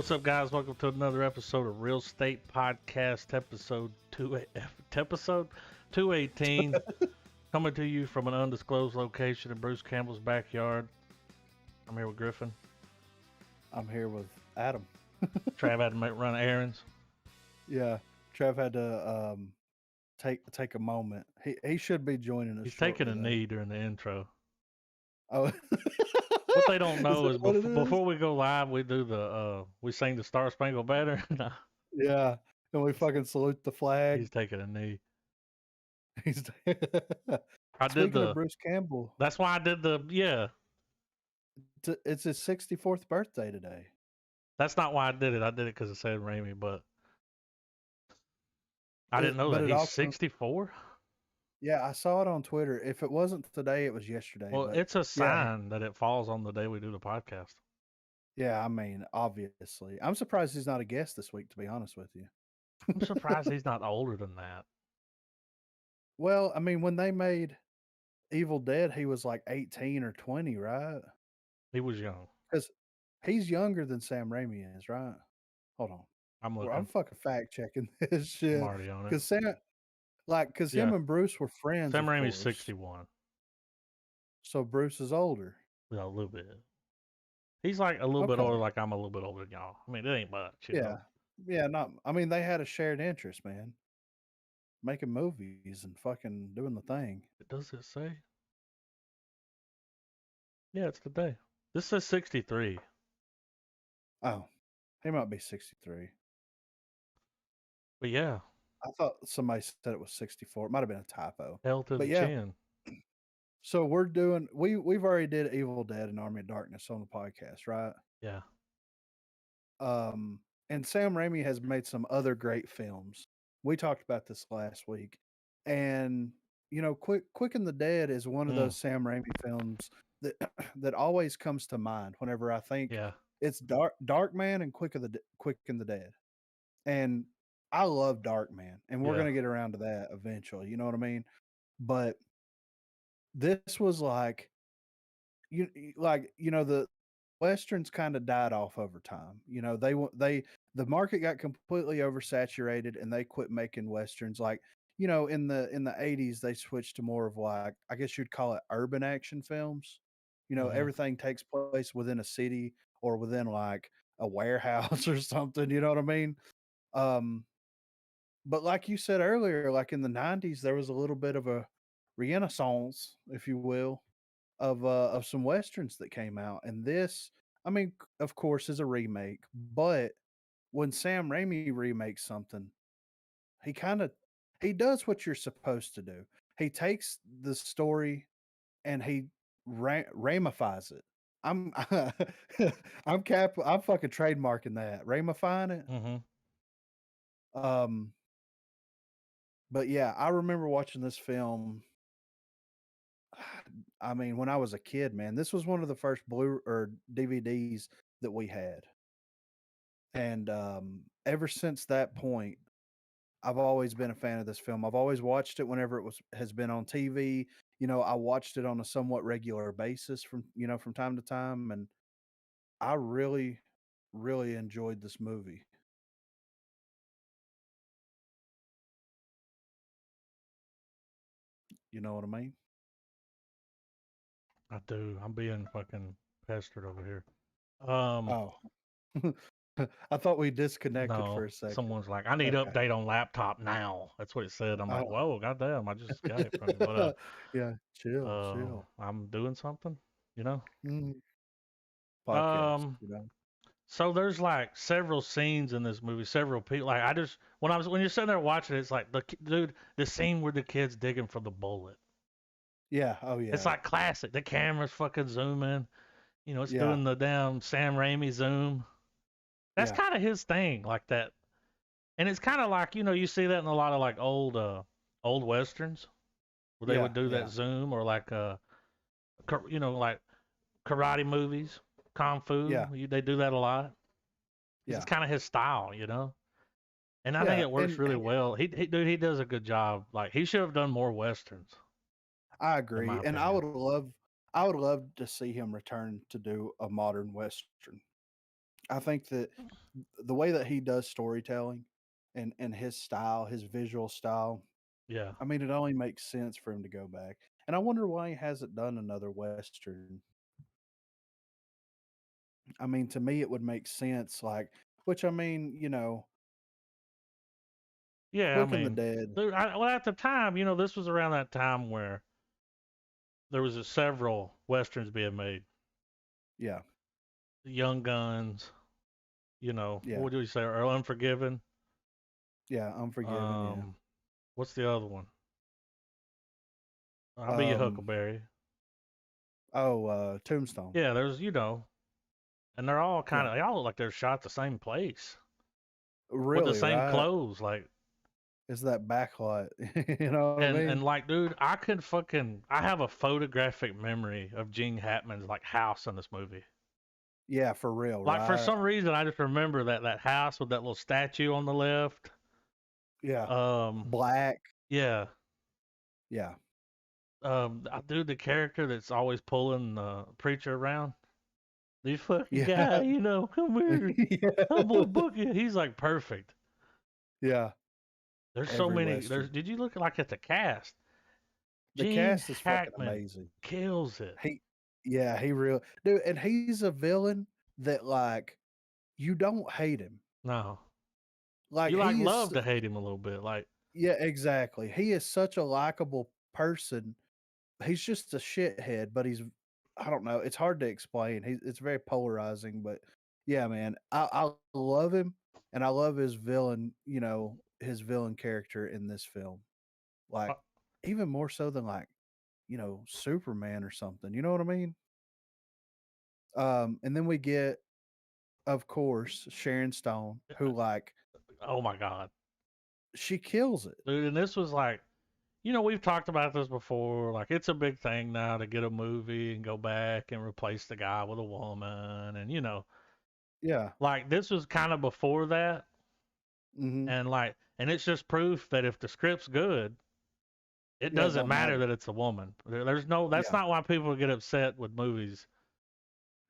What's up, guys? Welcome to another episode of Real Estate Podcast, episode 218, coming to you from an undisclosed location in Bruce Campbell's backyard. I'm here with Griffin. I'm here with Adam. Trav had to run errands. Yeah, Trav had to take a moment. He should be joining us. He's taking a though. knee during the intro. Oh, what they don't know is, is before we go live, we do we sing the Star Spangled Banner. No, yeah, and we fucking salute the flag. he's taking a knee. He's I did Speaking of Bruce Campbell, That's why I did the. It's his 64th birthday today. That's not why I did it. I did it because it said Raimi, but I didn't know that he's 64. Yeah, I saw it on Twitter. If it wasn't today, it was yesterday. Well, it's a sign that it falls on the day we do the podcast. Yeah, I mean, obviously. I'm surprised he's not a guest this week, to be honest with you. I'm surprised he's not older than that. Well, I mean, when they made Evil Dead, he was like 18 or 20, right? He was young. Because he's younger than Sam Raimi is, right? Hold on. I'm fucking fact checking this shit. I'm already on it. Because him and Bruce were friends. Sam Raimi's 61. So Bruce is older. Yeah, a little bit. He's like a little bit older, like I'm a little bit older than y'all. I mean, it ain't much. You know? Yeah, I mean, they had a shared interest, man. Making movies and fucking doing the thing. Does it say? Yeah, it's today. This says 63. Oh, he might be 63. But yeah. I thought somebody said it was 64. It might have been a typo. Hell to the chin. So we've already did Evil Dead and Army of Darkness on the podcast, right? Yeah. And Sam Raimi has made some other great films. We talked about this last week. And Quick and the Dead is one of those Sam Raimi films that always comes to mind whenever I think it's Darkman and Quick and the Dead. And I love Darkman, and we're going to get around to that eventually, you know what I mean? But this was like the Westerns kind of died off over time. The market got completely oversaturated and they quit making Westerns. Like, in the 80s, they switched to more of like, I guess you'd call it urban action films. Everything takes place within a city or within like a warehouse or something, you know what I mean? But like you said earlier, like in the 90s, there was a little bit of a renaissance, if you will, of some Westerns that came out. And this, I mean, of course, is a remake, but when Sam Raimi remakes something, he does what you're supposed to do. He takes the story and he ramifies it. I'm fucking trademarking that. Ramifying it. Mm-hmm. But yeah, I remember watching this film. I mean, when I was a kid, man, this was one of the first Blu or DVDs that we had. And ever since that point, I've always been a fan of this film. I've always watched it whenever has been on TV. I watched it on a somewhat regular basis from time to time, and I really, really enjoyed this movie. You know what I mean? I do. I'm being fucking pestered over here. Oh. I thought we disconnected for a second. Someone's like, I need update on laptop now. That's what it said. I'm like, whoa, goddamn, I just got it from you. But, yeah, chill. I'm doing something, Podcast, So there's like several scenes in this movie, several people. Like when you're sitting there watching it, it's like the scene where the kid's digging for the bullet. Yeah, oh yeah. It's like classic. The camera's fucking zooming. It's doing the damn Sam Raimi zoom. That's kind of his thing, like that. And it's kind of like, you see that in a lot of like old Westerns where they would do that zoom, or like, like karate movies, Kung Fu. Yeah. They do that a lot. Yeah. It's kind of his style, And I think it works really well. He does a good job. Like, he should have done more Westerns. I agree. And I would love to see him return to do a modern Western. I think that the way that he does storytelling and his style, his visual style, Yeah. I mean, it only makes sense for him to go back. And I wonder why he hasn't done another Western. I mean, to me, it would make sense. Like, which I mean, Yeah, I Quick and the mean, Dead. dude, well, at the time, this was around that time where there was several westerns being made. Yeah, Young Guns, yeah, what do you say, or Unforgiven? yeah. Unforgiven. Yeah. Um, what's the other one? I'll be your Um. Huckleberry. Oh, Tombstone. Yeah, there's, and they're all Yeah. they all look like they're shot the same place with the Really, same right? clothes, like, It's that backlot. You know what I and mean? like, dude, I have a photographic memory of Gene Hackman's like house in this movie. Yeah, for real, Like for right? some reason, I just remember that house with that little statue on the left. Yeah. Um, Black. yeah. Yeah. I do the character that's always pulling the preacher around. This fucking Yeah. guy, come here, I'm gonna Yeah. book you. He's like perfect. Yeah. There's so Every many. Western. Did you look like at the cast? The Gene cast is fucking Hackman amazing. kills it. Yeah, he real dude, and he's a villain that like you don't hate him. No, Like you like he is love to hate him a little bit. Like, yeah, exactly. He is such a likable person. He's just a shithead, but he's I don't know, it's hard to explain. It's very polarizing, but yeah, man, I love him and I love his villain, his villain character in this film. uh, Like even more so than like, Superman or something. You know what I mean? And then we get, of course, Sharon Stone, who like oh my god, she kills it. dude! And this was like, we've talked about this before. Like, it's a big thing now to get a movie and go back and replace the guy with a woman, and Yeah. like this was kind of before that, Hmm. and it's just proof that if the script's good, it Yeah, it doesn't don't matter matter. that it's a woman. There's no, that's Yeah. not why people get upset with movies.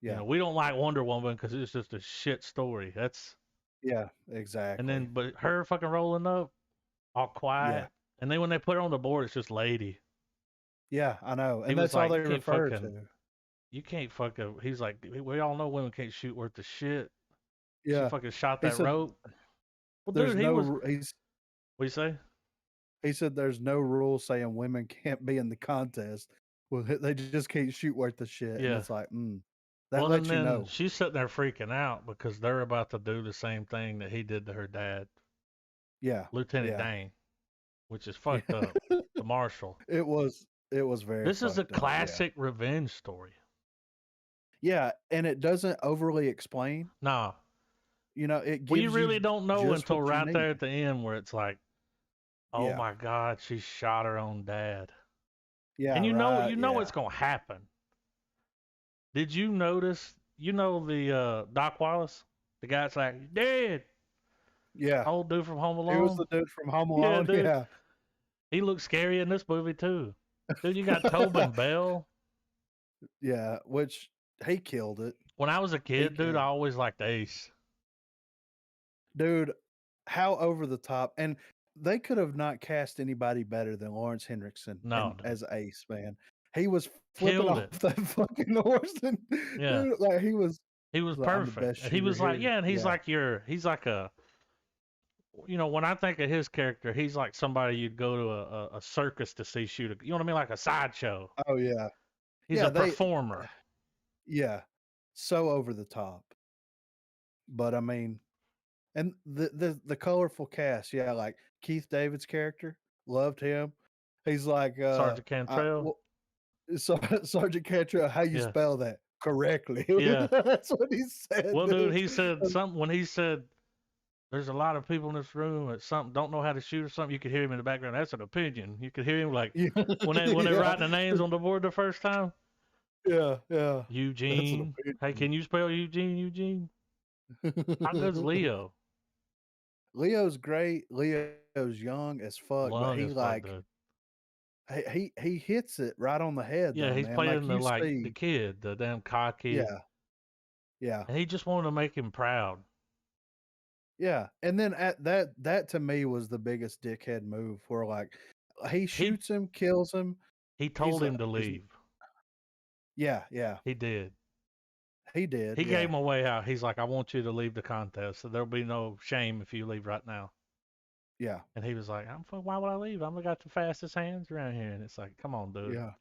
Yeah. We don't like Wonder Woman because it's just a shit story. Yeah. And Exactly. then, but her fucking rolling up, all Yeah. quiet. And then when they put her on the board, it's just lady. Yeah, I know. He And was that's all like, they refer to. you can't fucking, he's like, we all know women can't shoot worth the shit. She Yeah. fucking shot He that said rope. Well, there's dude, no he's what you say? he said there's no rule saying women can't be in the contest. Well, they just can't shoot worth the shit. And Yeah. it's like, that Well, and lets you then know. she's sitting there freaking out because they're about to do the same thing that he did to her dad, Yeah. Lieutenant Yeah. Dane, which is fucked up. The marshal. It was very This is a fucked up. Yeah. classic revenge story. Yeah, and it doesn't overly explain. Nah, It we gives really you don't know just until what you right there need. at the end where it's like, oh Yeah. my God, she shot her own dad. Yeah, And right. you know Yeah. it's gonna happen. Did you notice? The Doc Wallace, the guy that's like dead, Yeah. old dude from Home He was Alone. the dude from Home Yeah, Alone. dude, Yeah. he looks scary in this movie too. Dude, you got Tobin Bell. Yeah, which he killed it. When I was a He kid, dude, I killed always liked Ace. Dude, how over the top. And they could have not cast anybody better than Lawrence Henriksen No, and dude, as Ace, man. He was flipping killed off it. that fucking horse and Yeah, dude, like he was like, I'm the perfect. best And he shooter was like, here. yeah, and Yeah. he's like a, when I think of his character, he's like somebody you'd go to a circus to see shoot. You know what I mean? Like a sideshow. Oh yeah. He's Yeah, a performer. yeah. So over the top. But I mean, and the colorful cast, yeah, like Keith David's character, loved him. He's like, Sergeant Cantrell. well, Sergeant Cantrell, how you Yeah. spell that correctly? Yeah. That's what he said, Well, dude, dude. he said something when he said, there's a lot of people in this room that something don't know how to shoot or something. You could hear him in the background. That's an opinion. You could hear him like Yeah, when they yeah, write the names on the board the first time. yeah, yeah. That's an Eugene. Hey, opinion. can you spell Eugene? Eugene? How good's Leo? Leo's great. Leo's young as fuck, but Long he as fuck, like dude. he hits it right on the head Yeah, though, he's man. Like playing you the see, kid, the damn cocky. yeah, Yeah. And he just wanted to make him proud. Yeah. And then at that to me was the biggest dickhead move where like he He shoots him, kills him. he He's told like, him to leave. yeah, yeah. He did. He did. He Yeah. gave him a way out. He's like, I want you to leave the contest, so there'll be no shame if you leave right now. Yeah. And he was like, why would I leave? I'm got the fastest hands around here. And it's like, come on, dude. Yeah.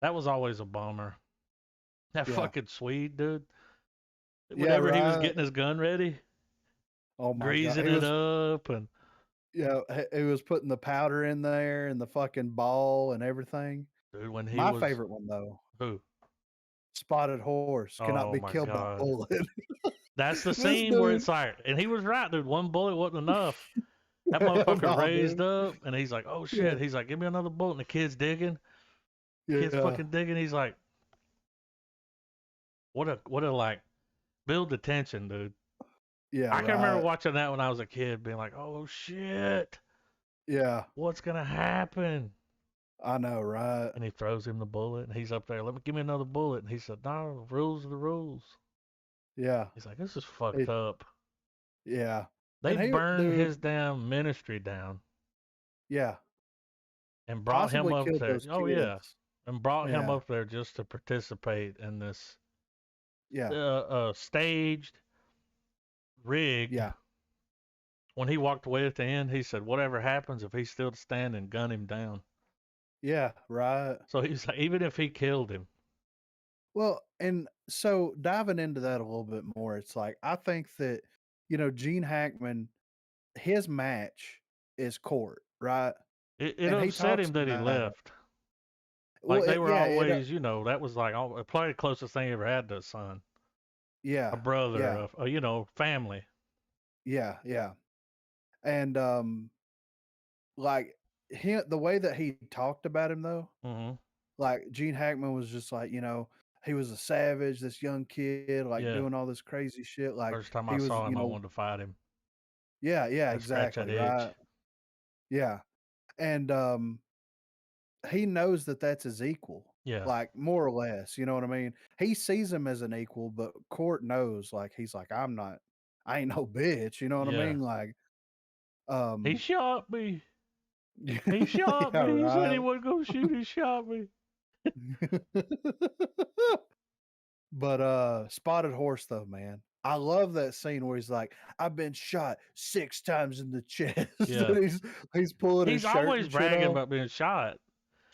That was always a bummer. That Yeah. fucking Swede, dude. Yeah, Whenever he was right. getting his gun ready, Oh my God. greasing He it was up and Yeah, he was putting the powder in there and the fucking ball and everything. dude, when he My was favorite one though, who? spotted horse cannot Oh be my killed by a god. bullet. That's the This scene where dude, it's like, and he was right, dude. One bullet wasn't enough. That hell motherfucker no, raised dude. up, and he's like, "Oh Yeah, shit!" He's like, "Give me another bullet." And the kid's digging. Kid's yeah, fucking digging. He's like, "What a like build the tension, dude." yeah, I can remember right. watching that when I was a kid, being like, "Oh shit, Yeah, what's gonna happen?" I know, right? And he throws him the bullet, and he's up there. Give me another bullet. And he said, "No, rules are the rules." Yeah, He's like, "This is fucked it, up." yeah. They And he, burned dude, his damn ministry down yeah, and brought him possibly up killed there. those Oh yeah, kids. and brought him Yeah, up there just to participate in this yeah, staged, rigged. yeah, When he walked away at the end, he said, "Whatever happens, if he's still standing, gun him down." yeah, right. So he's like, even if he killed him, Well, and so diving into that a little bit more, it's like I think that Gene Hackman, his match is court, right? it And he upset talks him that he about it. left. Well, Like they were yeah, always, that was like probably the closest thing he ever had to a son, a yeah, brother, yeah, family. yeah, yeah, and like the way that he talked about him though, Hmm. like Gene Hackman was just like he was a savage, this young kid, like Yeah. doing all this crazy shit, like First time I he was, saw him, I wanted to fight him. yeah, yeah, I scratched that exactly, itch. right, yeah, and he knows that that's his equal, Yeah. like, more or less, you know what I mean? He sees him as an equal, but Court knows, like, he's like, I ain't no bitch, you know what I Yeah. mean? Like, He um, shot me. He shot yeah, me. He said he right. wasn't gonna shoot. He shot me. But, Spotted Horse, though, man, I love that scene where he's like, "I've been shot 6 times in the chest," Yeah. and he's pulling his He's shirt always and shit bragging off. about being shot.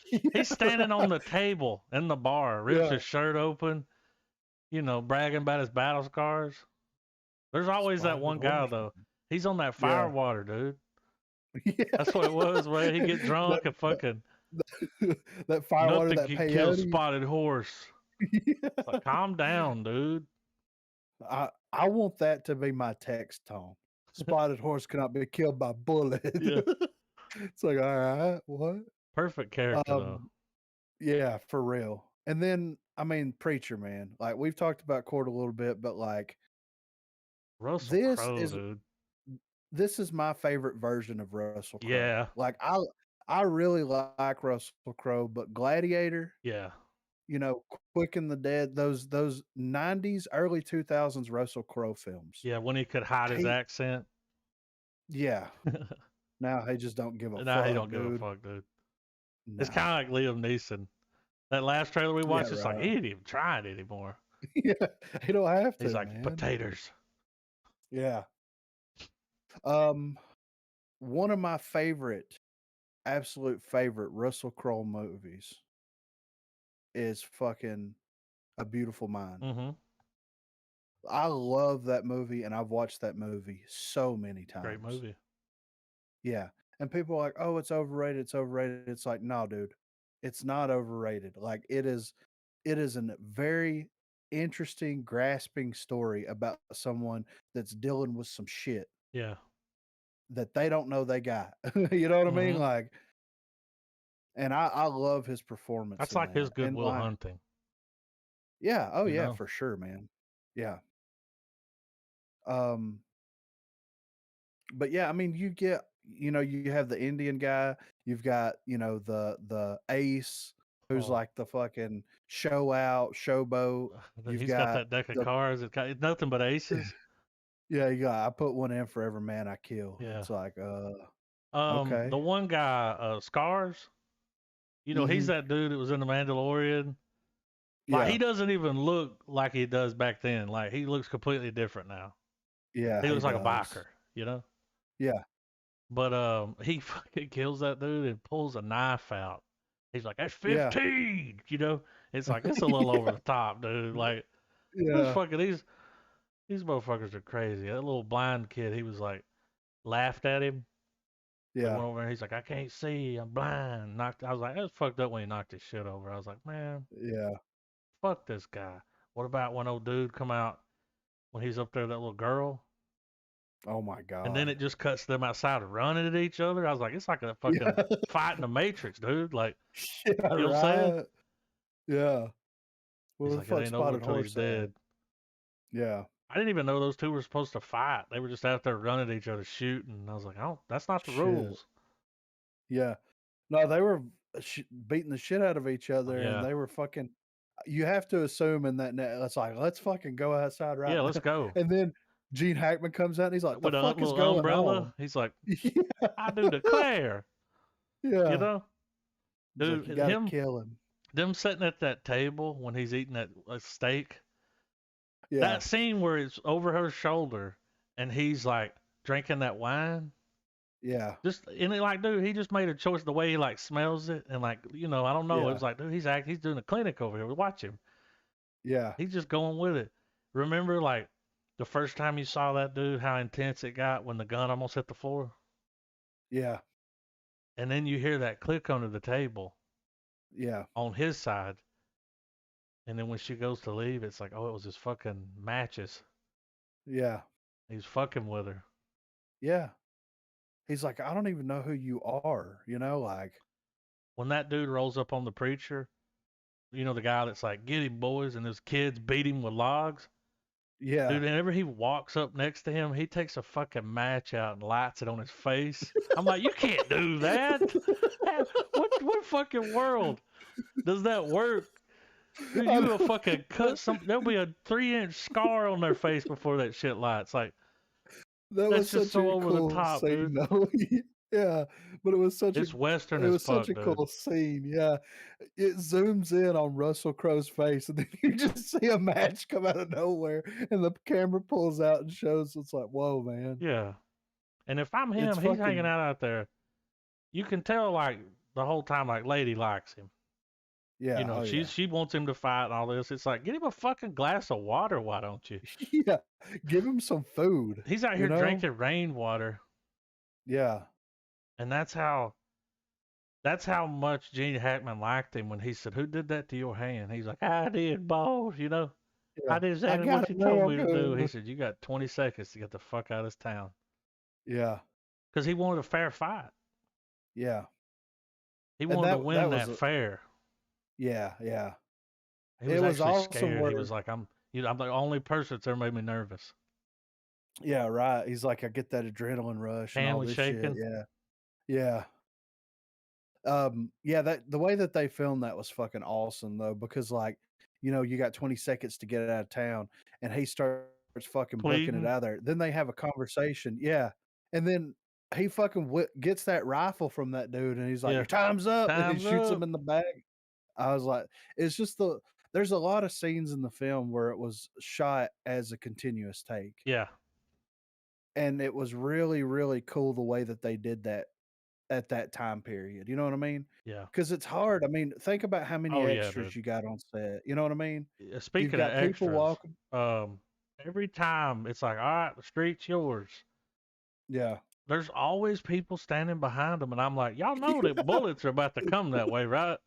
He's Yeah, standing on right. the table in the bar, rips Yeah. his shirt open, bragging about his battle scars. There's always that Spotted one guy Horse, though. man. He's on that fire Yeah. water, dude. Yeah. That's what it was, man. He get That drunk and fucking that firewater, nothing that can kill peyote. spotted horse. It's like, Yeah. calm down, dude. I want that to be my text tone. Spotted horse cannot be killed by bullet. Yeah. It's like, all right, what? Perfect character though. Yeah, for real. And then, I mean, Preacher Man. Like we've talked about Court a little bit, but like Russell this Crowe, is dude. this is my favorite version of Russell Crowe. Yeah. Like I really like Russell Crowe, but Gladiator, Yeah. you know, Quick and the Dead, those 90s, early 2000s Russell Crowe films. Yeah. When he could hide his He accent. Yeah. Now he just don't give a Now he fuck, don't give a dude. fuck, dude. It's Nah. kind of like Liam Neeson. That last trailer we Yeah, watched, it's like right. he ain't even trying anymore. Yeah, he don't have He's to, like man. potatoes. Yeah. Um, one of my absolute favorite Russell Crowe movies is fucking A Beautiful Mind. Mm-hmm. I love that movie, and I've watched that movie so many Great times. movie. Yeah, and people are like, "Oh, it's overrated. It's overrated." It's like, no, dude, it's not overrated. Like it is. It is a very interesting, grasping story about someone that's dealing with some shit Yeah. that they don't know they got. You know what I mean? Mm-hmm. Like, and I love his performance That's in like his that. And Goodwill like, Hunting. yeah, oh You yeah, know. for sure, man. Yeah. Um, but yeah, I mean, you have the Indian guy, you've got, the ace. who's like the fucking showboat. You've He's got got that deck of the cards. It's got nothing but aces. yeah, you got I put one in for every man I kill. Yeah. It's like, The okay. one guy, Scars. He's Mm-hmm. that dude that was in the Mandalorian. Like he Yeah. doesn't even look like he does back then. Like he looks completely different now. Yeah, He he looks like a does. biker. Yeah. But he fucking kills that dude and pulls a knife out. He's like, "That's Yeah. 15." It's like it's a little over the top, dude. Like this Yeah. fucking these motherfuckers are crazy. That little blind kid, he was like laughed at him. Like Yeah. went over and he's like, "I can't see, I'm blind." I was like, "That's fucked up when he knocked his shit over." I was like, "Man, Yeah. fuck this guy." What about when old dude come out when he's up there, that little girl? Oh my And then God. it just cuts them outside running at each other. I was like, it's like a fucking Yeah. fight in the Matrix, dude. Like, Yeah, you know what I'm saying? right. Yeah. He's Where the like, it fuck ain't over Spotted till he's Horse at? dead. Yeah. I didn't even know those two were supposed to fight. They were just out there running at each other, shooting. I was like, oh, that's not the Shit. rules. Yeah. No, they were beating the shit out of each other, and Yeah. they were fucking. You have to assume in that it's like, let's fucking go outside right Yeah, now. let's go. And then Gene Hackman comes out and he's like, "The With a fuck is little going umbrella, on?" he's like, Yeah, I do declare, you yeah. know? He's like, "You Dude, got to kill him." them sitting at that table when he's eating that steak, Yeah, that scene where it's over her shoulder and he's like drinking that wine. yeah, Just and it, like, dude, he just made a choice the way he like smells it and like, I don't know. It yeah, was like, dude, he's doing a clinic over here. We watch him. yeah, He's just going with it. Remember, like the first time you saw that dude, how intense it got when the gun almost hit the floor, yeah, and then you hear that click under the table yeah, on his side, and then when she goes to leave, it's like, oh, it was his fucking matches. yeah, He's fucking with her. yeah. He's like, "I don't even know who you are," like, When that dude rolls up on the preacher, the guy that's like, get him, boys, and his kids beat him with logs. yeah. Dude, whenever he walks up next to him, he takes a fucking match out and lights it on his face. I'm like, you can't do that. What fucking world does that work? Dude, I you will know. fucking cut some. There'll be a 3-inch scar on their face before that shit lights. Like, That that's was just such so a over the cool top, scene, dude. though. Yeah, but It's Western it as was such fuck, a dude. cool scene. Yeah, it zooms in on Russell Crowe's face, and then you just see a match come out of nowhere, and the camera pulls out and shows. It's like, whoa, man! Yeah. And if I'm It's him, he's hanging fucking out there. You can tell, like, the whole time, like, Lady likes him. yeah. Oh yeah, She wants him to fight and all this. It's like, get him a fucking glass of water, why don't you? yeah. Give him some food. He's out You here know? drinking rainwater, Yeah, and that's how much Gene Hackman liked him when he said, "Who did that to your hand?" He's like, "I did, boss. I yeah. did I exactly got what it you told real me to do." He good. said, "You got 20 seconds to get the fuck out of this town," Yeah, because he wanted a fair fight. yeah. He And wanted to that win was that fair. yeah, yeah. He It was was actually awesome scared. where He was like, I'm the only person that's ever made me nervous." yeah, right. He's like, I get that adrenaline rush and Hand all was this shit. shaking. Yeah. Yeah. Yeah, that the way that they filmed that was fucking awesome though, because like, you got 20 seconds to get it out of town and he starts fucking booking it Pleading. out of there. Then they have a conversation. Yeah. And then he fucking gets that rifle from that dude and he's like, Yeah. "Your time's up." And he Time's shoots him up. in the back. I was like, it's just there's a lot of scenes in the film where it was shot as a continuous take. Yeah. And it was really, really cool the way that they did that at that time period, you know what I mean? Yeah. Because it's hard, I mean, think about how many Oh yeah, extras dude. you got on set, you know what I mean? You've Speaking of got people extras, walking um, every time it's like, all right, the street's yours. yeah. There's always people standing behind them, and I'm like, y'all know that bullets are about to come that way, right?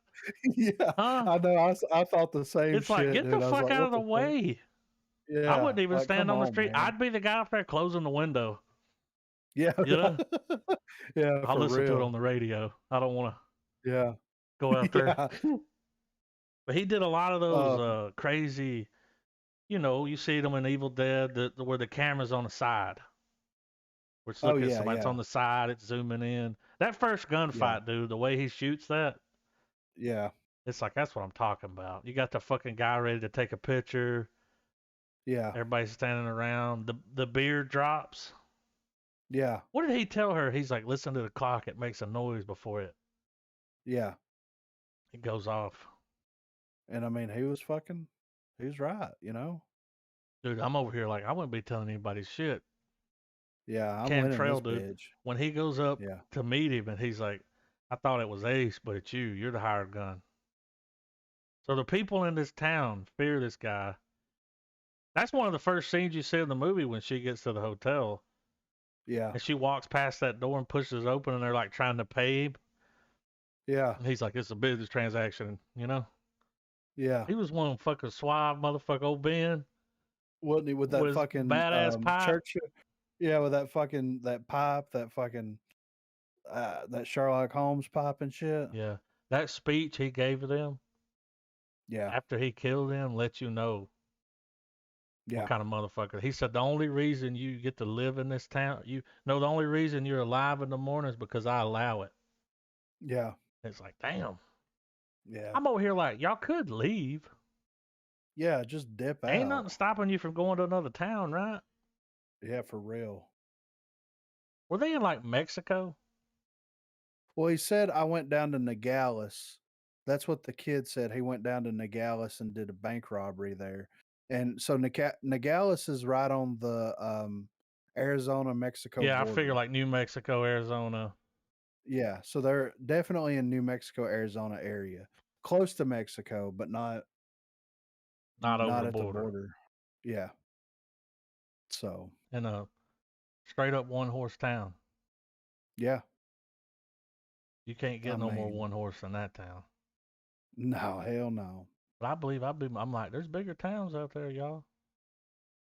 Yeah, Huh? I know, I thought the same It's like, shit, get the dude, I was fuck like, out of "What the the fuck?" way. I Yeah, wouldn't even like, stand come on the on, street. man. I'd be the guy up there closing the window. Yeah, You know, yeah, I'll for listen to it on real. the radio. I don't want to Yeah, go out there. yeah, But he did a lot of those um, crazy. You see them in Evil Dead, where the camera's on the side. We're just oh, looking at yeah, somebody. It's yeah, on the side. It's zooming in. That first yeah, gunfight, dude. The way he shoots that, yeah, It's like, that's what I'm talking about. You got the fucking guy ready to take a picture. Yeah. Everybody's standing around. The beer drops. Yeah. What did he tell her? He's like, listen to the clock. It makes a noise before it Yeah. goes off. And I mean, he was right, you know? Dude, I'm over here like, I wouldn't be telling anybody shit. Yeah, I'm winning Cantrell, this dude, bitch. when he goes up Yeah. to meet him and he's like, I thought it was Ace, but it's you. You're the hired gun. So the people in this town fear this guy. That's one of the first scenes you see in the movie when she gets to the hotel. Yeah. And she walks past that door and pushes it open and they're like trying to pay him. Yeah. And he's like, it's a business transaction, you know? Yeah. He was one fucking suave motherfucker, old Ben. Wasn't he with that With his fucking badass pipe. church? Yeah, with that fucking that pipe, that fucking that Sherlock Holmes pipe and shit. Yeah. That speech he gave them Yeah. after he killed them let you know what Yeah. kind of motherfucker. He said the only reason you get to live in this town, the only reason you're alive in the morning is because I allow it. Yeah. It's like, damn. Yeah. I'm over here like, y'all could leave. Yeah, just dip out. Ain't nothing stopping you from going to another town, right? Yeah, for real. Were they in like Mexico? Well, he said I went down to Nogales. That's what the kid said. He went down to Nogales and did a bank robbery there. And so Nogales is right on the Arizona Mexico Yeah, I border. figure like New Mexico, Arizona. Yeah, so they're definitely in New Mexico, Arizona area. Close to Mexico, but not over the at the border. border. Yeah. So. In a straight up one horse town. Yeah. You can't get no more one horse than that town. No, hell no. But I believe I'm like, there's bigger towns out there, y'all.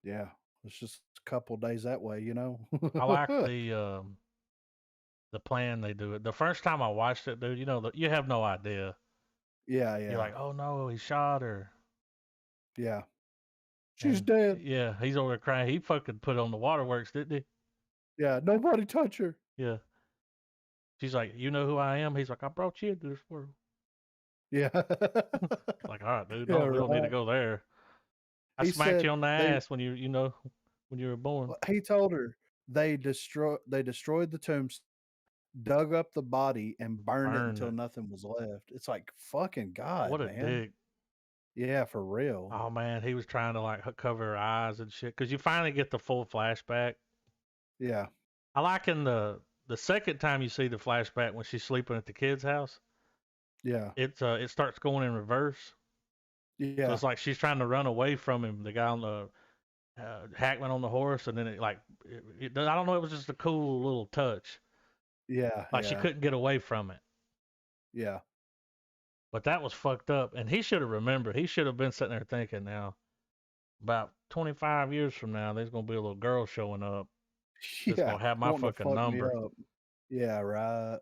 Yeah. It's just a couple days that way, you know. I like the plan they do it. The first time I watched it, dude, you have no idea. Yeah, You're like, oh no, he shot her. Yeah. She's dead. Yeah, he's over there crying. He fucking put on the waterworks, didn't he? Yeah, nobody touch her. Yeah. She's like, you know who I am? He's like, I brought you into this world. Yeah. Like, all right, dude, we don't need to go there. I smacked you on the ass when you were born. He told her they destroyed the tombs, dug up the body, and burned it until nothing was left. It's like, fucking God, what a man. dick. Yeah, for real. Oh man, he was trying to like cover her eyes and shit because you finally get the full flashback. Yeah. I like in the second time you see the flashback when she's sleeping at the kid's house. Yeah. It starts going in reverse. Yeah. So it's like she's trying to run away from him, the guy on the Hackman on the horse, and then I don't know, it was just a cool little touch. Yeah. Like she couldn't get away from it. Yeah. But that was fucked up, and he should have remembered. He should have been sitting there thinking, now, about 25 years from now, there's gonna be a little girl showing up. That's gonna have my fucking number. Yeah, right.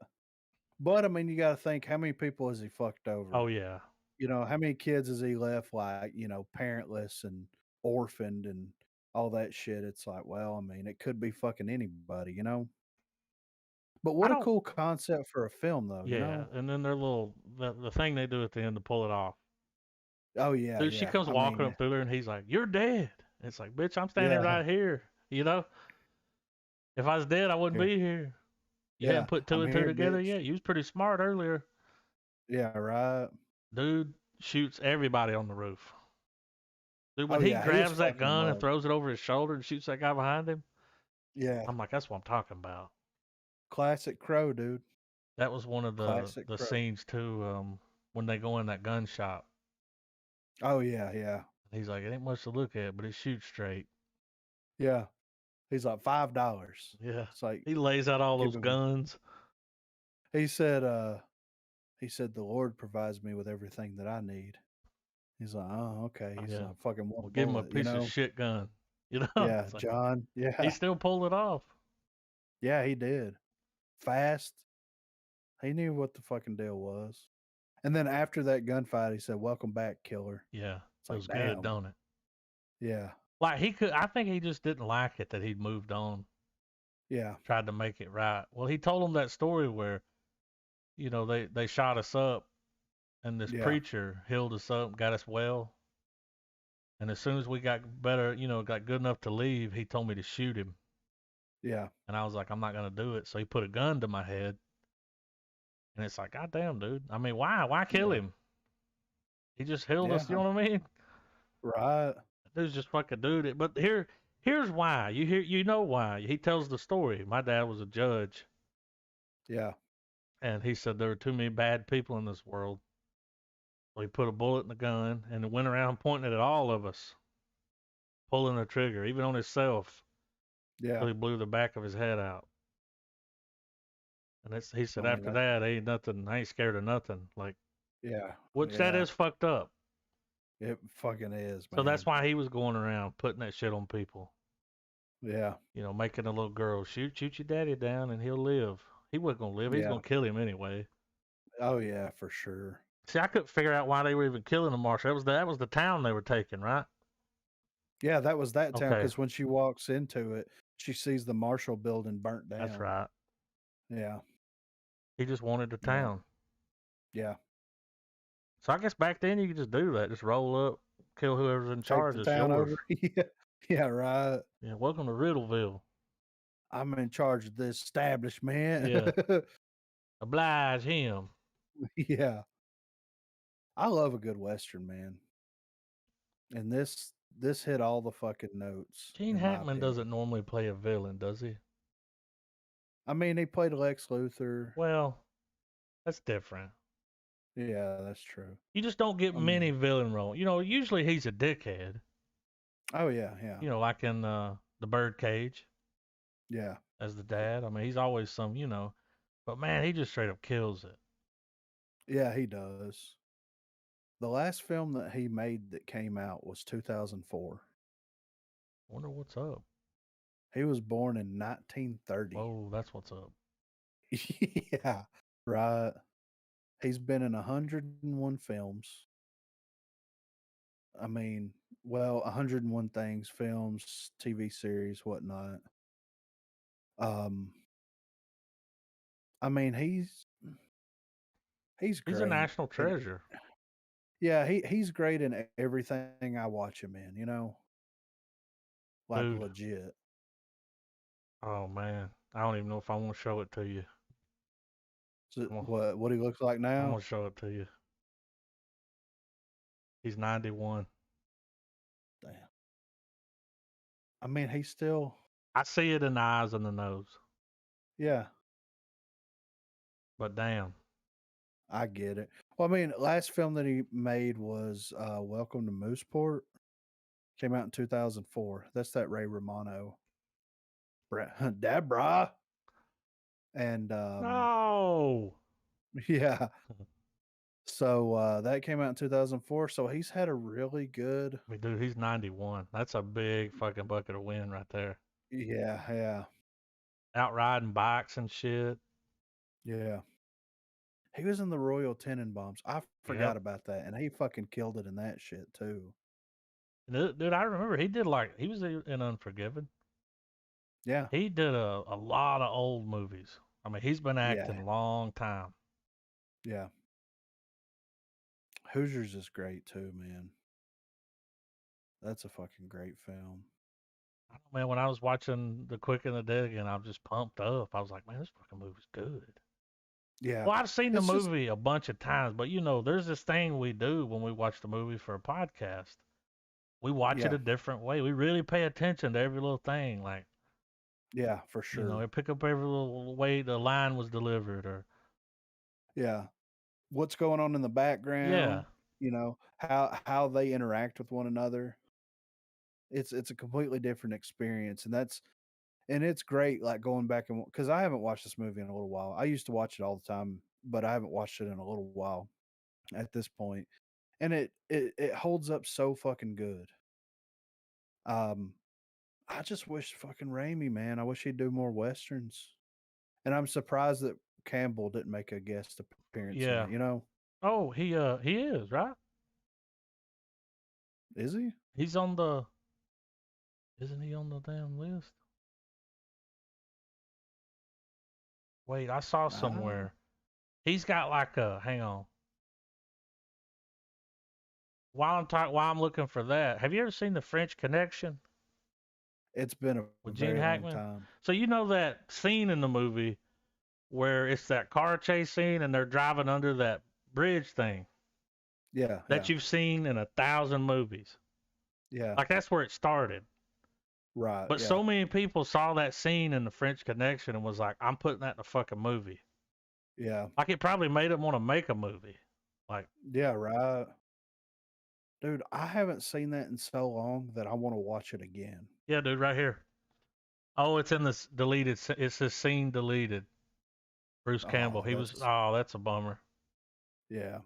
But I mean, you got to think, how many people has he fucked over? Oh yeah. You know, how many kids has he left, like, parentless and orphaned and all that shit? It's like, well, I mean, it could be fucking anybody, you know? But what a cool concept for a film, though. Yeah, you know? And then their the thing they do at the end to pull it off. Oh yeah, dude. She comes walking up through there, and he's like, "You're dead." And it's like, bitch, I'm standing right here. You know, if I was dead, I wouldn't be here. You hadn't put two and two together yet. You was pretty smart earlier. Yeah, right. Dude shoots everybody on the roof. Dude, when he grabs that gun and throws it over his shoulder and shoots that guy behind him. Yeah. I'm like, that's what I'm talking about. Classic Crow, dude. That was one of the scenes too, when they go in that gun shop. Oh yeah, yeah. He's like, it ain't much to look at, but it shoots straight. Yeah. He's like $5. Yeah. It's like he lays out all those guns. He said, the Lord provides me with everything that I need. He's like, oh, okay. He's like, fucking we'll give him a piece of shit gun. You know? Yeah, like, John. Yeah. He still pulled it off. Yeah, he did. Fast. He knew what the fucking deal was. And then after that gunfight, he said, welcome back, killer. Yeah. It's it was like, good, don't it? Yeah. Like I think he just didn't like it that he'd moved on. Yeah. Tried to make it right. Well, he told him that story where, they shot us up and this Yeah. preacher healed us up, got us well. And as soon as we got better, got good enough to leave, he told me to shoot him. Yeah. And I was like, I'm not gonna do it. So he put a gun to my head, and it's like, God damn, dude. I mean, why? Why kill Yeah. him? He just healed Yeah. us. You know what I mean? Right. Dude's just fucking dude. It. But here's why. You know why. He tells the story. My dad was a judge, Yeah. and he said there were too many bad people in this world. So he put a bullet in the gun and went around pointing it at all of us, pulling the trigger, even on himself, Yeah. till he blew the back of his head out. And he I said mean after that. that, ain't nothing. I ain't scared of nothing. Like, Yeah. which that Yeah. is fucked up. It fucking is, So that's man. why he was going around putting that shit on people. Yeah. Making a little girl shoot your daddy down and he'll live. He wasn't gonna live. He's Yeah. gonna kill him anyway. Oh yeah, for sure. See, I couldn't figure out why they were even killing the marshal. That was the town they were taking, right? Yeah, that was that town Okay, because when she walks into it, she sees the Marshall building burnt that's down. right. Yeah. He just wanted the Yeah. town. Yeah. So I guess back then you could just do that. Just roll up, kill whoever's in Take charge. the It's town yours. over. Yeah. Yeah, right. Yeah, welcome to Riddleville. I'm in charge of this establishment. Yeah, oblige him. Yeah. I love a good Western, man. And this hit all the fucking notes, Gene in my Hackman opinion. doesn't normally play a villain, does he? I mean, he played Lex Luthor. Well, that's different. Yeah, that's true. You just don't get I many mean, villain roles. Usually he's a dickhead. oh yeah, yeah, Like in the Birdcage yeah, as the dad. I mean, he's always but man, he just straight up kills it. yeah. He does. The last film that he made that came out was 2004. Wonder what's up. He was born in 1930. Whoa, that's what's up. Yeah, right. He's been in 101 films. I mean, well, 101 things, films, TV series, whatnot. Um, I mean, he's He's a great. national treasure. Yeah, he's great in everything I watch him in, like Dude. legit. Oh man. I don't even know if I want to show it to you. So I'm what he looks like gonna now? show it to you. He's 91. Damn. I mean, he's still, I see it in the eyes and the nose. yeah, But damn. I get it. Well, I mean, last film that he made was Welcome to Mooseport. Came out in 2004. That's that Ray Romano, Deborah, and No. yeah. So that came out in 2004. So he's had a really good, I mean, dude, he's 91. That's a big fucking bucket of wind right there. yeah, yeah, Out riding bikes and shit. yeah. He was in the Royal Tenenbaums. I Yep. forgot about that, and he fucking killed it in that shit too. Dude, I remember he was in Unforgiven. Yeah, He did a lot of old movies. I mean, he's been yeah, acting a long time. yeah. Hoosiers is great too, man. That's a fucking great film. I don't know, man, when I was watching The Quick and the Dead again, I was just pumped up. I was like, man, this fucking movie's good. Yeah, Well, I've seen the it's just movie a bunch of times, but there's this thing we do when we watch the movie for a podcast. We watch it yeah, a different way. We really pay attention to every little thing. Like, yeah, for sure. we pick up every little way the line was delivered or, Yeah, what's going on in the background? yeah, How they interact with one another. It's a completely different experience, and it's great. Like going back and because I haven't watched this movie in a little while. I used to watch it all the time, but I haven't watched it in a little while at this point, and it holds up so fucking good. Um, I just wish fucking Raimi, man. I wish he'd do more westerns. And I'm surprised that Campbell didn't make a guest appearance in yeah. it. Oh, he is, right? Is he? He's isn't he on the damn list? Wait, I saw I somewhere. He's got like hang on. while I'm looking for that, have you ever seen The French Connection It's been a with Gene very long Hackman? time. So you know that scene in the movie where it's that car chase scene and they're driving under that bridge thing Yeah, that yeah, you've seen in 1,000 movies. yeah. Like that's where it started. Right, But yeah, so many people saw that scene in The French Connection and was like, I'm putting that in a fucking movie. yeah, Like it probably made them want to make a movie. Like, yeah. Right, dude. I haven't seen that in so long that I want to watch it again. yeah, dude, right here. Oh, it's in this deleted. It's this scene deleted. Bruce Campbell. Oh, He was. that's Oh, that's a bummer. yeah.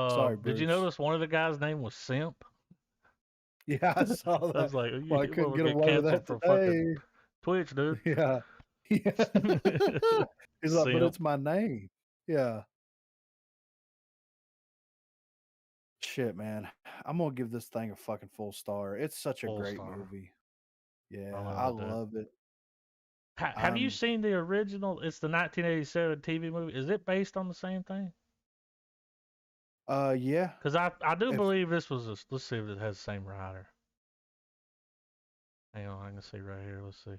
Sorry, Did you Bruce. notice one of the guys' name was Simp? Yeah, I saw I was that. like, Well, I you couldn't will get get away with canceled that for fucking today. Twitch, dude. Yeah, yeah. He's like, but Simp. it's my name. Yeah. Shit, man. I'm gonna give this thing a fucking full star. It's such a Full great star. movie. I Yeah, I love it, dude. love it. Have you I'm seen the original? It's the 1987 TV movie. Is it based on the same thing? yeah. Because I do If believe this was a. Let's see if it has the same writer. Hang on, I can see right here. Let's see.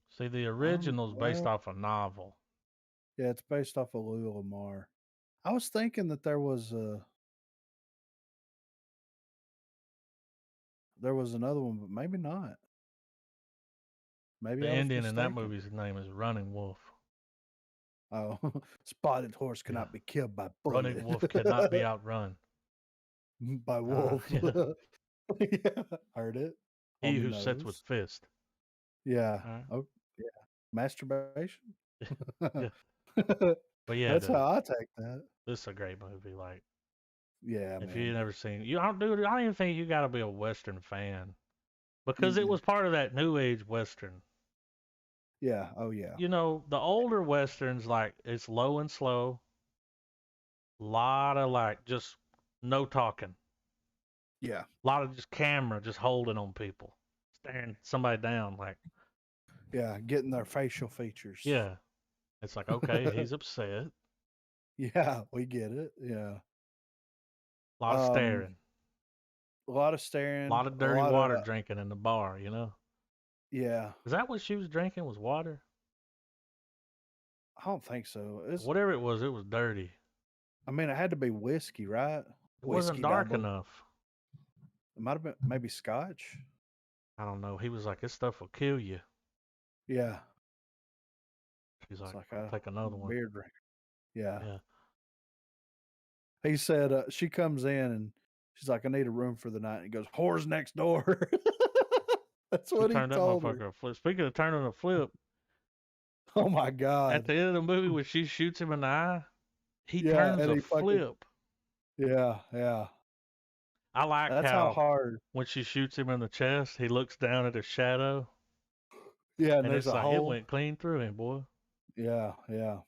See, the original's based well, off a novel. yeah, it's based off of Louis Lamar. I was thinking that there was another one, but maybe not. Maybe The I was Indian in that mistaken. movie's name is Running Wolf. Oh, spotted horse Yeah. cannot be killed by Running bullet. Wolf cannot be outrun. By wolf. Yeah. Yeah, heard it on He the who sits with nose. fist. Yeah. All right. Oh, yeah. Masturbation. Yeah. But yeah, That's dude, how I take that. this is a great movie. Like, Yeah, if you man. never seen, you, I don't, dude, I don't even think you got to be a Western fan because it Mm-mm. was part of that New Age Western. Yeah. Oh, yeah. You know, the older Westerns, like, it's low and slow, lot of like just no talking, Yeah. a lot of just camera just holding on people, staring somebody down. Like, Yeah. Getting their facial features. yeah, it's like, okay, he's upset. Yeah, we get it. Yeah. A lot of Um, staring, a lot of a staring, lot of a dirty lot of water drinking in the bar, you know? yeah. Is that what she was drinking was water? I don't think so. Whatever it was dirty. I mean, it had to be whiskey, right? It wasn't Whiskey dark double. enough. It might have been maybe scotch. I don't know. He was like, this stuff will kill you. Yeah. She's It's like, like I'll take I'm another a one. beer drinker. Yeah. Yeah. He said she comes in and she's like, I need a room for the night. And he goes, whore's next door. That's He what he turned that told her. motherfucker a flip. Speaking of turning a flip, Oh my at God. the end of the movie when she shoots him in the eye, he Yeah, turns and a he fucking flip. yeah, yeah. I like That's how how hard. when she shoots him in the chest, he looks down at his shadow, Yeah, and and there's it's a like it hole. went clean through him, boy. Yeah, yeah.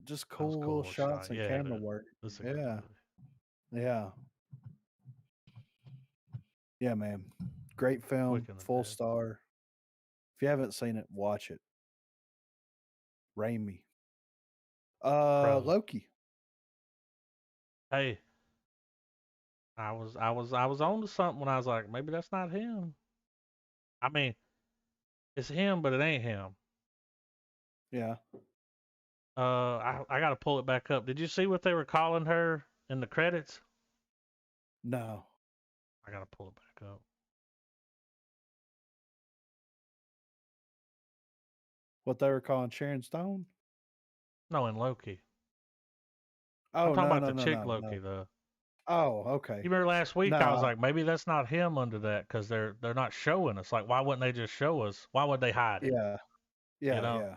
Just That was a cool cool little little shots shot. and Yeah, camera dude. work. This is a great Yeah, movie. yeah. Yeah, man. Great film, Quick and the full Dead. star. If you haven't seen it, watch it. Raimi. Bro. Loki. Hey, I was on to something when I was like, maybe that's not him. I mean, it's him, but it ain't him. Yeah. I gotta pull it back up. Did you see what they were calling her in the credits? No. I gotta pull it back up. What they were calling Sharon Stone? No, in Loki. I'm Oh talking no, about no, the no, chick no, no. Loki, though. Oh, okay. You remember last week I was No. like, maybe that's not him under that because they're not showing us. Like, why wouldn't they just show us? Why would they hide it? Yeah. You Yeah, know, yeah.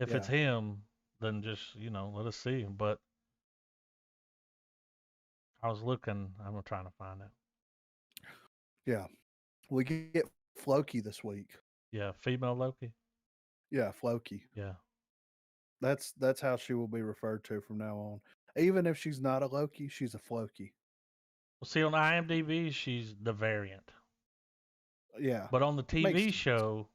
if it's Yeah. him, then just let us see. But I was looking. I'm trying to find it. Yeah. We get Floki this week. Yeah, female Loki. Yeah, Floki. Yeah. That's how she will be referred to from now on. Even if she's not a Loki, she's a Floki. Well, see, on IMDb, she's the variant. Yeah. But on the Makes TV sense. show,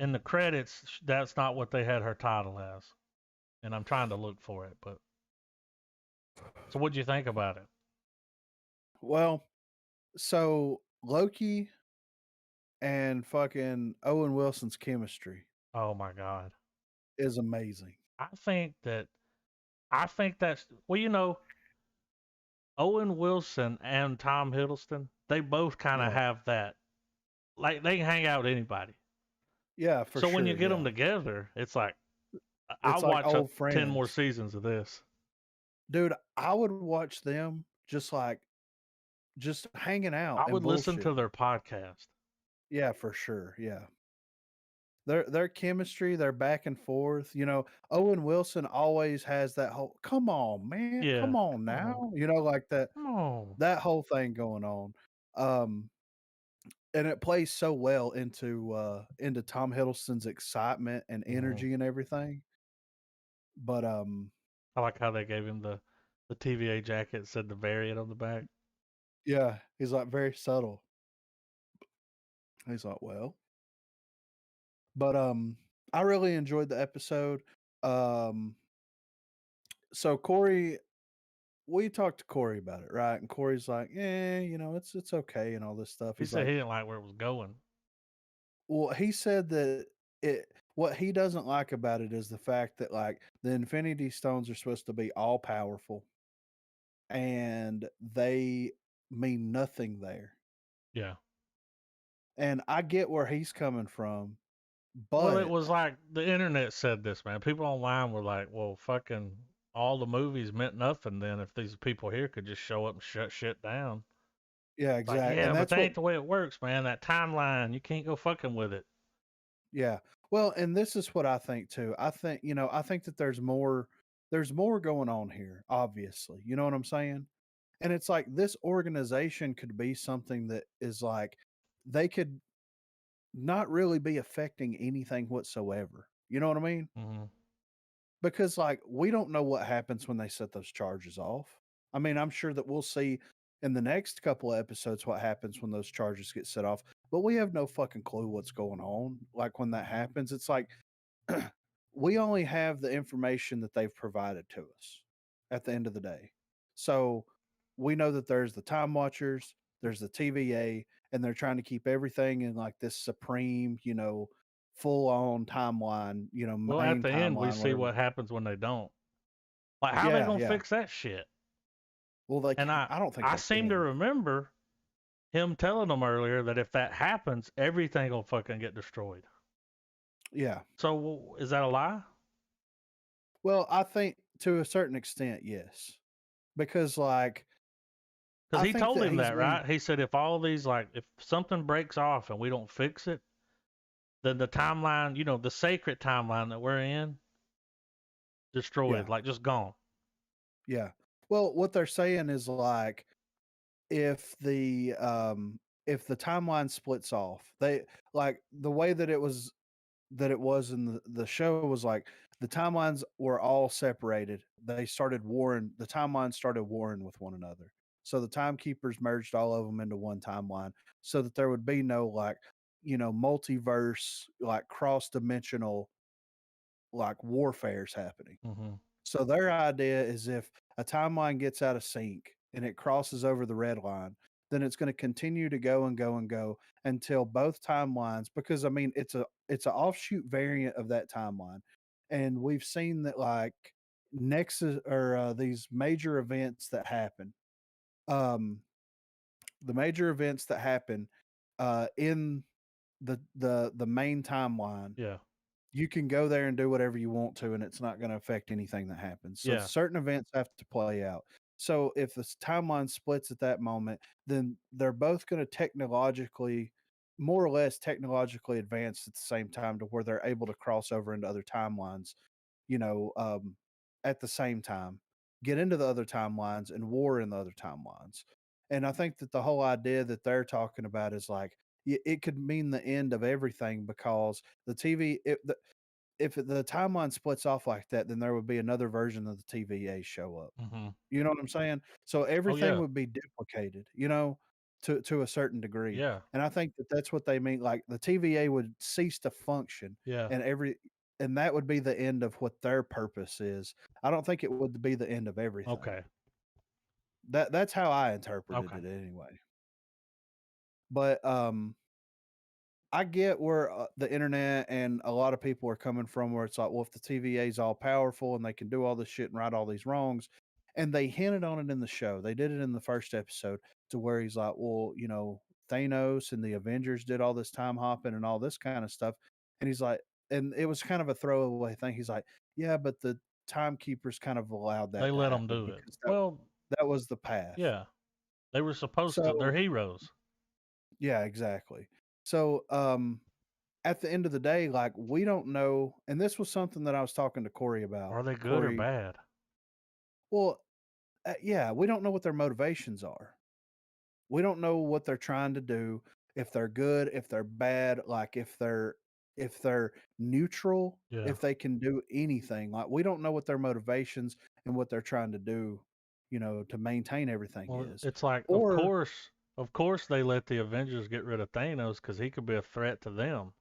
in the credits, that's not what they had her title as, and I'm trying to look for it. But so, what'd you think about it? Well, so Loki and fucking Owen Wilson's chemistry Oh my god, is amazing. I think that that's well, Owen Wilson and Tom Hiddleston, they both kind of Yeah. have that, like they can hang out with anybody. Yeah, for So when you sure. get them Yeah. together, it's like I'll It's like watch old 10 more friends. seasons of this. Dude, I would watch them just hanging out I and would listen bullshit. to their podcast. Yeah, for sure. Yeah. Their chemistry, their back and forth, Owen Wilson always has that whole come on, man, Yeah, come on come on, now, like come on. that whole thing going on. Um and it plays so well into Tom Hiddleston's excitement and Mhm. energy and everything. But I like how they gave him the TVA jacket, said the variant on the back. yeah, he's like very subtle. He's like, well, but I really enjoyed the episode. Um so Corey, we talked to Corey about it, right? And Corey's like, it's okay and all this stuff. He He's said like, he didn't like where it was going. well, he said that what he doesn't like about it is the fact that like the Infinity Stones are supposed to be all powerful and they mean nothing there. Yeah. And I get where he's coming from, Well, it but was like the internet said this, man. People online were like, well, fucking all the movies meant nothing then if these people here could just show up and shut shit down. yeah, It's like, exactly. yeah, And but that's that what ain't the way it works, man. That timeline, you can't go fucking with it. yeah. Well, and this is what I think too. I think that there's more going on here, obviously. You know what I'm saying? And it's like this organization could be something that is like they could not really be affecting anything whatsoever. You know what I mean? Mm-hmm. Because like we don't know what happens when they set those charges off. I mean, I'm sure that we'll see in the next couple of episodes what happens when those charges get set off, but we have no fucking clue what's going on. Like when that happens, it's like we only have the information that they've provided to us at the end of the day. So we know that there's the Time Watchers, there's the TVA, and they're trying to keep everything in like this supreme, full on timeline, Well, at main the end, we timeline, see whatever. what happens when they don't. Like, how they Yeah, gonna yeah. fix that shit? Well, they And can't. I don't think I they seem to can. remember him telling them earlier that if that happens, everything will fucking get destroyed. Yeah. So is that a lie? Well, I think to a certain extent, yes, because like Because I he think told that him he's that, been. right? He said if all these if something breaks off and we don't fix it, then the timeline, the sacred timeline that we're in, Yeah, destroyed, like just gone. yeah. Well, what they're saying is like if the timeline splits off, they like the way that it was in the show was like the timelines were all separated. They started warring. The timelines started warring with one another. So the timekeepers merged all of them into one timeline, so that there would be no like multiverse like cross dimensional like warfares happening. Mm-hmm. So their idea is if a timeline gets out of sync and it crosses over the red line, then it's going to continue to go and go and go until both timelines, because I mean it's an offshoot variant of that timeline. And we've seen that like nexus or these major events that happen. Um the major events that happen in the main timeline, Yeah. you can go there and do whatever you want to, and it's not going to affect anything that happens. So Yeah. certain events have to play out. So if the timeline splits at that moment, then they're both going to technologically, more or less technologically advance at the same time to where they're able to cross over into other timelines, you know, um, at the same time, get into the other timelines and war in the other timelines. And I think that the whole idea that they're talking about is like, it could mean the end of everything because the TV, if the timeline splits off like that, then there would be another version of the TVA show up. Mm-hmm. You know what I'm saying? So Oh everything yeah. would be duplicated. to a certain degree. Yeah. And I think that that's what they mean. Like the TVA would cease to function, Yeah. and that would be the end of what their purpose is. I don't think it would be the end of everything. Okay. That's how I interpreted Okay. it anyway. But I get where the internet and a lot of people are coming from, where it's like, well, if the TVA is all powerful and they can do all this shit and right all these wrongs, and they hinted on it in the show. They did it in the first episode to where he's like, well, Thanos and the Avengers did all this time hopping and all this kind of stuff, and he's like, and it was kind of a throwaway thing. He's like, yeah, but the timekeepers kind of allowed They that to let them happen do it. because Well, that was the path. yeah. They were supposed to. They're So heroes. yeah, exactly. So at the end of the day, like we don't know, and this was something that I was talking to Corey about. Are they good or Corey, bad? well, yeah, we don't know what their motivations are. We don't know what they're trying to do. If they're good, if they're bad, like if they're neutral, Yeah. if they can do anything. Like we don't know what their motivations and what they're trying to do, to maintain everything Well, is. it's like, Or of course, they let the Avengers get rid of Thanos because he could be a threat to them.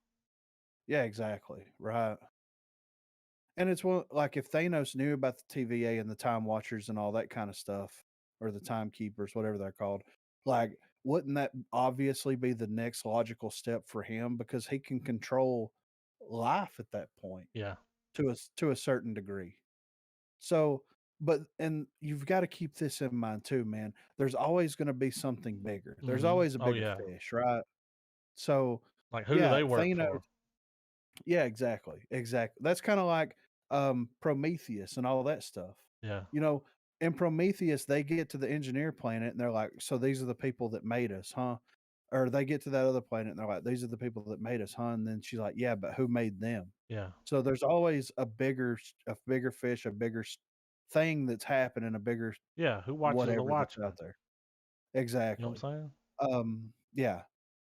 yeah, exactly, right. And it's like if Thanos knew about the TVA and the Time Watchers and all that kind of stuff, or the Timekeepers, whatever they're called, like wouldn't that obviously be the next logical step for him because he can control life at that point Yeah. to a certain degree. So, and you've got to keep this in mind too, man. There's always going to be something bigger. There's Mm-hmm. always a Oh bigger yeah. fish, right? So, Like who do yeah, they work Thanos. for? Yeah, exactly. Exactly. That's kind of like Prometheus and all that stuff. Yeah. You know, in Prometheus, they get to the engineer planet and they're like, so these are the people that made us, huh? Or they get to that other planet and they're like, these are the people that made us, huh? And then she's like, yeah, but who made them? Yeah. So there's always a bigger fish, a bigger thing that's happening, a bigger Yeah. Who watches the whatever that's out Watchmen? there. You know what Exactly. I'm saying? Yeah.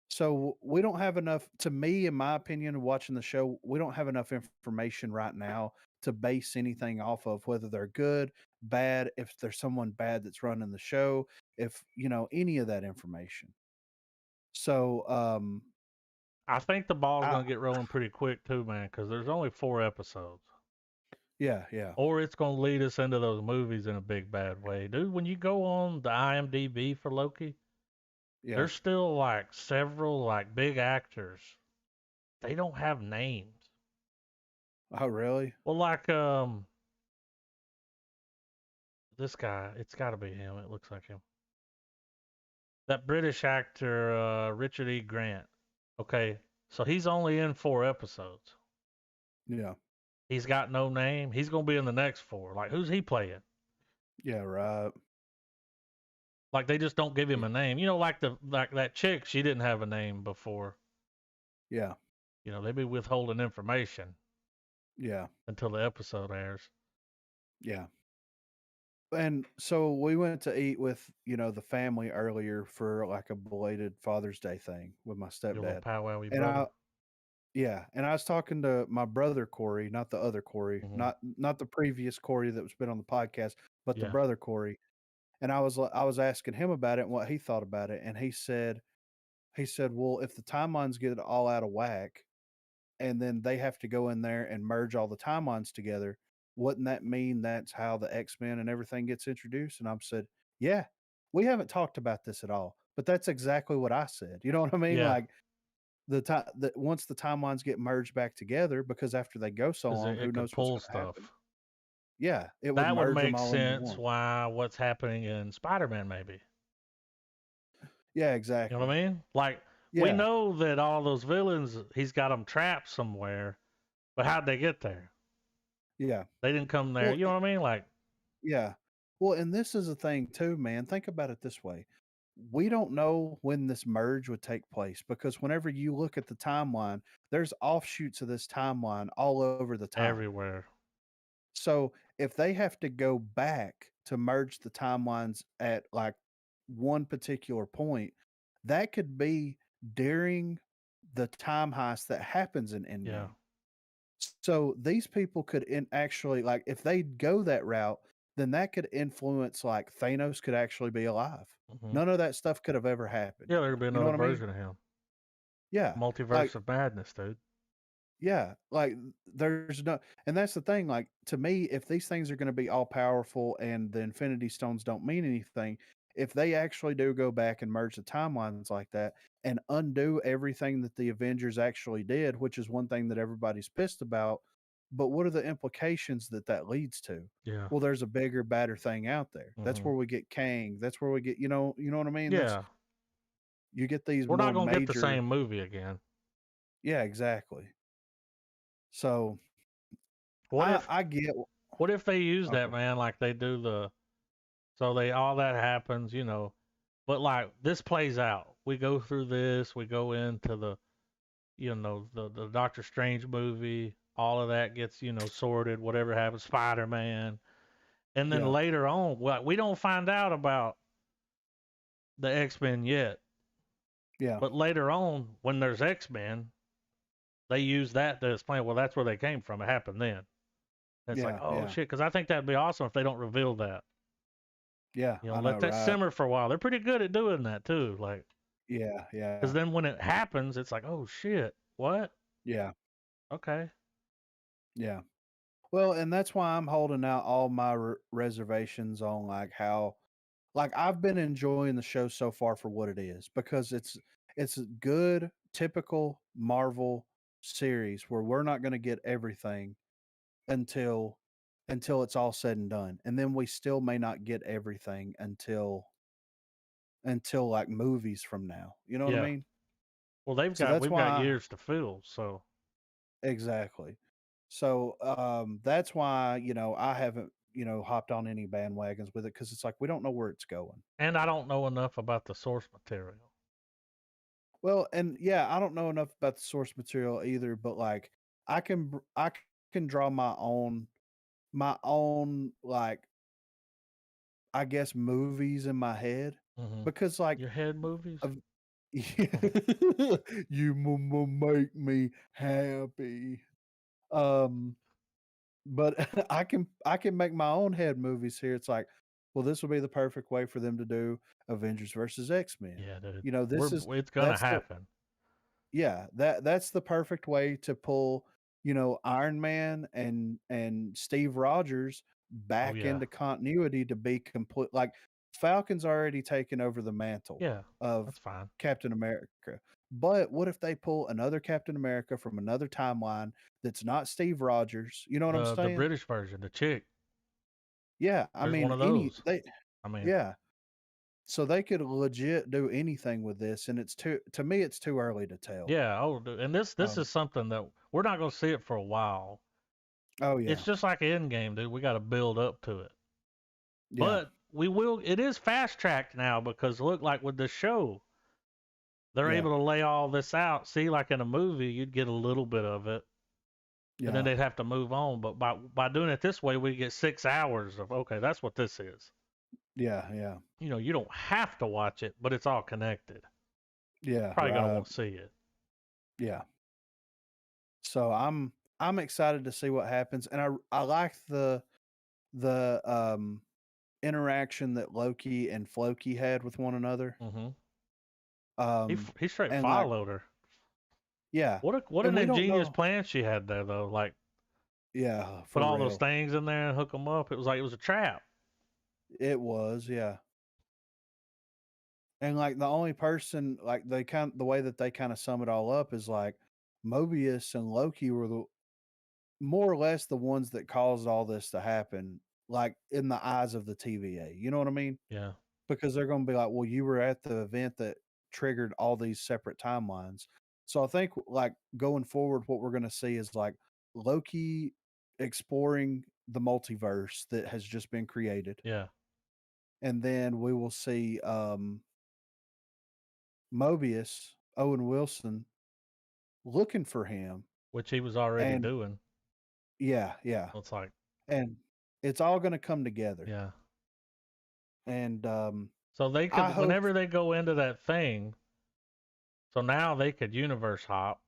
So we don't have enough, to me, in my opinion, watching the show, we don't have enough information right now to base anything off of, whether they're good, bad, if there's someone bad that's running the show, if, any of that information. So, I think the ball's I, gonna get rolling pretty quick too, man, because there's only 4 episodes. yeah, yeah, Or it's gonna lead us into those movies in a big bad way, dude. When you go on the IMDb for Loki, yeah. there's still like several like big actors. They don't have names. Oh, really? Well, like this guy, it's got to be him. It looks like him. That British actor, Richard E. Grant. Okay, so he's only in 4 episodes. Yeah, He's got no name. He's gonna be in the next 4. Like, who's he playing? yeah, right. Like, they just don't give him Yeah, a name. You know, like that chick, she didn't have a name before. yeah, You know, they be withholding information yeah, until the episode airs. yeah. And so we went to eat with, the family earlier for like a belated Father's Day thing with my Your little stepdad. powwowy And brother. and I was talking to my brother Corey, not the other Corey, Hmm. not the previous Corey that was been on the podcast, but the Yeah, brother Corey. And I was asking him about it and what he thought about it, and he said, well, if the timelines get all out of whack, and then they have to go in there and merge all the timelines together, wouldn't that mean that's how the X-Men and everything gets introduced? And I said, yeah, we haven't talked about this at all, but that's exactly what I said. You know what I mean? yeah. Like the time that once the timelines get merged back together, because after they go so Because long, who it could knows what's pull going to stuff. happen? Yeah, it would That would merge them make all into sense. one. Why? What's happening in Spider-Man? Maybe. Yeah, You know what exactly. I mean? Like, we Yeah, know that all those villains, he's got them trapped somewhere, but how'd they get there? yeah. They didn't come there. Well, You know what I mean? Like, yeah. Well, and this is a thing too, man. Think about it this way. We don't know when this merge would take place because whenever you look at the timeline, there's offshoots of this timeline all over the time. everywhere. So if they have to go back to merge the timelines at like one particular point, that could be during the time heist that happens in Yeah. Endgame. So these people could actually, like, if they go that route, then that could influence like Thanos could actually be alive. Mm-hmm. None of that stuff could have ever happened. Yeah, there could be You know another what I mean? version of him. Yeah. Like, Multiverse of madness, dude. yeah, like there's no, and that's the thing. Like to me, if these things are going to be all powerful and the Infinity Stones don't mean anything, if they actually do go back and merge the timelines like that and undo everything that the Avengers actually did, which is one thing that everybody's pissed about, but what are the implications that that leads to? Yeah. Well, there's a bigger, badder thing out there. That's Mm-hmm. where we get Kang. That's where we get, you know what I mean? That's Yeah. you get these We're more not gonna get the major. same movie again. Yeah, exactly. So What if I get. what if they use that, Okay. man, like they do so they all that happens, but like this plays out. We go through this, we go into the Doctor Strange movie, all of that gets, sorted, whatever happens, Spider-Man. And then Yeah. later on, well, we don't find out about the X-Men yet. Yeah. But later on, when there's X-Men, they use that to explain, well, that's where they came from. It happened then. And it's like, Yeah. oh Yeah. shit, because I think that'd be awesome if they don't reveal that. Yeah. I know, Let that right? simmer for a while. They're pretty good at doing that too. Like, Yeah. because Yeah. then when it happens, it's like, oh shit, what? Yeah. Okay. Yeah. Well, and that's why I'm holding out all my reservations on like how, like I've been enjoying the show so far for what it is because it's a good typical Marvel series where we're not going to get everything until it's all said and done, and then we still may not get everything until like movies from now. You know what I Yeah. mean? Well, So that's we've got why years to fill. So, exactly. So that's why I haven't hopped on any bandwagons with it because it's like we don't know where it's going. and I don't know enough about the source material. Well, and yeah, I don't know enough about the source material either, but like I can draw my own like I guess movies in my head Mm-hmm. because like Your head movies? of, you make me happy. Um, but I can make my own head movies here. It's like, well, this will be the perfect way for them to do Avengers versus X-Men. Yeah, dude. This is It's gonna that's the happen. yeah, that's the perfect way to pull, Iron Man and Steve Rogers Oh back yeah. into continuity to be complete. Like Falcon's already taken over the mantle Yeah. of That's fine. Captain America. But what if they pull another Captain America from another timeline that's not Steve Rogers? You know what I'm The saying? British version, the chick. Yeah, I There's one mean of those. I mean, yeah. So they could legit do anything with this, and it's too to me it's too early to tell. yeah. Oh, dude. And this Um, is something that we're not gonna see it for a while. oh It's yeah, just like Endgame, dude. We got to build up to it. yeah, But we will. It is fast tracked now because look, like with the show, they're yeah, able to lay all this out. See, like in a movie, you'd get a little bit of it, and then yeah, they'd have to move on. But by doing it this way, we get 6 hours of okay, that's what this is. yeah, yeah, You don't have to watch it, but it's all connected. yeah, Probably gonna right, want to see it. yeah. So I'm excited to see what happens, and I like the interaction that Loki and Floki had with one another. Mm-hmm. Um, He straight and like followed her. yeah, What and an we don't ingenious know. plan she had there though. Like Yeah, put for all those real, things in there and hook them up. It was like it was a trap. it was yeah. And like the only person like the way that they kind of sum it all up is like Mobius and Loki were the more or less the ones that caused all this to happen, like in the eyes of the TVA. You know what I mean? Yeah. Because they're going to be like, well, you were at the event that triggered all these separate timelines. So I think like going forward, what we're going to see is like Loki exploring the multiverse that has just been created. Yeah. And then we will see Mobius, Owen Wilson, looking for him. Which he was already And doing. yeah, yeah. So it's like, And it's all going to come together. yeah. And So they I could, hope, whenever they go into that thing, so now they could universe hop,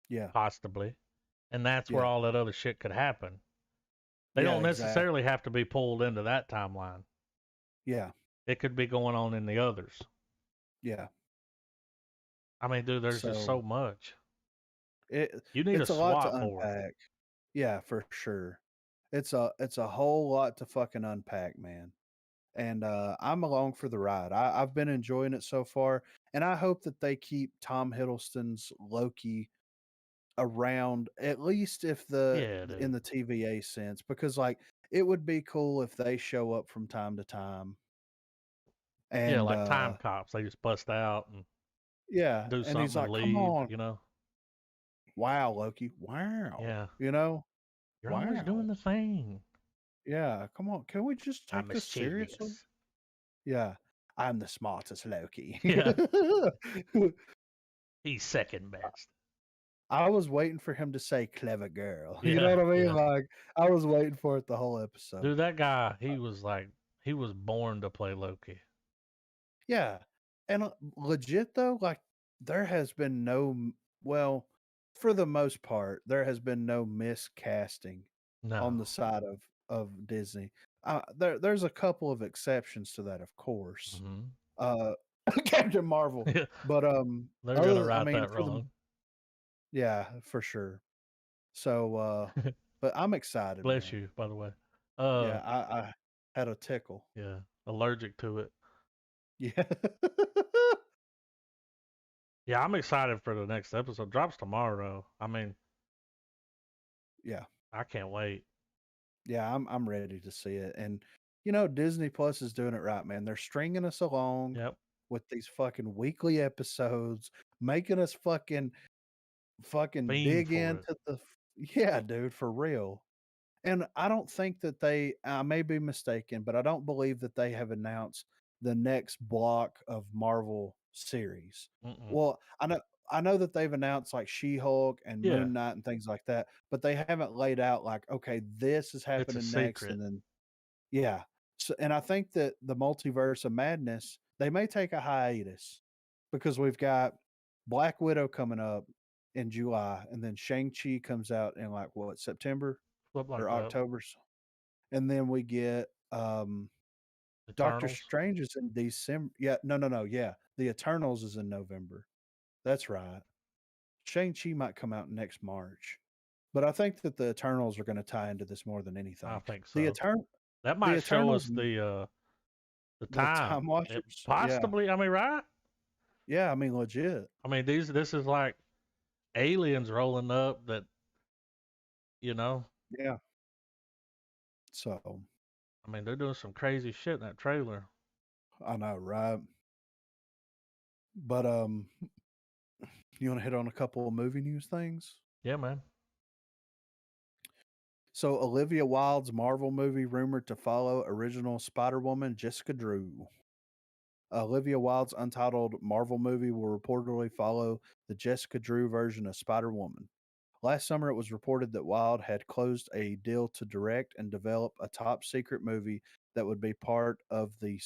yeah, possibly, and that's where yeah, all that other shit could happen. They Yeah, don't exactly. necessarily have to be pulled into that timeline. Yeah. It could be going on in the others. Yeah. I mean, dude, there's just So so much. it You need a it's a lot to SWAT board. unpack. Yeah, for sure. It's a whole lot to fucking unpack, man. And I'm along for the ride. I've been enjoying it so far, and I hope that they keep Tom Hiddleston's Loki around, at least if Yeah, in dude. the TVA sense, because like it would be cool if they show up from time to time. Yeah, And like time cops. They just bust out and yeah, do and he's something and like, "Come leave, on, you know? wow, Loki, wow," Yeah. you know, You're always doing wow, the thing. yeah, come on, can we just I'm take this seriously? mischievous. Yeah, I'm the smartest Loki. Yeah. He's second best. I was waiting for him to say "clever girl." You know Yeah, what I mean? yeah. Like I was waiting for it the whole episode. Dude, that guy, he was born to play Loki. Yeah, and legit though, like there has been well, for the most part, there has been no miscasting on No. the side of Disney. There's a couple of exceptions to that, of course. Mm-hmm. Uh, Captain Marvel, Yeah. but They're gonna other, I write mean, that for the wrong. yeah, for sure. So, but I'm excited, Bless man. you, by the way. Yeah, I had a tickle. Yeah. Allergic to it. Yeah. Yeah, I'm excited for the next episode. Drops tomorrow. I mean, Yeah. I can't wait. Yeah, I'm ready to see it. And Disney Plus is doing it right, man. They're stringing us along Yep. with these fucking weekly episodes, making us fucking Fiend dig for it. into yeah, dude, for real. And I don't think that I may be mistaken, but I don't believe that they have announced the next block of Marvel series. Mm-mm. Well, I know that they've announced like She-Hulk and Yeah. Moon Knight and things like that, but they haven't laid out like, okay, this is It's a happening next, secret. and then yeah. So, and I think that the multiverse of madness, they may take a hiatus because we've got Black Widow coming up in July, and then Shang-Chi comes out in like what, September Something like or that. October. And then we get Doctor Eternals. Strange is in December. Yeah, no. Yeah. The Eternals is in November. That's right. Shang-Chi might come out next March. But I think that the Eternals are going to tie into this more than I anything. think The so. Etern That the might show Eternals, us the the time. Time It Watchers. Yeah. possibly. I mean, right? Yeah, I mean legit. I mean, this is like aliens rolling up. That you know. Yeah. So, I mean, they're doing some crazy shit in that trailer. I know, right? But you want to hit on a couple of movie news things? Yeah, man. So Olivia Wilde's Marvel movie rumored to follow original Spider-Woman Jessica Drew. Olivia Wilde's untitled Marvel movie will reportedly follow the Jessica Drew version of Spider-Woman. Last summer, it was reported that Wilde had closed a deal to direct and develop a top secret movie that would be part of the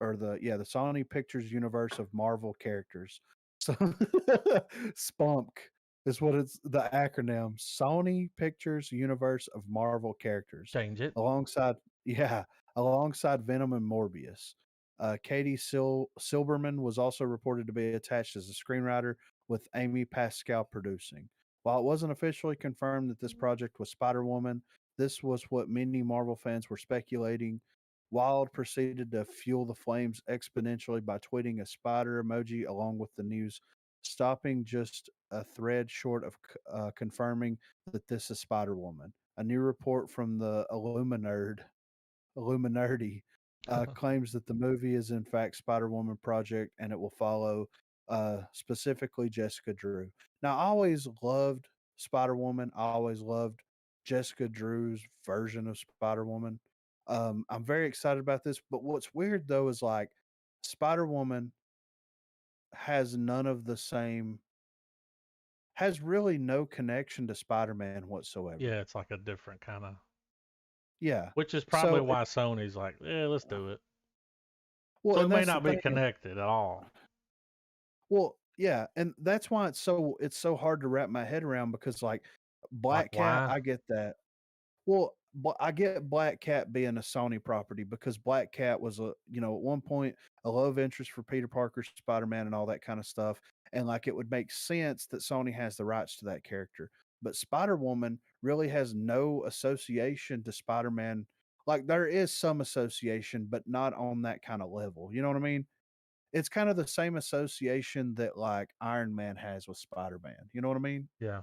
the Sony Pictures universe of Marvel characters. So Spunk is what it's the acronym, Sony Pictures universe of Marvel characters, Change it. alongside yeah, alongside Venom and Morbius. Katie Silberman was also reported to be attached as a screenwriter, with Amy Pascal producing. While it wasn't officially confirmed that this project was Spider Woman, this was what many Marvel fans were speculating. Wild proceeded to fuel the flames exponentially by tweeting a spider emoji along with the news, stopping just a thread short of confirming that this is Spider Woman. A new report from the Illuminati claims that the movie is in fact Spider Woman project and it will follow specifically Jessica Drew. Now, I always loved Spider Woman. I always loved Jessica Drew's version of Spider Woman. I'm very excited about this, but what's weird though is like Spider Woman has none of the same, has really no connection to Spider Man whatsoever. Yeah, it's like a different kind of. Yeah. Which is probably So, why Sony's like, yeah, let's do it. well, So it and may that's the not be thing. connected at all. Well, yeah, and that's why it's so hard to wrap my head around because like Like Black Cat, why? I get that. Well, I get Black Cat being a Sony property because Black Cat was at one point a love interest for Peter Parker's Spider-Man and all that kind of stuff. And like it would make sense that Sony has the rights to that character. But Spider-Woman really has no association to Spider-Man. Like there is some association, but not on that kind of level. You know what I mean? It's kind of the same association that like Iron Man has with Spider-Man. You know what I mean? Yeah.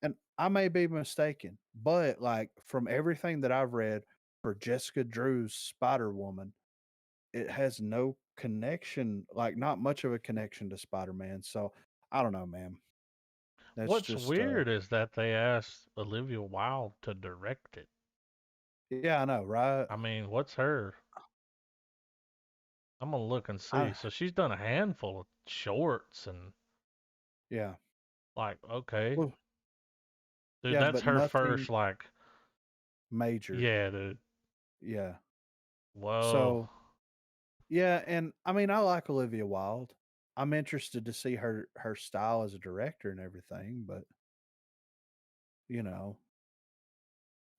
And I may be mistaken, but like from everything that I've read for Jessica Drew's Spider Woman, it has no connection, like not much of a connection to Spider Man. So I don't know, man. That's What's just weird is that they asked Olivia Wilde to direct it. yeah, I know, right? I mean, what's her? I'm gonna look and see. I So she's done a handful of shorts and yeah. like, okay, Well, dude, yeah, that's but her nothing first like, major. yeah, dude. Yeah. Whoa. So yeah, and I mean I like Olivia Wilde. I'm interested to see her style as a director and everything, but you know,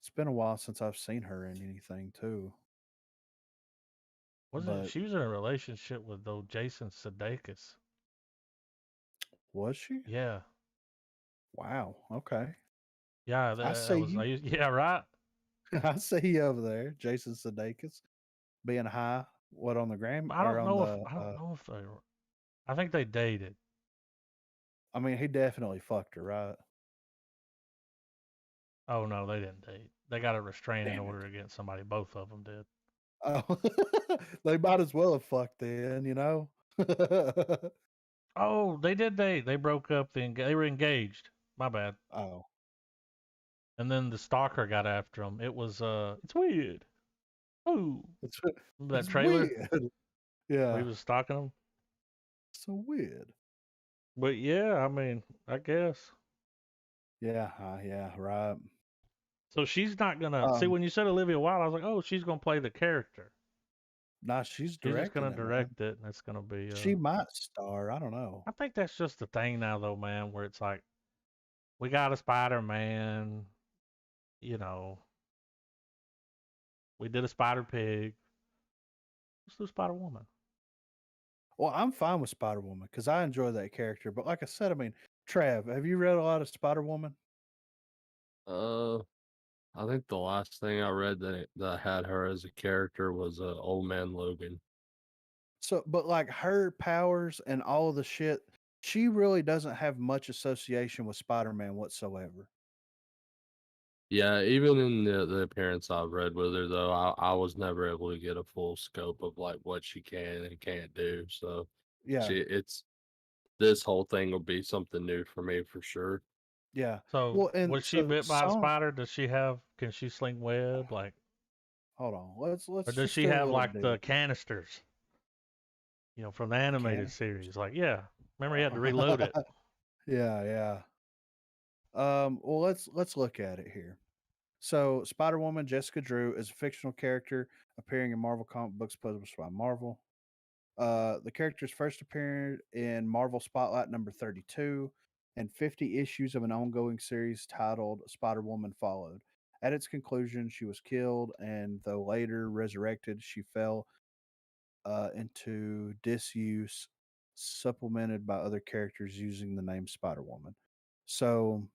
it's been a while since I've seen her in anything too. Wasn't But she was in a relationship with though Jason Sudeikis? was she? Yeah, Wow. Okay. yeah, I that see was you. yeah, right. I see you over there, Jason Sudeikis, being high. What on the gram or on the? I don't know if they were. I think they dated. I mean, he definitely fucked her, right? Oh no, they didn't date. They got a restraining Damn it. order against somebody. Both of them did. Oh, they might as well have fucked then. Oh, they did date. They broke up. They were engaged. My bad. Oh, And then the stalker got after him. It was it's weird. Oh, it's remember that it's trailer weird. where he Yeah, was stalking him? so weird. But yeah, I mean, I guess. Yeah, yeah, right. So she's not gonna see Um, when you said Olivia Wilde, I was like, oh, she's gonna play the character. nah, she's She's just directing gonna it, man. direct it, and it's gonna be. She might star. I don't know. I think that's just the thing now, though, man, where it's like we got a Spider Man. You know, we did a Spider Pig. Let's do Spider Woman. Well, I'm fine with Spider Woman because I enjoy that character. But like I said, I mean, Trav, have you read a lot of Spider Woman? Uh, I think the last thing I read that had her as a character was Old Man Logan. So, but like her powers and all of the shit, she really doesn't have much association with Spider Man whatsoever. Yeah, even in the appearance I've read with her though, I was never able to get a full scope of like what she can and can't do. So Yeah, it's this whole thing will be something new for me for sure. yeah. So, Well, and was she so bit by a some. spider? Does she have? Can she sling web? Like, Hold on, or let's does just she do a have little like the dig. canisters? You know, from the animated Can series. Like, yeah. Remember, he had to reload it. yeah, yeah. Well, let's look at it here. So, Spider Woman Jessica Drew is a fictional character appearing in Marvel comic books published by Marvel. The characters first appeared in Marvel Spotlight number 32, and 50 issues of an ongoing series titled Spider Woman followed. At its conclusion, she was killed, and though later resurrected, she fell into disuse, supplemented by other characters using the name Spider Woman. So,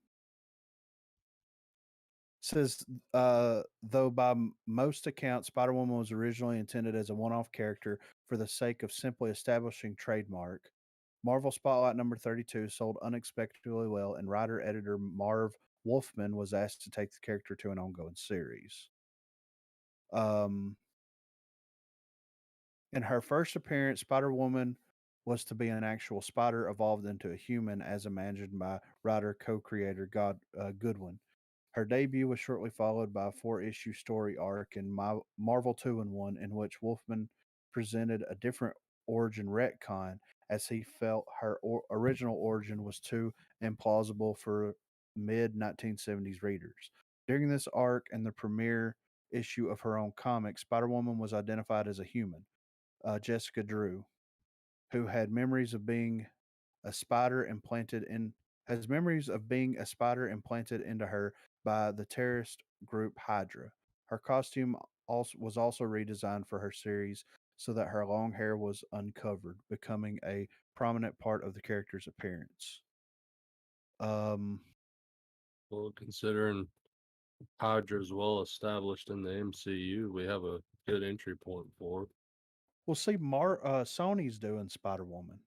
says, though by most accounts, Spider Woman was originally intended as a one off character for the sake of simply establishing trademark. Marvel Spotlight number 32 sold unexpectedly well, and writer editor Marv Wolfman was asked to take the character to an ongoing series. Um, in her first appearance, Spider Woman was to be an actual spider evolved into a human, as imagined by writer co creator Goodwin. Her debut was shortly followed by a four-issue story arc in Marvel 2 in 1, in which Wolfman presented a different origin retcon as he felt her original origin was too implausible for mid 1970s readers. During this arc and the premiere issue of her own comic, Spider Woman was identified as a human, Jessica Drew, who had memories of being a spider implanted in has memories of being a spider implanted into her by the terrorist group Hydra. Her costume was also redesigned for her series so that her long hair was uncovered, becoming a prominent part of the character's appearance. Um, Well, considering Hydra's well established in the MCU, we have a good entry point for her. we'll see. Sony's doing Spider Woman.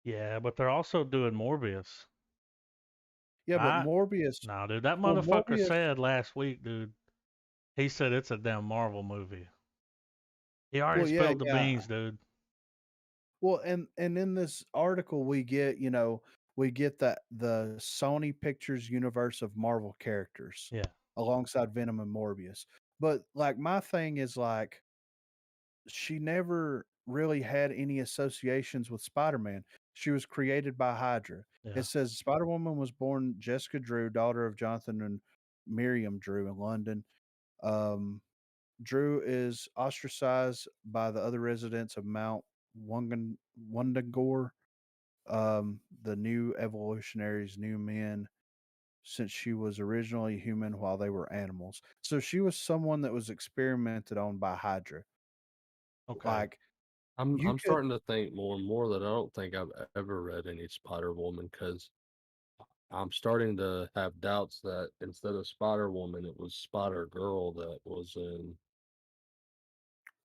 Yeah, but they're also doing Morbius. Yeah, but Morbius. No, dude, that Well, motherfucker Morbius. said last week, dude. He said it's a damn Marvel movie. He already Well, yeah, spilled the beans, dude. Well, and in this article we get, we get that the Sony Pictures universe of Marvel characters Yeah. alongside Venom and Morbius. But like my thing is like she never really had any associations with Spider-Man. She was created by Hydra. Yeah. It says Spider-Woman was born Jessica Drew, daughter of Jonathan and Miriam Drew in London. Drew is ostracized by the other residents of Mount Wundagore, the new evolutionaries, new men, since she was originally human while they were animals. So she was someone that was experimented on by Hydra. Okay. Like I'm starting to think more and more that I don't think I've ever read any Spider Woman because I'm starting to have doubts that instead of Spider Woman, it was Spider Girl that was in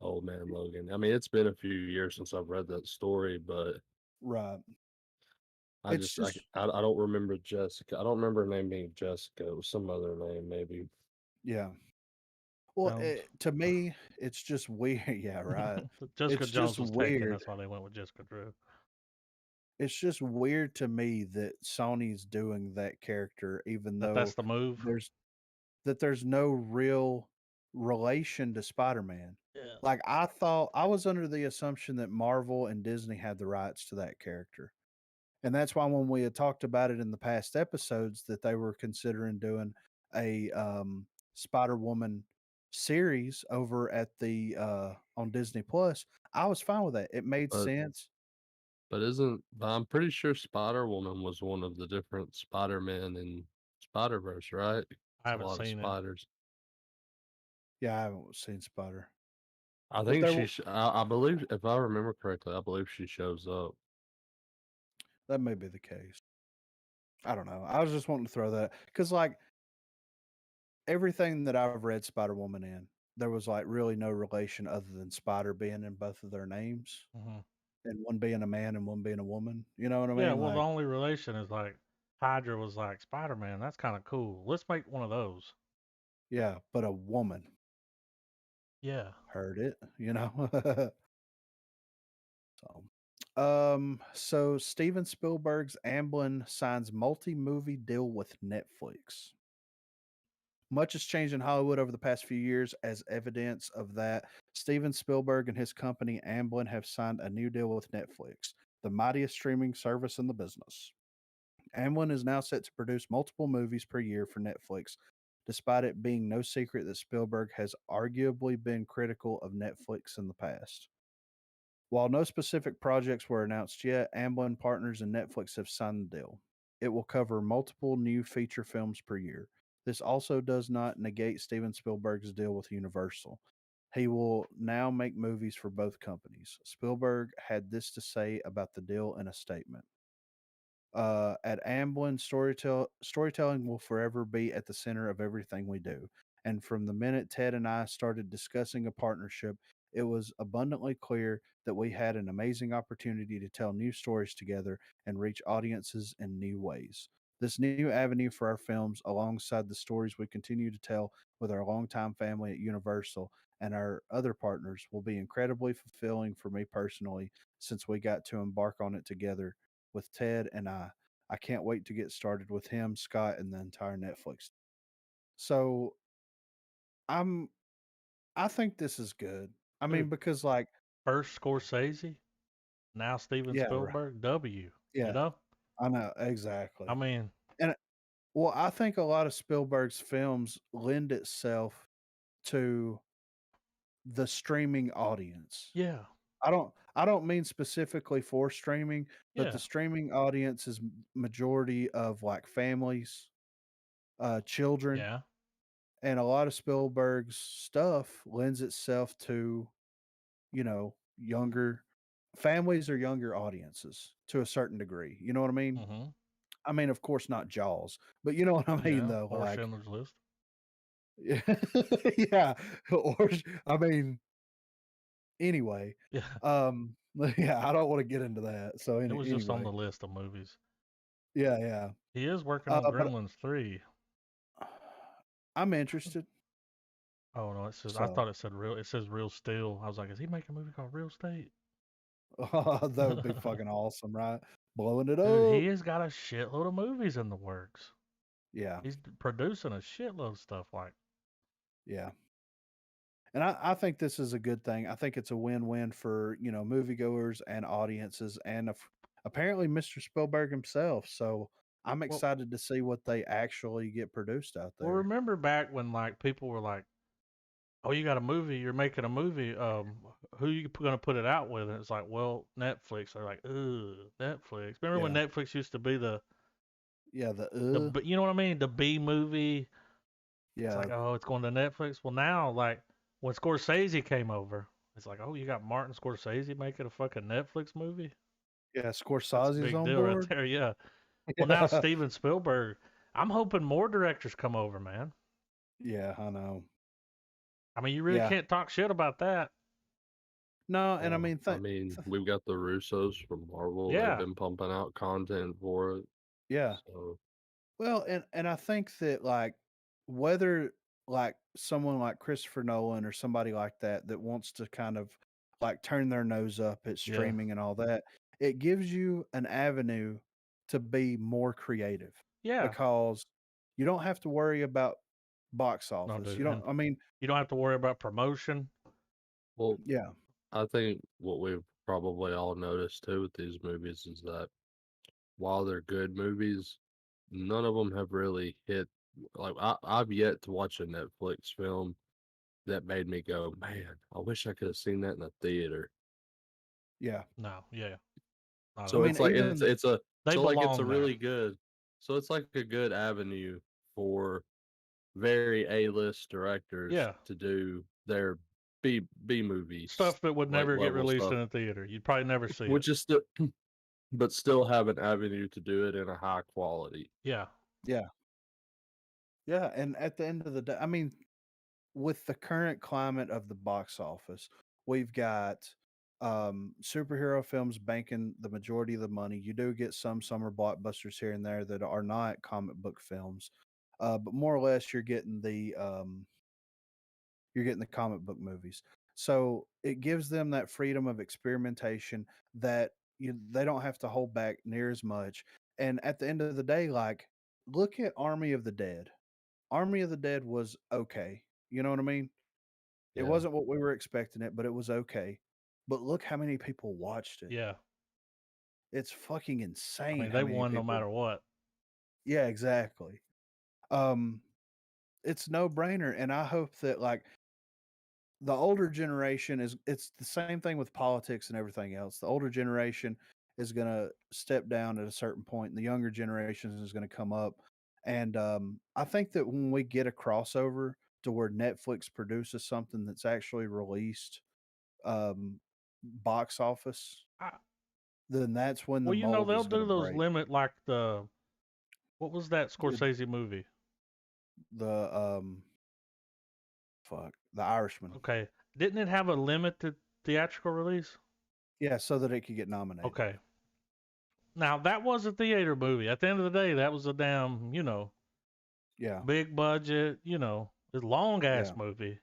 Old Man Logan. I mean, it's been a few years since I've read that story, but right. I don't remember Jessica. I don't remember her name being Jessica. It was some other name, maybe. Yeah. Well, to me, it's just weird. Yeah, right. Jessica It's Jones just was weird. taken. That's why they went with Jessica Drew. It's just weird to me that Sony's doing that character, even though that's the move. There's no real relation to Spider-Man. Yeah. Like I was under the assumption that Marvel and Disney had the rights to that character. And that's why when we had talked about it in the past episodes that they were considering doing a Spider-Woman series over at the on Disney Plus, I was fine with that. It made sense. But I'm pretty sure Spider Woman was one of the different Spider-Man in Spider-Verse, right? I haven't a lot seen of spiders. Yeah, I haven't seen Spider. I think I believe, if I remember correctly, I believe she shows up. That may be the case. I don't know. I was just wanting to throw that because, like, everything that I've read Spider Woman in, there was like really no relation other than Spider being in both of their names, and one being a man and one being a woman. You know what I mean? Yeah. Well, the only relation is like Hydra was like Spider-Man. That's kind of cool. Let's make one of those. Yeah, but a woman. Yeah. Heard it. So Steven Spielberg's Amblin signs multi-movie deal with Netflix. Much has changed in Hollywood over the past few years. As evidence of that, Steven Spielberg and his company Amblin have signed a new deal with Netflix, the mightiest streaming service in the business. Amblin is now set to produce multiple movies per year for Netflix, despite it being no secret that Spielberg has arguably been critical of Netflix in the past. While no specific projects were announced yet, Amblin Partners and Netflix have signed the deal. It will cover multiple new feature films per year. This also does not negate Steven Spielberg's deal with Universal. He will now make movies for both companies. Spielberg had this to say about the deal in a statement. At Amblin, storytelling will forever be at the center of everything we do. And from the minute Ted and I started discussing a partnership, it was abundantly clear that we had an amazing opportunity to tell new stories together and reach audiences in new ways. This new avenue for our films, alongside the stories we continue to tell with our longtime family at Universal and our other partners, will be incredibly fulfilling for me personally since we got to embark on it together with Ted and I. I can't wait to get started with him, Scott, and the entire Netflix. So I think this is good. I mean, because like first Scorsese, now Steven Spielberg, right. W. Yeah, You know? I know exactly. I mean, and well, I think a lot of Spielberg's films lend itself to the streaming audience. Yeah. I don't mean specifically for streaming, but the Yeah. streaming audience is majority of like families, children. Yeah. And a lot of Spielberg's stuff lends itself to, younger families or younger audiences to a certain degree. You know what I mean? Mm-hmm. I mean, of course, not Jaws, but you know what I mean, Yeah. though. Or Like, Schindler's List. yeah. Or, I mean, anyway, Yeah. yeah, I don't want to get into that. So, It was just on anyway, the list of movies. yeah. He is working on But Gremlins 3. I'm interested. Oh no, it says. I So, thought it said real. It says Real Steel. I was like, is he making a movie called Real Estate? that would be fucking awesome, right? Blowing it Dude, up. he has got a shitload of movies in the works. Yeah, He's producing a shitload of stuff. Like, yeah. And I think this is a good thing. I think it's a win-win for, moviegoers and audiences and apparently Mr. Spielberg himself. So I'm well, excited to see what they actually get produced out well, there. remember back when like people were like, "Oh, you got a movie? You're making a movie. Who you gonna put it out with?" And it's like, well, Netflix. They're like, ugh, Netflix. Remember when Yeah. Netflix used to be Yeah, you know what I mean? The B movie. It's yeah. like, oh, it's going to Netflix. Well, now, like, when Scorsese came over, it's like, oh, you got Martin Scorsese making a fucking Netflix movie? Yeah, That's a Scorsese's big on deal right board. there, yeah. Well, now Steven Spielberg, I'm hoping more directors come over, man. Yeah, I know. I mean, you really Yeah. can't talk shit about that. No, and I Well, mean, we've got the Russos from Marvel. They've Yeah, been pumping out content for it. yeah. So Well, and I think that like whether like someone like Christopher Nolan or somebody like that wants to kind of like turn their nose up at yeah, streaming and all that, it gives you an avenue to be more creative yeah. because you don't have to worry about box No, office. dude. You don't And I mean, you don't have to worry about promotion. well, yeah. I think what we've probably all noticed too with these movies is that while they're good movies, none of them have really hit. Like I've yet to watch a Netflix film that made me go, man, I wish I could have seen that in a theater. Yeah. No, yeah, not at I So all. mean, it's like even They it's a belong there. really good. So it's like a good avenue for very A-list directors Yeah, to do their B movies stuff that would like never get level released stuff, in a theater. You'd probably never see it. which is still but still have an avenue to do it in a high quality. Yeah, yeah. Yeah, and at the end of the day, I mean, with the current climate of the box office, we've got superhero films banking the majority of the money. You do get some summer blockbusters here and there that are not comic book films, but more or less you're getting the comic book movies. So it gives them that freedom of experimentation that they don't have to hold back near as much. And at the end of the day, like look at Army of the Dead. Army of the Dead was okay. You know what I mean? It Yeah. wasn't what we were expecting it, but it was okay. But look how many people watched it. yeah. It's fucking I insane mean, how they many won no people. matter what. Yeah, exactly. Um, it's no brainer, and I hope that like the older generation it's the same thing with politics and everything else. The older generation is going to step down at a certain point and the younger generation is going to come up. And I think that when we get a crossover to where Netflix produces something that's actually released um, box office, I, then that's when the well, mold they'll is going do to those break. limit like what was that The Scorsese movie? the the Irishman. Okay, didn't it have a limited theatrical release? Yeah, so that it could get nominated. Okay, now that was a theater movie. At the end of the day, that was a damn Yeah, big budget this long ass yeah, movie.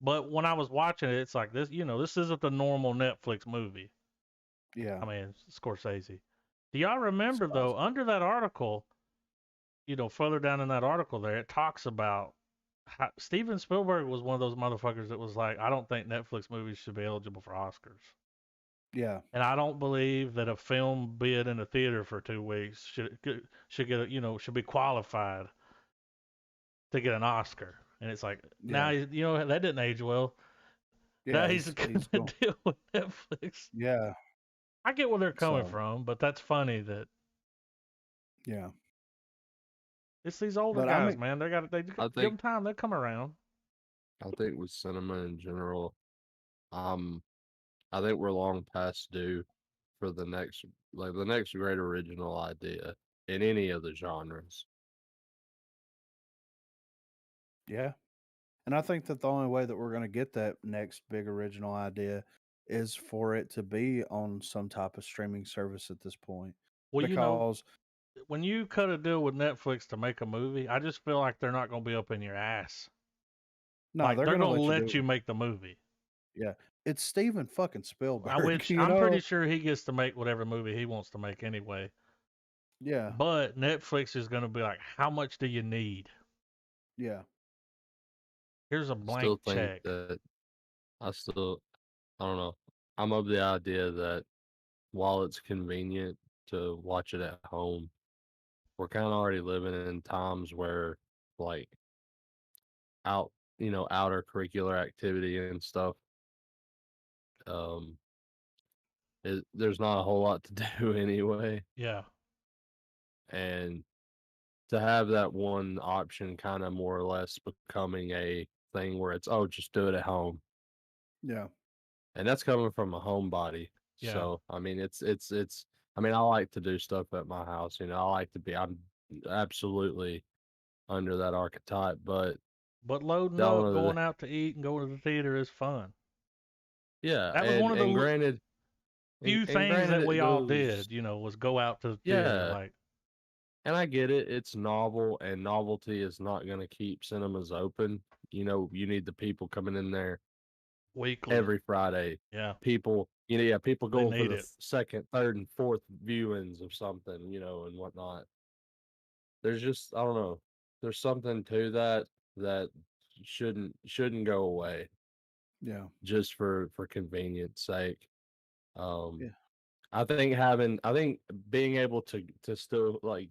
But when I was watching it, it's like this isn't the normal Netflix movie. yeah. I mean, it's Scorsese. Do y'all It's remember though, awesome. under that article, further down in that article there, it talks about how Steven Spielberg was one of those motherfuckers that was like, I don't think Netflix movies should be eligible for Oscars. Yeah, And I don't believe that a film bid in a theater for 2 weeks should get should be qualified to get an Oscar. And it's like yeah. now that didn't age well. Yeah, Now he's he's gonna going. deal with Netflix. Yeah. I get where they're coming So from, but that's funny that yeah. It's these older But guys, man. They give I them think time. They'll come around. I think with cinema in general, um, I think we're long past due for the next great original idea in any of the genres. Yeah. And I think that the only way that we're going to get that next big original idea is for it to be on some type of streaming service at this point. Well, Because when you cut a deal with Netflix to make a movie, I just feel like they're not going to be up in your ass. no, Like they're they're going to going to let you let do you it. make the movie. Yeah. It's Steven fucking Spielberg, I'm pretty sure he gets to make whatever movie he wants to make anyway. Yeah. But Netflix is going to be like, how much do you need? Yeah. Here's a I blank still think check. that I don't know. I'm of the idea that while it's convenient to watch it at home, we're kind of already living in times where like out outer curricular activity and stuff um there's not a whole lot to do anyway, Yeah. and to have that one option kind of more or less becoming a thing where it's, oh, just do it at home, Yeah. and that's coming from a homebody. Yeah. So I mean it's I mean, I like to do stuff at my house, I like to be, I'm absolutely under that archetype, but But loading that one up, of the going out to eat, and going to the theater is fun. yeah, That was one of and the granted few and things granted that it we all goes, did, was go out to the theater. yeah. Like, And I get it. It's novel, and novelty is not going to keep cinemas open. You need the people coming in there weekly. every Friday. Yeah. People, people They going for need the it. second, third, and fourth viewings of something, and whatnot. There's just, I don't know. There's something to that shouldn't go away Yeah. just for convenience sake. Um, Yeah. I think being able to still like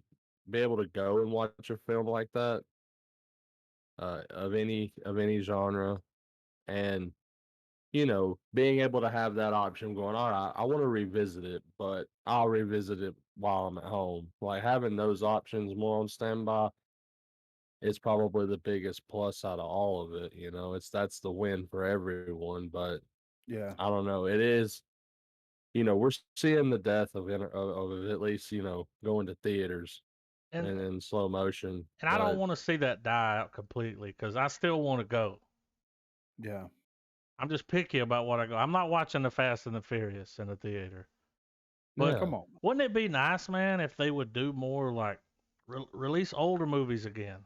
be able to go and watch a film like that, of any genre, and being able to have that option going, all right, I want to revisit it, but I'll revisit it while I'm at home. Like having those options more on standby is probably the biggest plus out of all of it. That's the win for everyone. But Yeah. I don't know. It is. We're seeing the death of at least going to theaters And and in slow motion. and I don't But want to see that die out completely because I still want to go. Yeah. I'm just picky about what I go. I'm not watching the Fast and the Furious in the theater. But yeah, Come on. wouldn't it be nice, man, if they would do more like release older movies again?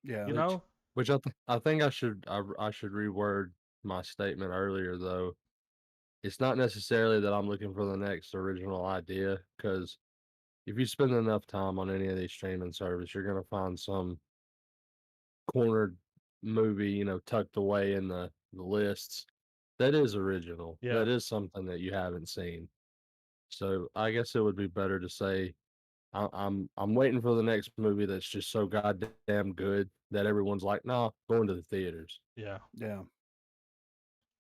Yeah. You know? which I think I should reword my statement earlier though. It's not necessarily that I'm looking for the next original idea, because if you spend enough time on any of these streaming services, you're gonna find some cornered movie, tucked away in the lists that is original. Yeah. That is something that you haven't seen. So I guess it would be better to say I'm waiting for the next movie that's just so goddamn good that everyone's like, nah, going to the theaters. Yeah. Yeah.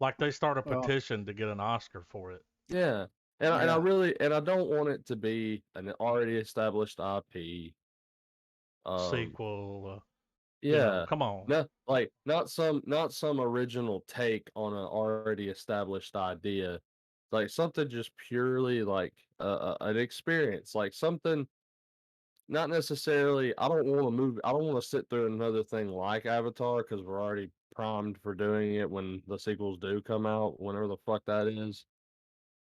Like they start a Well, petition to get an Oscar for it. Yeah. And I yeah. really, and I don't want it to be an already established IP. Um Sequel, yeah. come on. Not some original take on an already established idea. Like something just purely like an experience, like something. Not necessarily. I don't want to sit through another thing like Avatar because we're already primed for doing it when the sequels do come out, whenever the fuck that is.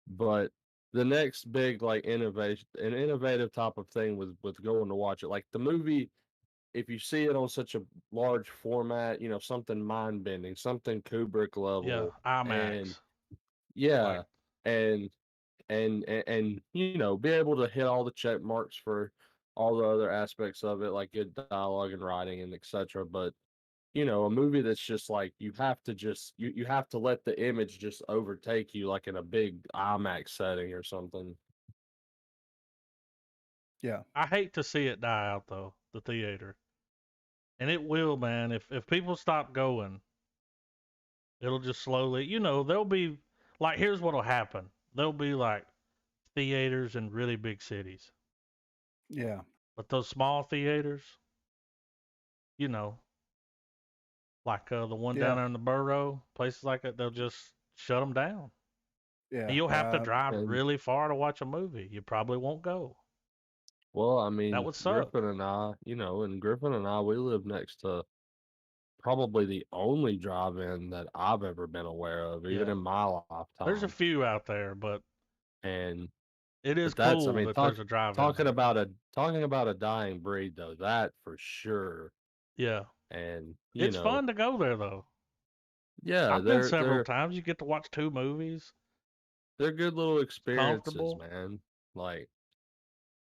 But the next big like innovation, an innovative type of thing with going to watch it, like the movie, if you see it on such a large format, something mind bending, something Kubrick Yeah, level, and IMAX. yeah, Like, and be able to hit all the check marks for all the other aspects of it, like good dialogue and writing and etc. But a movie that's just like you have to let the image just overtake you, like in a big IMAX setting or something. Yeah. I hate to see it die out though, the theater. And it will, man. If people stop going, it'll just slowly, there'll be like here's what'll happen. There'll be like theaters in really big cities. Yeah. But those small theaters, you know, like the one down Yeah. there in the borough, places like that, they'll just shut them down. And Yeah. you'll have to Right. drive And really far to watch a movie. You probably won't go. well, I That mean, would suck. Griffin and I, Griffin and I, we live next to probably the only drive-in that I've ever been aware of, even Yeah. in my There's a lifetime. few out there, but And it is but that's, I cool mean, that there's a drive-in there. talking about a dying breed though, that for sure. Yeah. And It's fun to go there though. yeah, I've been several times. You get to watch 2 movies. they're good little It's experiences, comfortable. man. Like,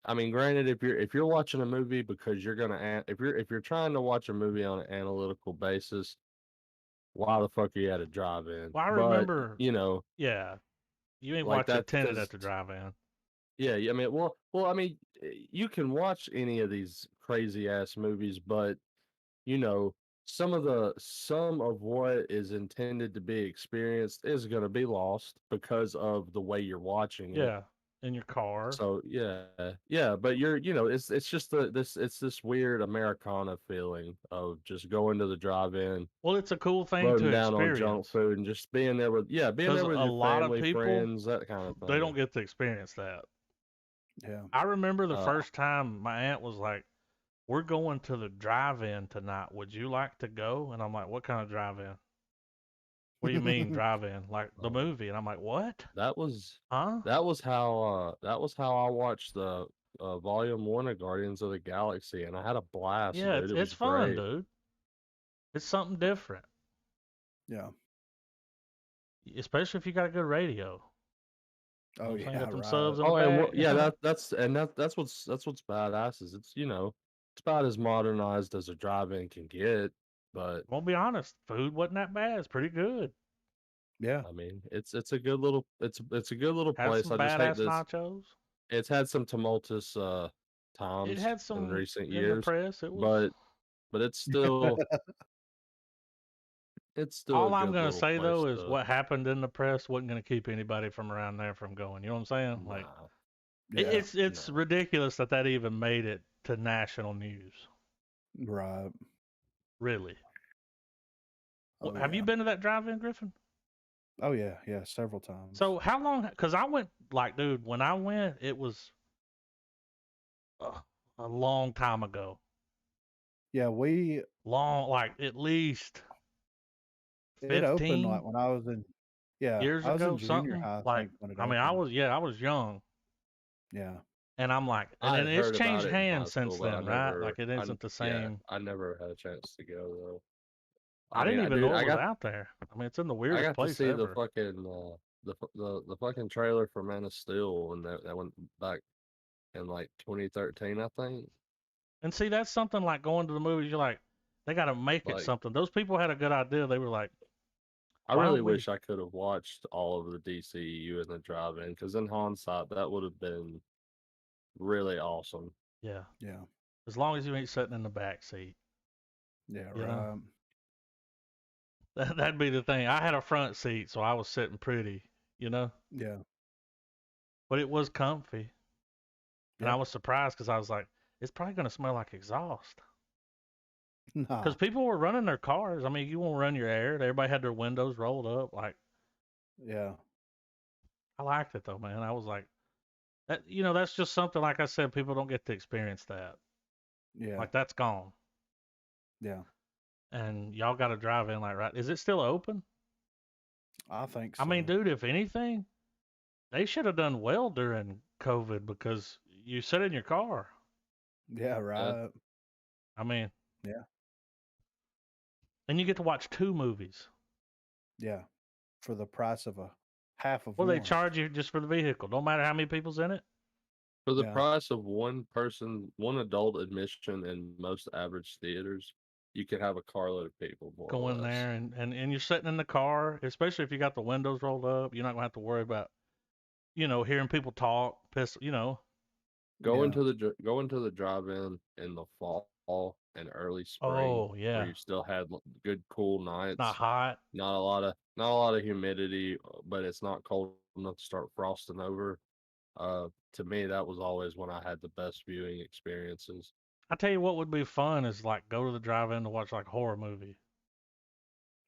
I mean, granted, if you're watching a movie because you're gonna if you're trying to watch a movie on an analytical basis, why the fuck are you at a drive-in? Well, I But remember, yeah, you ain't like watching that's Tenet because at the drive-in. yeah, I mean, I mean, you can watch any of these crazy ass movies, but you know, some of what is intended to be experienced is going to be lost because of the way you're watching it. Yeah, in your car. So yeah, but it's just it's this weird Americana feeling of just going to the drive-in, Well, it's a cool thing to loading down on junk experience food, and just being there with because a your lot of family, people, friends, that kind of they thing. don't get to experience that. Yeah. I remember the Uh, first time my aunt was like, "We're going to the drive-in tonight. Would you like to go?" And I'm like, "What kind of drive-in? What do you mean drive-in? Like the um, movie?" And I'm like, "What? that was Huh?" that was how I watched the volume 1 of Guardians of the Galaxy, and I had a blast, Yeah, dude. It it's was fun, great. dude. It's something different, Yeah. especially if you got a good radio. You know Oh what I'm saying? yeah. Got them Right. subs in the Oh, and back. yeah, that's what's badass is it's it's about as modernized as a drive-in can get, but Won't be honest, food wasn't that bad. It's pretty good. Yeah. I mean it's a good little it's a good little Had place. some I just hate badass this. nachos. It's had some tumultuous It times had in some recent in the years, press. It was. but it's still a All I'm good gonna little say place though is to what happened in the press wasn't gonna keep anybody from around there from going. You know what I'm saying? Like nah, Yeah. it's no. ridiculous that even made it to national news. Right. Really? Oh Have you yeah. been to that drive-in, Griffin? Oh yeah. Yeah. Several times. So how long? Because I went like, dude, when I went, it was uh, a long time ago. Yeah. Long, like at least It opened like 15 when I was in. Yeah, years I was in ago, junior something high, I like. think, when it I mean, opened. I was young, Yeah. and I'm like, and I then had it's heard about changed it in high hands school, since but then, right? Like it isn't the same. I never had a chance to go though. I I mean, didn't I even dude, know it was out there. I mean, it's in the I weirdest got to place see the ever. fucking the fucking trailer for Man of Steel, and that went back in like 2013, I think. And see, that's something like going to the movies. You're like, they got to make it Like, something. Those people had a good idea. They were like, I why really don't we? wish I could have watched all of the DCEU in the drive-in, because in hindsight, that would have been really awesome. Yeah, Yeah. as long as you ain't sitting in the back seat, Yeah. you know. Right. That'd be the thing. I had a front seat, so I was sitting pretty, you know. Yeah. But it was comfy, and I Yeah. was surprised because I was like, it's probably gonna smell like exhaust. Because Nah. people were running their cars. I mean, you won't run your air. Everybody had their windows rolled up. Like, Yeah. I liked it though, man. I was like, that. You know, that's just something. Like I said, people don't get to experience that. Yeah. Like that's gone, Yeah. and y'all got to drive in. Like, right? Is it still open? I think I mean, so. dude, if anything, they should have done well during COVID because you sit in your car. Yeah. Yeah, Right. I mean, Yeah. and you get to watch 2 movies. Yeah. For the price of a half of Well, they one. charge you just for the vehicle. Don't matter how many people's in it. for the Yeah. price of one adult admission in most average theaters, you could have a carload of people, more Go or in less. there and you're sitting in the car, especially if you got the windows rolled up. You're not gonna have to worry about, hearing people talk. Piss, Yeah. Go into the drive-in in the fall and early spring, Oh where yeah, you still had good cool it's not nights. hot. Not a lot of humidity, but it's not cold enough to start frosting over. To me, that was always when I had the best viewing experiences. I tell you what would be fun is like go to the drive-in to watch like a horror movie.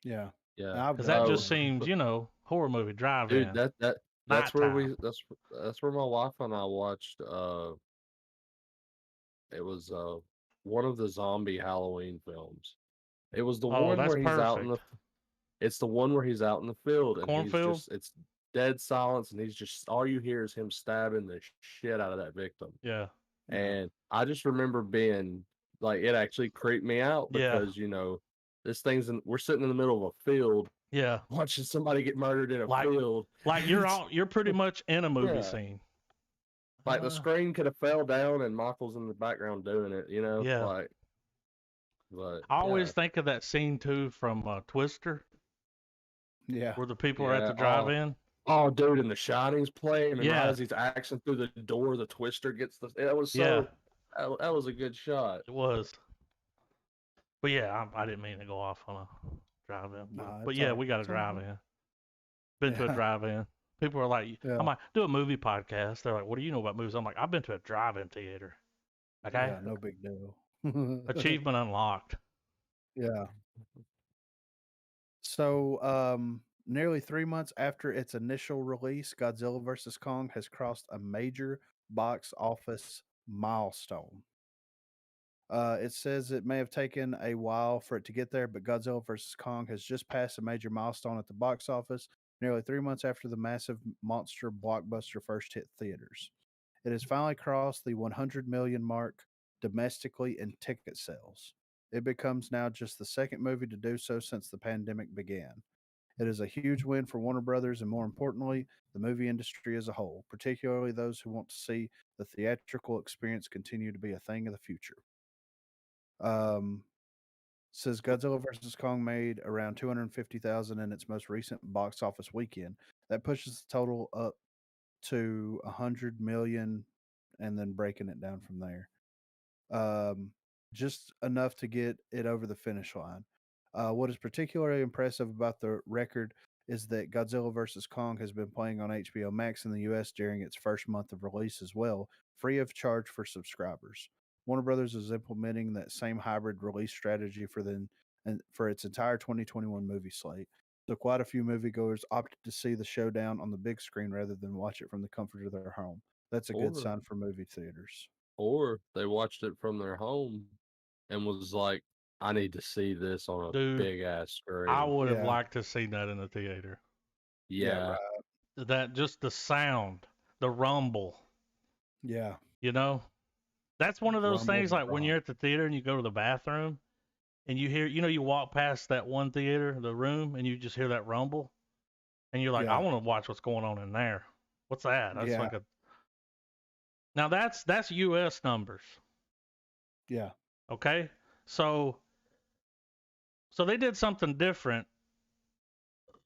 Yeah. Yeah. Because that just seems, horror movie drive-in. Dude, that's where that's where my wife and I watched. It was one of the zombie Halloween films. It was the one that's where he's out in perfect. It's the one where he's out in the field and Cornfield? it's dead silence and he's just all you hear is him stabbing the shit out of that victim. Yeah. And I just remember being like, it actually creeped me out Yeah. because this we're sitting in the middle of a field. Yeah. Watching somebody get murdered in a field. Like you're pretty much in a movie scene. Like the screen could have fell down and Michael's in the background doing it, Yeah. Like, but I always think of that scene too from Twister. Yeah. Where the people are at the drive-in. Oh, dude, and The Shining's playing, and as he's axing through the door, the Twister gets that was so. That was a good shot. It was. But yeah, I didn't mean to go off on a drive-in. But yeah, we got a drive-in. Been to a drive-in. People are like, I'm like, do a movie podcast. They're like, what do you know about movies? I'm like, I've been to a drive-in theater. Okay? Yeah, no big deal. Achievement unlocked. Yeah. So, nearly 3 months after its initial release, Godzilla vs. Kong has crossed a major box office milestone. It says it may have taken a while for it to get there, but Godzilla vs. Kong has just passed a major milestone at the box office, nearly 3 months after the massive monster blockbuster first hit theaters. It has finally crossed the 100 million mark domestically in ticket sales. It becomes now just the second movie to do so since the pandemic began. It is a huge win for Warner Brothers and, more importantly, the movie industry as a whole, particularly those who want to see the theatrical experience continue to be a thing of the future. Says Godzilla vs. Kong made around 250,000 in its most recent box office weekend. That pushes the total up to 100 million, and then breaking it down from there. Just enough to get it over the finish line. What is particularly impressive about the record is that Godzilla vs. Kong has been playing on HBO Max in the US during its first month of release as well, free of charge for subscribers. Warner Brothers is implementing that same hybrid release strategy for its entire 2021 movie slate. So quite a few moviegoers opted to see the showdown on the big screen rather than watch it from the comfort of their home. That's a good sign for movie theaters. Or they watched it from their home and was like, I need to see this on a big ass screen. I would have liked to see that in the theater. Yeah. Right. That just the sound, the rumble. Yeah. That's one of those things like when you're at the theater and you go to the bathroom and you hear, you walk past that one theater, the room, and you just hear that rumble. And you're like, I want to watch what's going on in there. What's that? That's like Now that's US numbers. Yeah. Okay? So they did something different.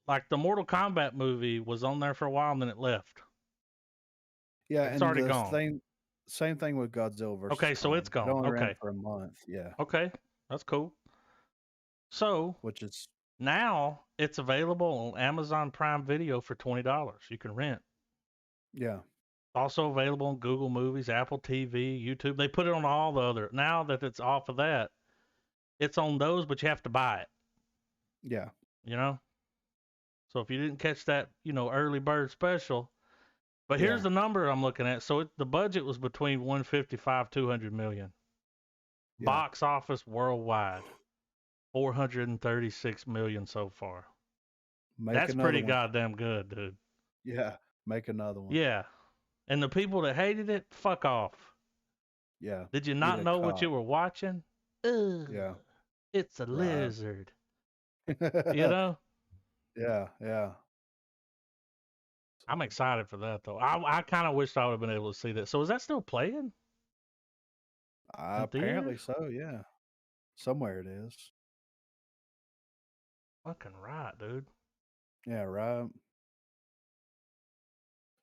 Like the Mortal Kombat movie was on there for a while and then it left. Yeah, it's already gone. Same thing with Godzilla vs. Okay, so it's gone. It only ran for a month. Yeah. Okay, that's cool. So, now it's available on Amazon Prime Video for $20. You can rent. Yeah. Also available on Google Movies, Apple TV, YouTube. They put it on all the other. Now that it's off of that, it's on those, but you have to buy it. Yeah. So if you didn't catch that, early bird special. But here's the number I'm looking at. So the budget was between 155, 200 million. Yeah. Box office worldwide, 436 million so far. That's pretty goddamn good, dude. Yeah, make another one. Yeah. And the people that hated it, fuck off. Yeah. Did you not know what you were watching? Ugh, yeah. It's a lizard. Yeah, yeah. I'm excited for that, though. I kind of wished I would have been able to see that. So is that still playing? Apparently so, yeah. Somewhere it is. Fucking right, dude. Yeah, right.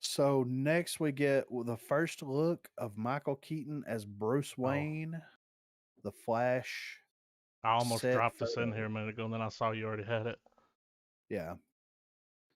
So next we get the first look of Michael Keaton as Bruce Wayne, the Flash. I almost dropped this in here a minute ago, and then I saw you already had it. Yeah.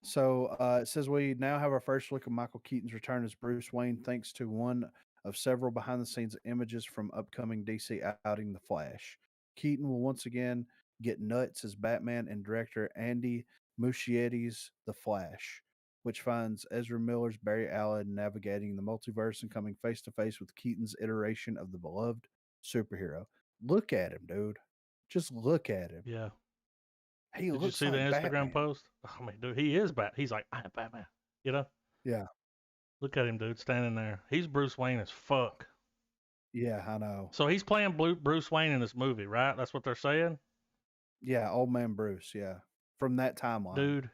So it says we now have our first look of Michael Keaton's return as Bruce Wayne, thanks to one of several behind the scenes images from upcoming DC outing The Flash. Keaton will once again get nuts as Batman and director Andy Muschietti's The Flash, which finds Ezra Miller's Barry Allen navigating the multiverse and coming face to face with Keaton's iteration of the beloved superhero. Look at him, dude. Just look at him. Yeah. He Did you looks see the like Instagram Batman. post? I mean, dude, he is He's like, I am Batman. You know? Yeah. Look at him, dude, standing there. He's Bruce Wayne as fuck. Yeah, I know. So he's playing Bruce Wayne in this movie, right? That's what they're saying? Yeah, old man Bruce, yeah. From that timeline. Dude,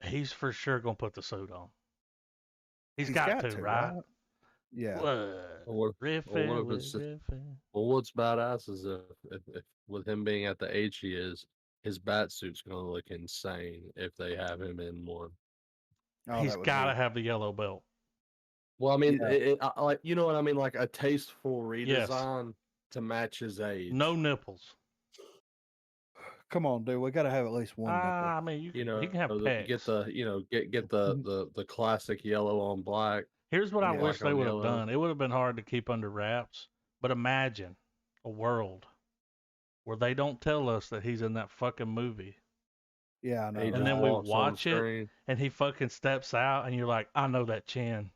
he's for sure going to put the suit on. He's got to, right? Yeah. What's badass is if with him being at the age he is, his bat suit's gonna look insane if they have him in one. Oh, he's got to have the yellow belt. Well, I mean, like, you know what I mean, like a tasteful redesign to match his age. No nipples. Come on, dude. We got to have at least one nipple. I mean, he can have pecs. Get the classic yellow on black. Here's what I wish they would have done. It would have been hard to keep under wraps, but imagine a world where they don't tell us that he's in that fucking movie. Yeah, I know. And then we watch it, and he fucking steps out, and you're like, I know that chin.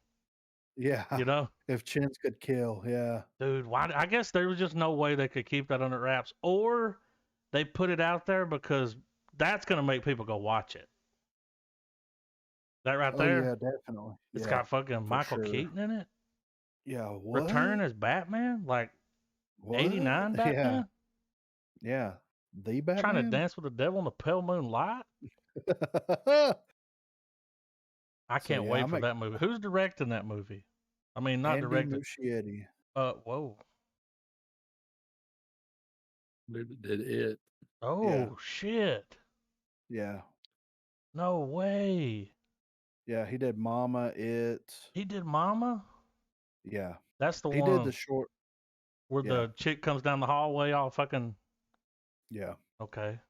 Yeah. You know? If chins could kill, yeah. Dude, why? I guess there was just no way they could keep that under wraps, or they put it out there because that's going to make people go watch it. That right there? Yeah, definitely. It's got fucking Michael Keaton in it? Yeah, what? Returning as Batman? Like, what? 89 Batman? Yeah. The Batman? Trying to dance with the devil in the pale moonlight? I can't wait for that movie. Who's directing that movie? I mean, not directing. Muschietti. Whoa. Maybe did it. Oh, shit. Yeah. No way. Yeah, he did Mama, It. He did Mama? Yeah. That's the one. He did the short. Where the chick comes down the hallway all fucking. Yeah. Okay.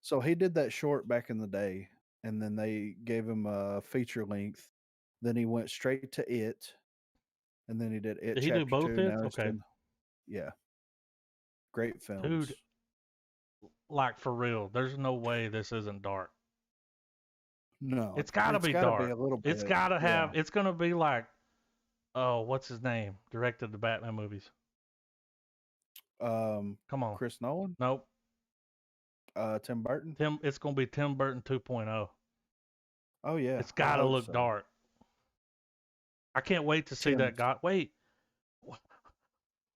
So he did that short back in the day, and then they gave him a feature length. Then he went straight to It, and then he did It. Did he do both It? Okay. Yeah. Great films. Dude, like for real, there's no way this isn't dark. No. It's got to be dark. Be a little bit, it's got to have, it's going to be like, oh, what's his name? Directed the Batman movies. Come on. Chris Nolan? Nope. Tim Burton? It's going to be Tim Burton 2.0. Oh, yeah. It's got to look dark. I can't wait to see that guy. Wait.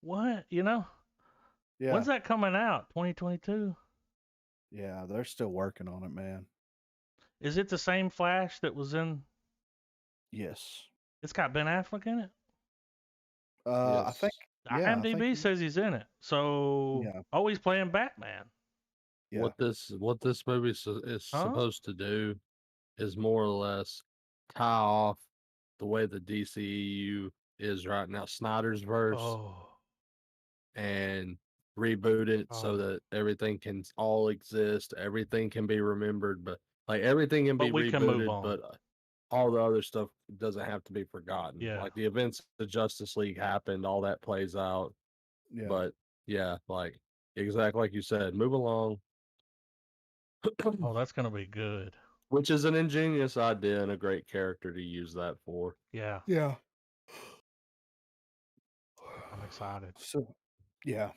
What? You know? Yeah. When's that coming out? 2022? Yeah, they're still working on it, man. Is it the same Flash that was in? Yes. It's got Ben Affleck in it? Yes. I think. Yeah, IMDb says he's in it. So, he's playing Batman. Yeah. What this movie is supposed to do is more or less tie off the way the DCEU is right now, Snyder's verse, and reboot it so that everything can all exist, everything can be remembered, but like everything can be rebooted, but all the other stuff doesn't have to be forgotten. Yeah. Like the events of the Justice League happened, all that plays out. Yeah. But yeah, like exactly like you said, move along. Oh, that's gonna be good. Which is an ingenious idea and a great character to use that for. Yeah. Yeah. I'm excited. So, yeah.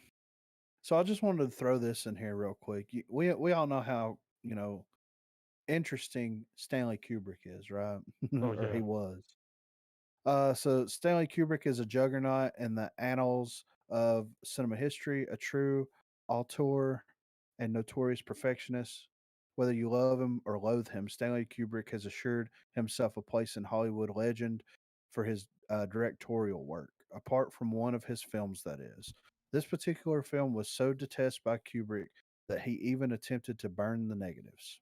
So I just wanted to throw this in here real quick. We all know how, interesting Stanley Kubrick is, right? Or he was. So Stanley Kubrick is a juggernaut in the annals of cinema history, a true auteur and notorious perfectionist. Whether you love him or loathe him, Stanley Kubrick has assured himself a place in Hollywood legend for his directorial work, apart from one of his films, that is. This particular film was so detested by Kubrick that he even attempted to burn the negatives.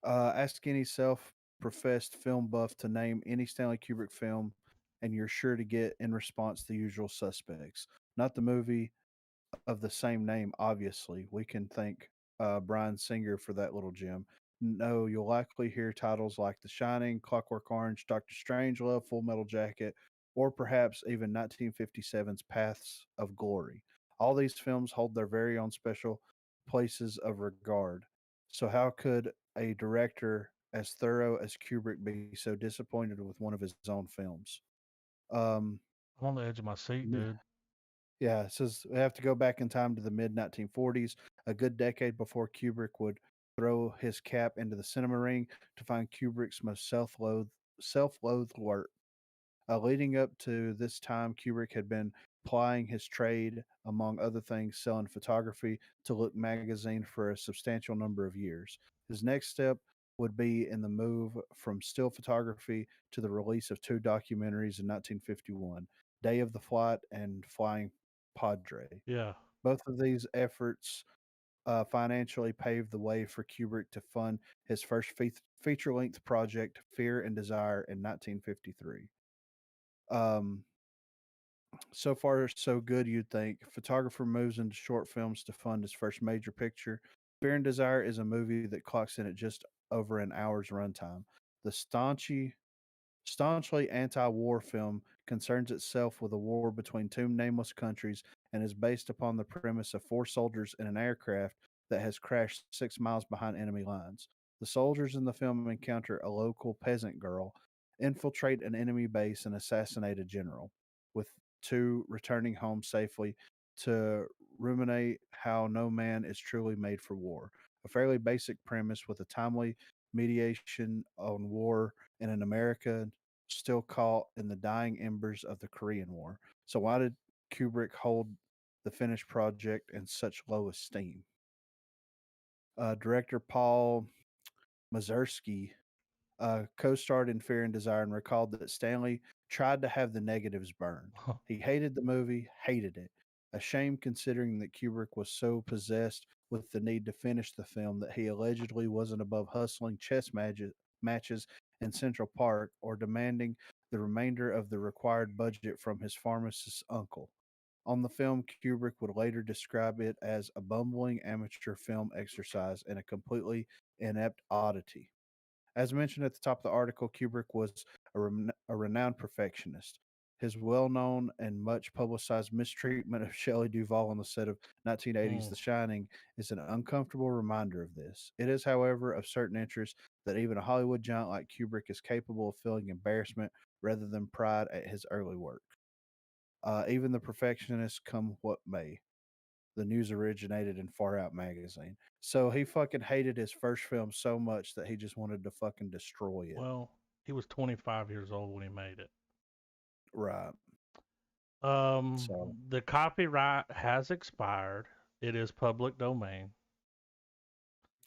Ask any self-professed film buff to name any Stanley Kubrick film, and you're sure to get in response the usual suspects. Not the movie of the same name, obviously. We can thank Bryan Singer for that little gem. No, you'll likely hear titles like The Shining, Clockwork Orange, Doctor Strangelove, Full Metal Jacket, or perhaps even 1957's Paths of Glory. All these films hold their very own special places of regard. So, how could a director as thorough as Kubrick be so disappointed with one of his own films? Um, I'm on the edge of my seat, dude. yeah, it says we have to go back in time to the mid 1940s, a good decade before Kubrick would throw his cap into the cinema ring to find Kubrick's most self-loathed work. Leading up to this time, Kubrick had been plying his trade, among other things, selling photography to Look magazine for a substantial number of years. His next step would be in the move from still photography to the release of two documentaries in 1951, Day of the Flight and Flying Padre. Yeah. Both of these efforts financially paved the way for Kubrick to fund his first feature length project, Fear and Desire, in 1953. Um, so far, so good, you'd think. Photographer moves into short films to fund his first major picture. Fear and Desire is a movie that clocks in at just over an hour's runtime. The staunchly anti war film concerns itself with a war between two nameless countries and is based upon the premise of four soldiers in an aircraft that has crashed 6 miles behind enemy lines. The soldiers in the film encounter a local peasant girl, infiltrate an enemy base, and assassinate a general, with two returning home safely to ruminate how no man is truly made for war. A fairly basic premise with a timely mediation on war in an America still caught in the dying embers of the Korean War. So, why did Kubrick hold the finished project in such low esteem? Director Paul Mazursky co starred in Fear and Desire and recalled that Stanley tried to have the negatives burned. He hated the movie, hated it. A shame considering that Kubrick was so possessed with the need to finish the film that he allegedly wasn't above hustling matches in Central Park or demanding the remainder of the required budget from his pharmacist's uncle. On the film, Kubrick would later describe it as a bumbling amateur film exercise and a completely inept oddity. As mentioned at the top of the article, Kubrick was a renowned perfectionist. His well known and much publicized mistreatment of Shelley Duvall on the set of 1980's The Shining is an uncomfortable reminder of this. It is, however, of certain interest that even a Hollywood giant like Kubrick is capable of feeling embarrassment rather than pride at his early work. Even the perfectionist come what may. The news originated in Far Out magazine. So he fucking hated his first film so much that he just wanted to fucking destroy it. Well, he was 25 years old when he made it. Right. So The copyright has expired. It is public domain.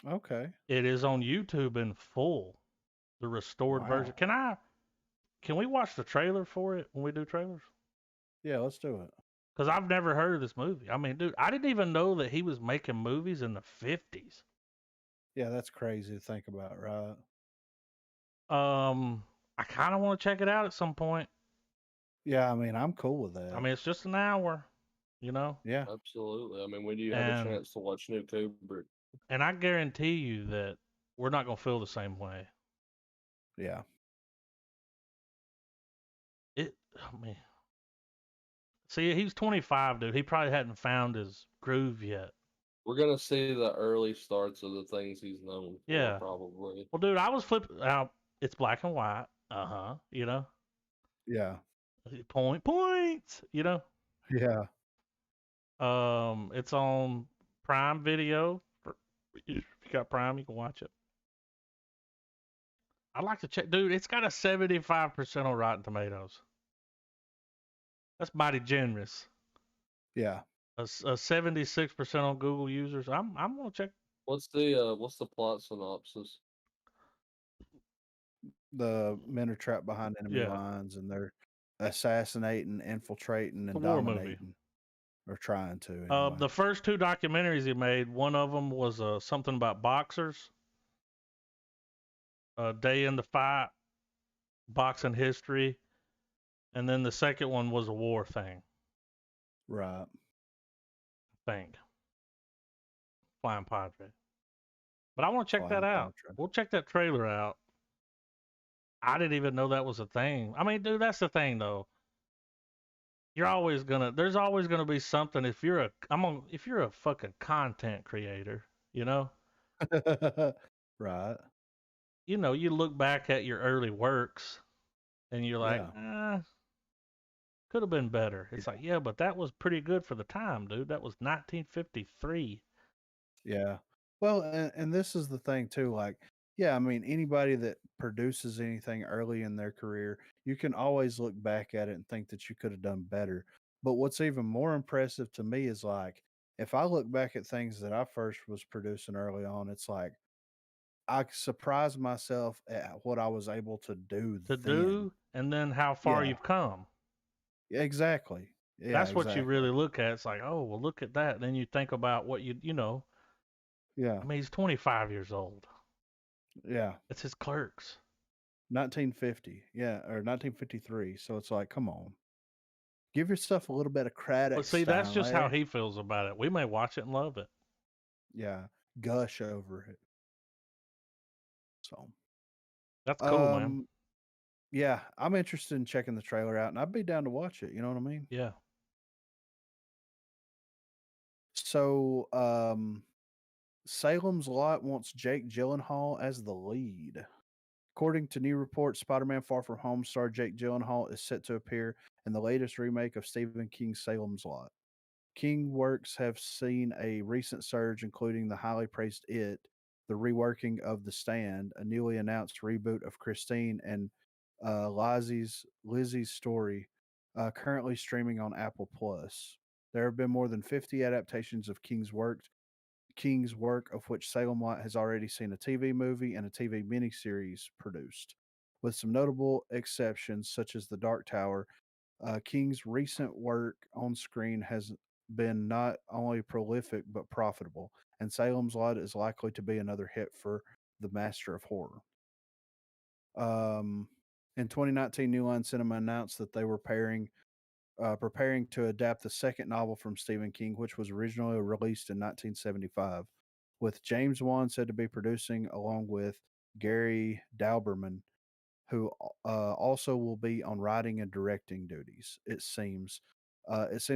okay. It is on YouTube in full, the restored version. Can we watch the trailer for it when we do trailers? Yeah, let's do it. Because I've never heard of this movie. I mean, dude, I didn't even know that he was making movies in the 50s. Yeah, that's crazy to think about, right? I kind of want to check it out at some point. Yeah, I mean, I'm cool with that. I mean, it's just an hour, you know? Yeah. Absolutely. I mean, when do you have a chance to watch new Kubrick? And I guarantee you that we're not going to feel the same way. Yeah. I mean, see, he was 25, dude. He probably hadn't found his groove yet. We're going to see the early starts of the things he's known for, probably. Well, dude, I was flipping out. It's black and white. You know? Yeah. Points, you know? Yeah. It's on Prime Video. If you got Prime, you can watch it. I'd like to check, dude. It's got a 75% on Rotten Tomatoes. That's mighty generous. Yeah. A 76% on Google users. I'm gonna check. What's the plot synopsis? The men are trapped behind enemy lines and they're assassinating, infiltrating, and dominating. Or trying to. Anyway. The first two documentaries he made, one of them was something about boxers. Day in the Fight, boxing history, and then the second one was a war thing. Right. I think. Flying Padre. But I want to check that out. We'll check that trailer out. I didn't even know that was a thing. I mean, dude, that's the thing though. There's always gonna be something if you're a fucking content creator, you know, Right. you look back at your early works and you're like, Yeah. could have been better. It's like, yeah, but that was pretty good for the time, dude. That was 1953. Yeah. Well, and this is the thing too. Like, yeah, I mean, anybody that produces anything early in their career, you can always look back at it and think that you could have done better. But what's even more impressive to me is like, if I look back at things that I first was producing early on, it's like I surprised myself at what I was able to do To then. do, and then how far Yeah, you've come. exactly. Yeah, That's what you exactly. really look at. It's like, oh, well, look at that. Then you think about what Yeah, I mean, he's 25 years old. yeah. It's his clerks. 1950. Yeah, or 1953. So it's like, come on. Give yourself a little bit of But credit, see, that's just how Stanley. he feels about it. We may watch it and love it. Yeah, gush over it. So, That's cool, man. um, yeah, I'm interested in checking the trailer out, and I'd be down to watch it. You know what I mean? Yeah. So, Salem's Lot wants Jake Gyllenhaal as the lead. According to new reports, Spider-Man: Far From Home star Jake Gyllenhaal is set to appear in the latest remake of Stephen King's Salem's Lot. King works have seen a recent surge, including the highly praised It, the reworking of The Stand, a newly announced reboot of Christine, and Lizzie's Story, currently streaming on Apple Plus. There have been more than 50 adaptations of King's work, of which Salem Lot has already seen a TV movie and a TV miniseries produced. With some notable exceptions, such as The Dark Tower, King's recent work on screen has been not only prolific but profitable, and Salem's Lot is likely to be another hit for the master of horror. Um, in 2019, New Line Cinema announced that they were preparing to adapt the second novel from Stephen King, which was originally released in 1975, with James Wan said to be producing along with Gary Dauberman, who also will be on writing and directing duties. It seems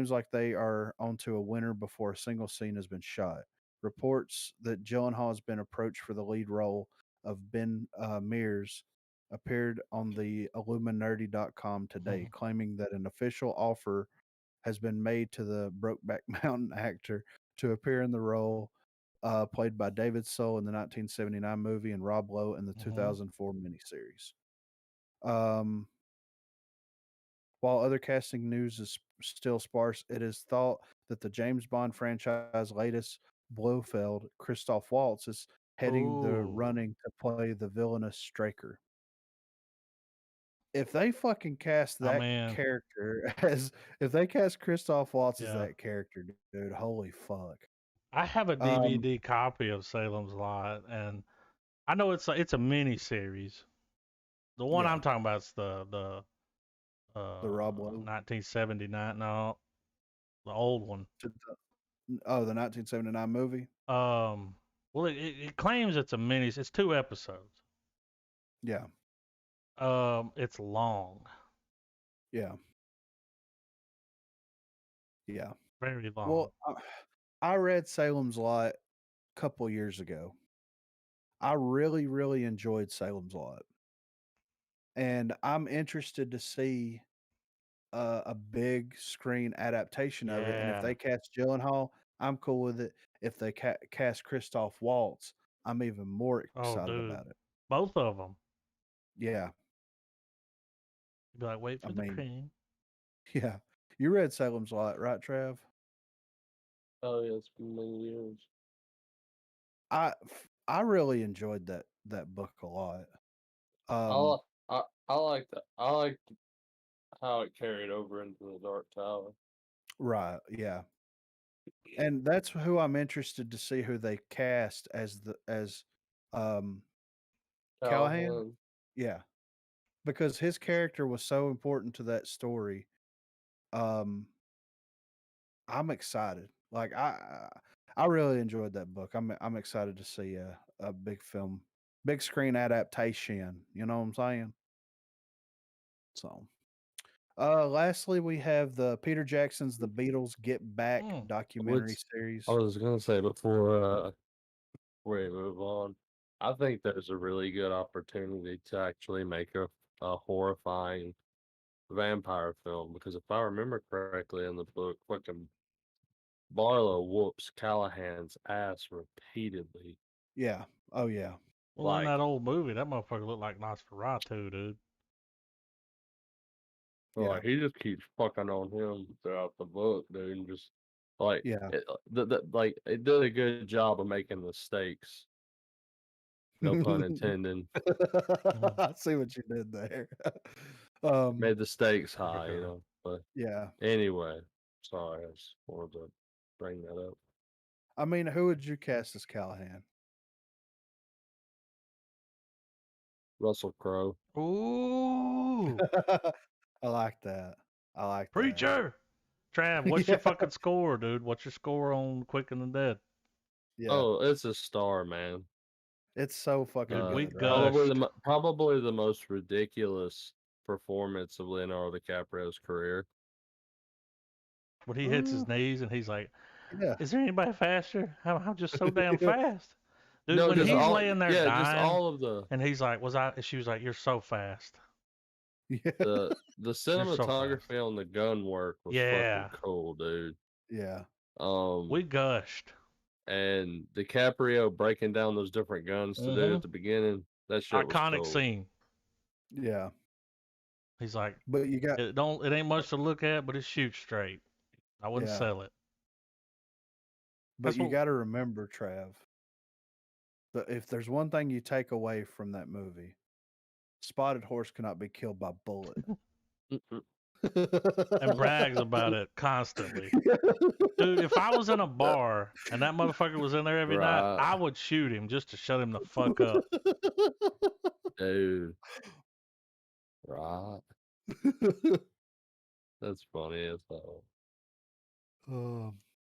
like they are onto a winner before a single scene has been shot. Reports that Gyllenhaal has been approached for the lead role of Ben Mears appeared on the Illuminerdi.com today, claiming that an official offer has been made to the Brokeback Mountain actor to appear in the role played by David Soul in the 1979 movie and Rob Lowe in the Mm-hmm. 2004 miniseries. Um, while other casting news is still sparse, it is thought that the James Bond franchise latest Blofeld, Christoph Waltz, is heading the Ooh. running to play the villainous Straker. If they fucking cast I that mean, character as if they cast Christoph Waltz as yeah. that character, dude, holy fuck. I have a Um, DVD copy of Salem's Lot, and I know it's a mini series. The one yeah, I'm talking about is the the Rob Lowe. 1979. No, the old one. The 1979 movie. Well, it claims it's a mini. It's 2 episodes. Yeah, It's long, yeah, yeah. very long. Well, I read Salem's Lot a couple years ago. I really, really enjoyed Salem's Lot, and I'm interested to see a big screen adaptation of it. And if Yeah. they cast Gyllenhaal, I'm cool with it. If they cast Christoph Waltz, I'm even more Oh, excited dude, about it. both of them. Yeah, You'd be like, wait I for the mean, cream. yeah. You read Salem's Lot, right, Trav? Oh yeah, it's been many years. I I really enjoyed that book a lot. I Um, li- I like that. I like how it carried over into the Dark Tower. right, yeah. And that's who I'm interested to see who they cast as um Callahan. Callahan. Yeah, because his character was so important to that story. Um, I'm excited. Like I really enjoyed that book. I'm excited to see a big film, big screen adaptation. You know what I'm saying? So, Lastly, we have the Peter Jackson's The Beatles Get Back documentary Which series. I was gonna say before we move on, I think there's a really good opportunity to actually make a horrifying vampire film because if I remember correctly in the book, fucking Barlow whoops Callahan's ass repeatedly. Yeah. Oh yeah. Well, in that old movie, that motherfucker looked like Nosferatu, dude. So, like, he just keeps fucking on him throughout the book, dude, and just like, it did a good job of making the stakes. No pun intended. I see what you did there. Made the stakes high, you know. But yeah. Anyway, sorry, I just wanted to bring that up. I mean, who would you cast as Callahan? Russell Crowe. Ooh. I like that. I like Preacher. Trav, what's your fucking score, dude? What's your score on Quick and the Dead? Yeah. Oh, it's a star, man. It's so fucking good. Probably the most ridiculous performance of Leonardo DiCaprio's career. When he hits his knees and he's like, yeah. "Is there anybody faster? I'm just so damn fast." Dude, No, when he's laying there dying, just all of the, and he's like, she was like, "You're so fast." Yeah. The cinematography on the gun work was fucking cool, dude. Yeah. We gushed. And DiCaprio breaking down those different guns to do at the beginning. That shit iconic was cool. scene. Yeah. He's like, but you got it ain't much to look at, but it shoots straight. I wouldn't sell it. But you got to remember, Trav, that if there's one thing you take away from that movie, Spotted Horse cannot be killed by bullet. And brags about it constantly. Dude, if I was in a bar and that motherfucker was in there every night, I would shoot him just to shut him the fuck up. Dude. Right. That's funny as hell.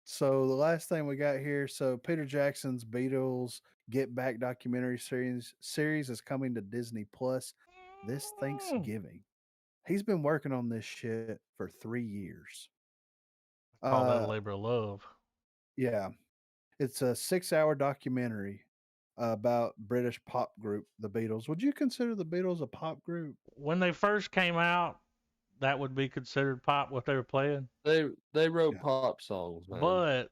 So the last thing we got here, so Peter Jackson's Beatles Get Back documentary series is coming to Disney Plus this Thanksgiving. He's been working on this shit for 3 years. Call that a labor of love. Yeah. It's a 6-hour documentary about British pop group, the Beatles. Would you consider the Beatles a pop group? When they first came out, that would be considered pop, what they were playing. They wrote pop songs, man. But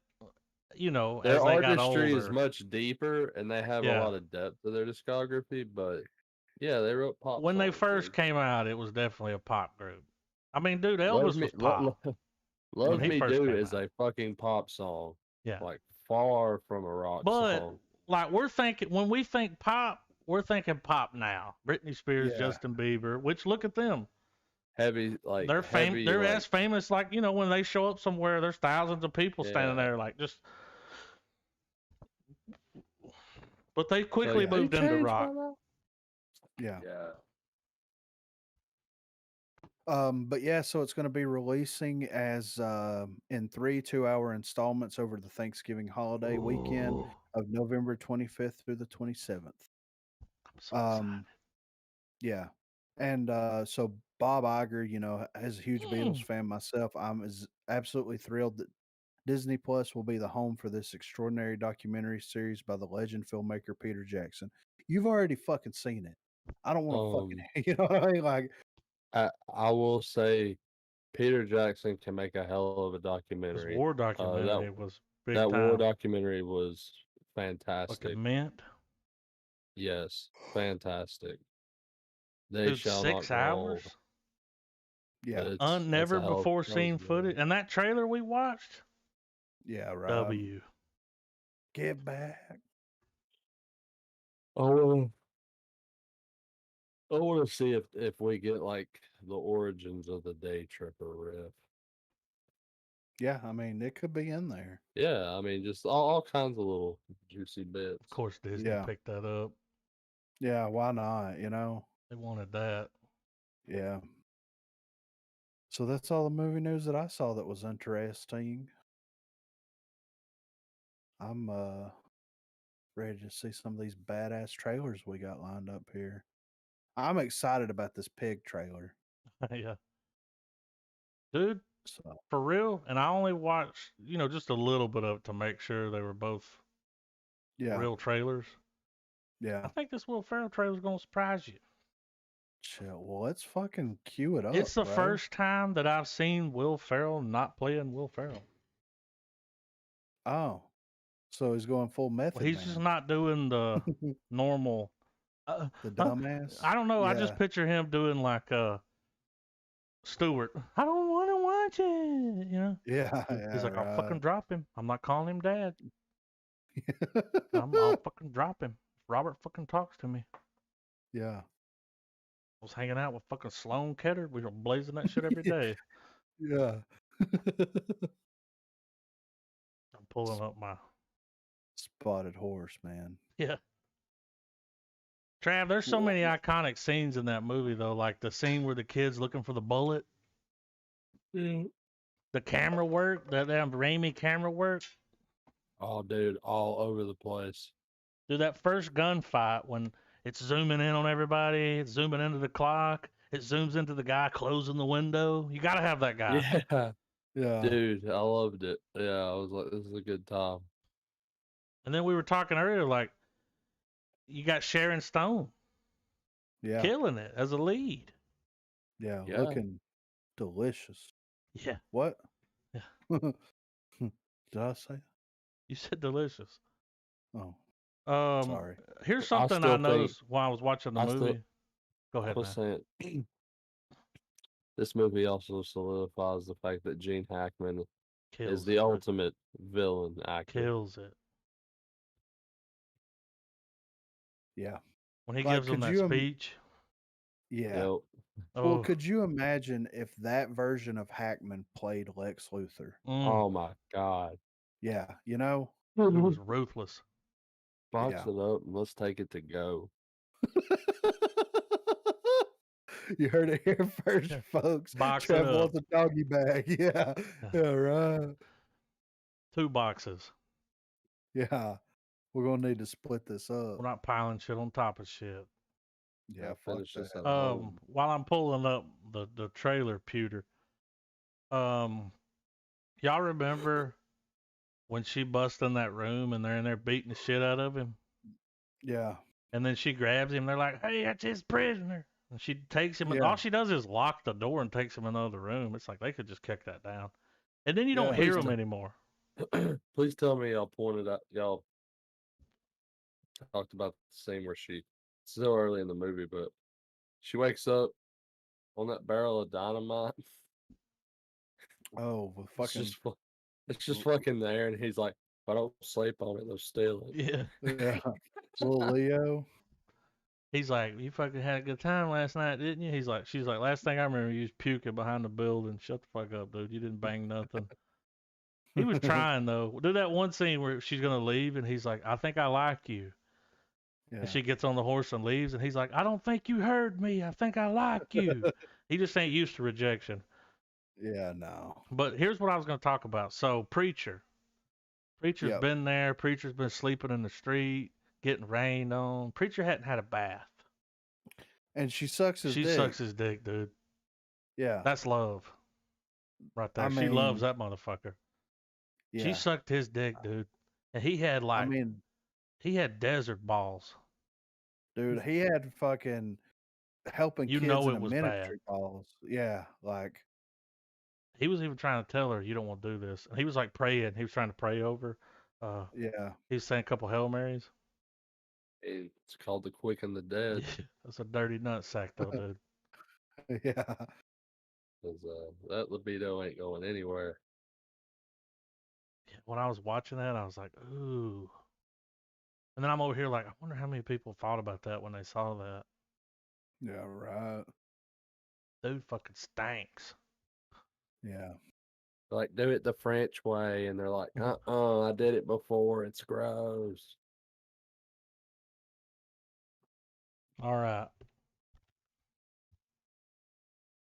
their as they got artistry older, is much deeper, and they have a lot of depth to their discography. But yeah, they wrote pop. When songs, they first came out, it was definitely a pop group. I mean, dude, Elvis was pop. Love Me Do is a fucking pop song. Yeah, like far from a rock song. Like when we think pop, we're thinking pop now. Britney Spears, Justin Bieber. Which look at them. Heavy, like they're famous. They're as famous, like when they show up somewhere, there's thousands of people standing there, like just. But they quickly moved into rock. Yeah. But yeah, so it's going to be releasing as in 3 2-hour installments over the Thanksgiving holiday weekend of November 25th through the 27th. I'm so excited. Yeah. And so Bob Iger, as a huge Beatles fan myself, I'm absolutely thrilled that Disney Plus will be the home for this extraordinary documentary series by the legend filmmaker Peter Jackson. You've already fucking seen it. I don't want to fucking, you know what I mean? Like, I will say, Peter Jackson can make a hell of a documentary. His war documentary was big that time. war documentary was fantastic. Like it meant. Yes, fantastic. They Dude, shall 6 not hours. Yeah, never before seen footage, and that trailer we watched. Yeah, right. W. Get back. Oh, I want to see if we get like the origins of the Day Tripper riff. Yeah, I mean it could be in there. Yeah, I mean just all kinds of little juicy bits. Of course, Disney picked that up. Yeah, why not? They wanted that. Yeah. So that's all the movie news that I saw that was interesting. I'm ready to see some of these badass trailers we got lined up here. I'm excited about this pig trailer. Yeah. dude. So For real. And I only watched, just a little bit of it to make sure they were both real trailers. Yeah. I think this Will Ferrell trailer is gonna surprise you. Chill. Well, let's fucking cue it up. It's the bro. first time that I've seen Will Ferrell not playing Will Ferrell. Oh, so he's going full method. Well, he's man. just not doing the normal. The dumbass. I don't know. Yeah. I just picture him doing like Stewart. I don't want to watch it. Yeah. He's like, I'll fucking drop him. I'm not calling him dad. right. I'll fucking drop him. If Robert fucking talks to me. Yeah. I was hanging out with fucking Sloan Ketter. We were blazing that shit every day. Yeah. I'm pulling up my Spotted horse, man. Yeah. Trav, there's so many iconic scenes in that movie though, like the scene where the kid's looking for the bullet. Mm. The camera work, that damn Raimi camera work. Oh, dude, all over the place. Dude, that first gunfight when it's zooming in on everybody, it's zooming into the clock, it zooms into the guy closing the window. You gotta have that guy. Yeah. Yeah. Dude, I loved it. Yeah, I was like, this is a good time. And then we were talking earlier, like, you got Sharon Stone Yeah. killing it as a lead. Yeah. Yeah. Looking delicious. Yeah. What? Yeah. Did I say? You said delicious. Oh, Um, sorry. Here's I something still I think- noticed while I was watching the I movie. still- Go I ahead, was man. saying, this movie also solidifies the fact that Gene Hackman Kills is the it. ultimate villain actor. Kills it. Yeah. When he Like, gives them could that you speech. Yeah. Yep. Well, Oh, could you imagine if that version of Hackman played Lex Luthor? Oh my God. Yeah, you know? it was ruthless. Box Yeah. it up and let's take it to go. You heard it here first, Yeah. folks. Box it Trev up. wants a doggy bag. Yeah. Yeah, right. 2 boxes. Yeah. We're gonna need to split this up. We're not piling shit on top of shit. Yeah, I'll fuck finish this that. at home. While I'm pulling up the trailer, Pewter. Y'all remember when she busts in that room and they're in there beating the shit out of him? Yeah. And then she grabs him. They're like, "Hey, that's his prisoner." And she takes him, and all she does is lock the door and takes him in the other room. It's like they could just kick that down, and then you don't hear him anymore. Please tell me y'all pointed out, y'all talked about the scene where it's still early in the movie, but she wakes up on that barrel of dynamite. Oh, well, fucking. It's just fucking there, and he's like, if I don't sleep on it, they'll steal it. Yeah. Yeah. Little Leo. He's like, "You fucking had a good time last night, didn't you?" She's like, "Last thing I remember, you was puking behind the building. Shut the fuck up, dude. You didn't bang nothing." He was trying though. Do that one scene where she's gonna leave, and he's like, "I think I like you." Yeah. And she gets on the horse and leaves, and he's like, "I don't think you heard me. I think I like you." He just ain't used to rejection. Yeah, no. But here's what I was gonna talk about. So Preacher's been there. Preacher's been sleeping in the street, getting rained on. Preacher hadn't had a bath. And she sucks his dick. She sucks his dick, dude. Yeah. That's love. Right there. I She mean, loves that motherfucker. Yeah. She sucked his dick, dude. And he had he had desert balls. Dude, he had fucking helping kids in a ministry balls. Yeah, like he was even trying to tell her, "You don't want to do this." And he was like praying. He was trying to pray over. Yeah. He was saying a couple Hail Marys. It's called the Quick and the Dead. That's a dirty nut sack, though, dude. Yeah. Because that libido ain't going anywhere. When I was watching that, I was like, ooh. And then I'm over here like, I wonder how many people thought about that when they saw that. Yeah, right. Dude fucking stinks. Yeah. Like, do it the French way. And they're like, I did it before. It's gross. All right.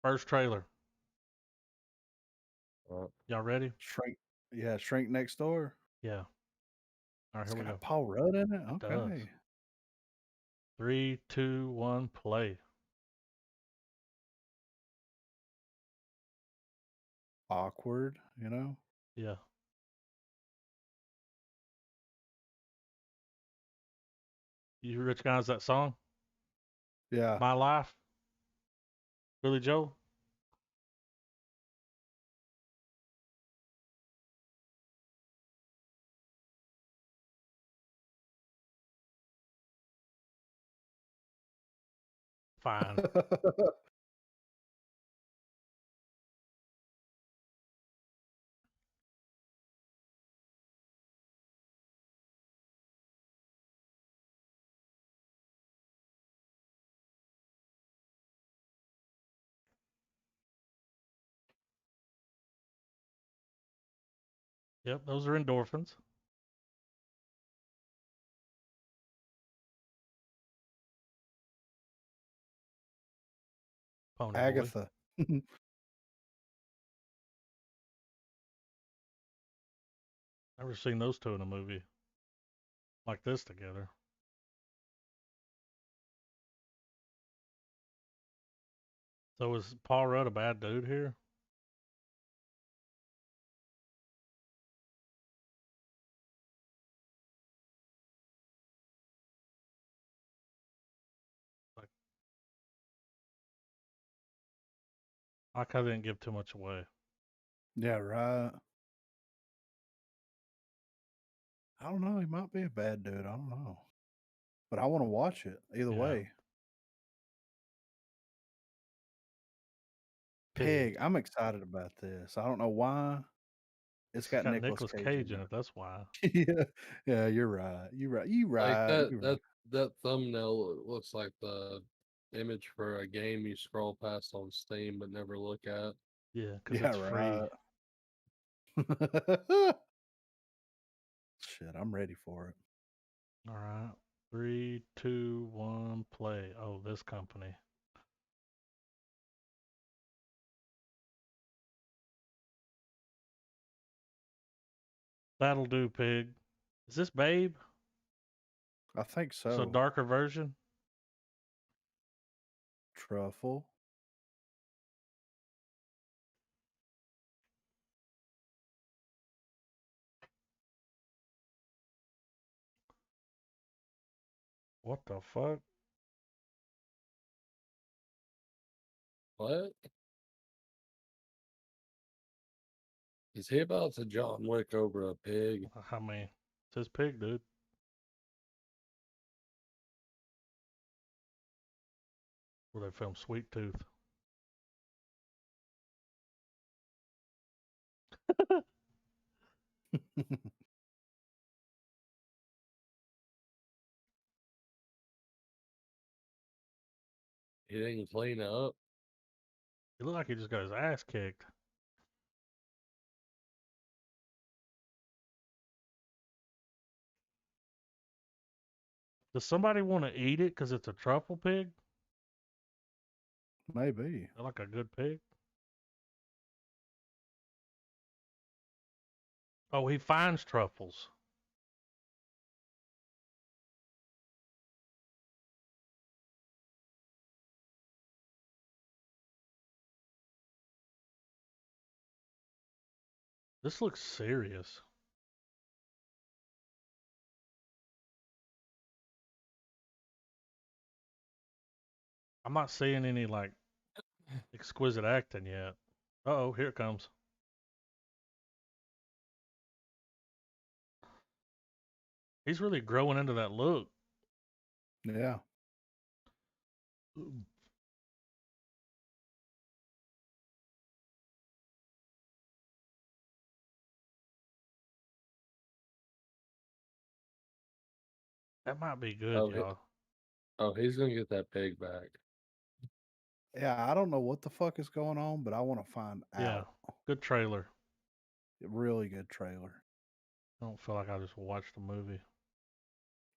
First trailer. Y'all ready? Shrink Next Door. Yeah. All right, It's here we got go. Paul Rudd in it. It Okay. does. 3, 2, 1, play. awkward, you know? Yeah. You recognize that song? Yeah. My Life? Billy Joel? Fine. Yep, those are endorphins. Pony Boy. Agatha. Never seen those two in a movie like this together. So is Paul Rudd a bad dude here? Like I didn't give too much away. Yeah, right. I don't know. He might be a bad dude. I don't know. But I want to watch it either way. Pig. I'm excited about this. I don't know why. It's got Nicolas Cage in it. That's why. Yeah, yeah, you're right. You're right. You Like right. that You right. that thumbnail looks like the image for a game you scroll past on Steam but never look at. Yeah, because Yeah, it's free. right. Shit, I'm ready for it. All right. 3, 2, 1, play. Oh, this company. That'll do, pig. Is this Babe? I think so. It's a darker version. Truffle. What the fuck? What? Is he about to John Wick over a pig? I mean, it says pig, dude. Where they filmed Sweet Tooth. He didn't clean up. He looked like he just got his ass kicked. Does somebody want to eat it because it's a truffle pig? Maybe. They're like a good pig. Oh, he finds truffles. This looks serious. I'm not seeing any like exquisite acting yet. Uh-oh, here it comes. He's really growing into that look. Yeah. That might be good, y'all. He's gonna get that pig back. Yeah, I don't know what the fuck is going on, but I want to find Yeah, out. good trailer. Really good trailer. I don't feel like I just watched the movie.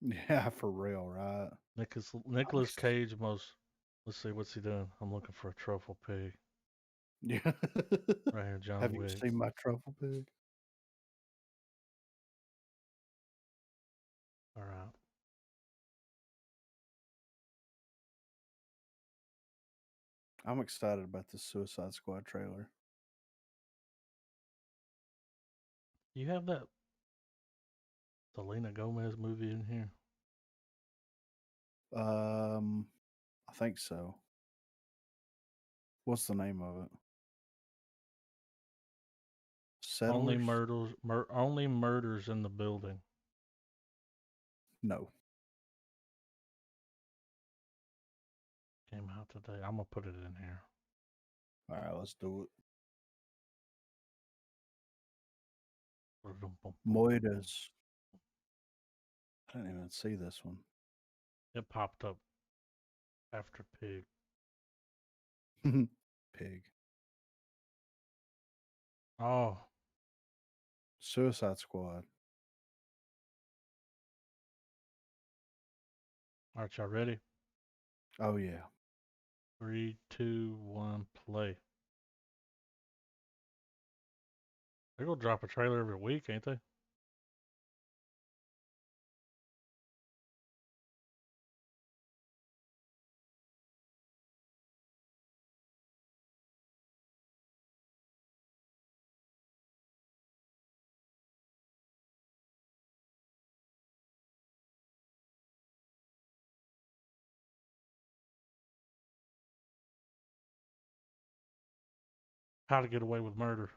Yeah, for real, right? Nicolas Cage most. Let's see, what's he doing? I'm looking for a truffle pig. Yeah. Right here, John Have Wick. you seen my truffle pig? All right. I'm excited about the Suicide Squad trailer. You have that Selena Gomez movie in here? I think so. What's the name of it? Only Settlers? only murders in the building. No. Came out today. I'm gonna put it in here. All right, let's do it. Moidas. I didn't even see this one. It popped up after Pig. Pig. Oh. Suicide Squad. All right, y'all ready? Oh yeah. 3, 2, 1, play. They're gonna drop a trailer every week, ain't they? How to Get Away with Murder.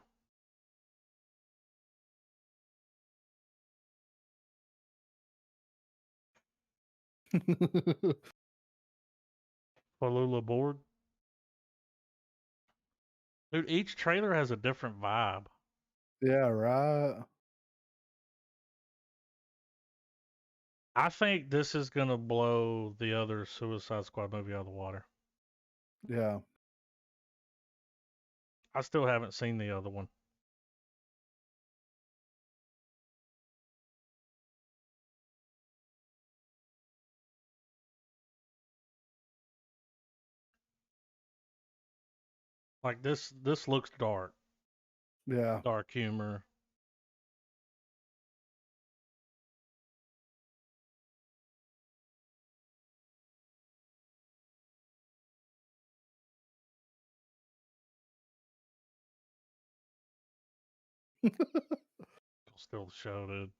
Falula board. Dude, each trailer has a different vibe. Yeah, right. I think this is gonna blow the other Suicide Squad movie out of the water. Yeah. I still haven't seen the other one. Like this looks dark. Yeah. Dark humor. Still the show, dude.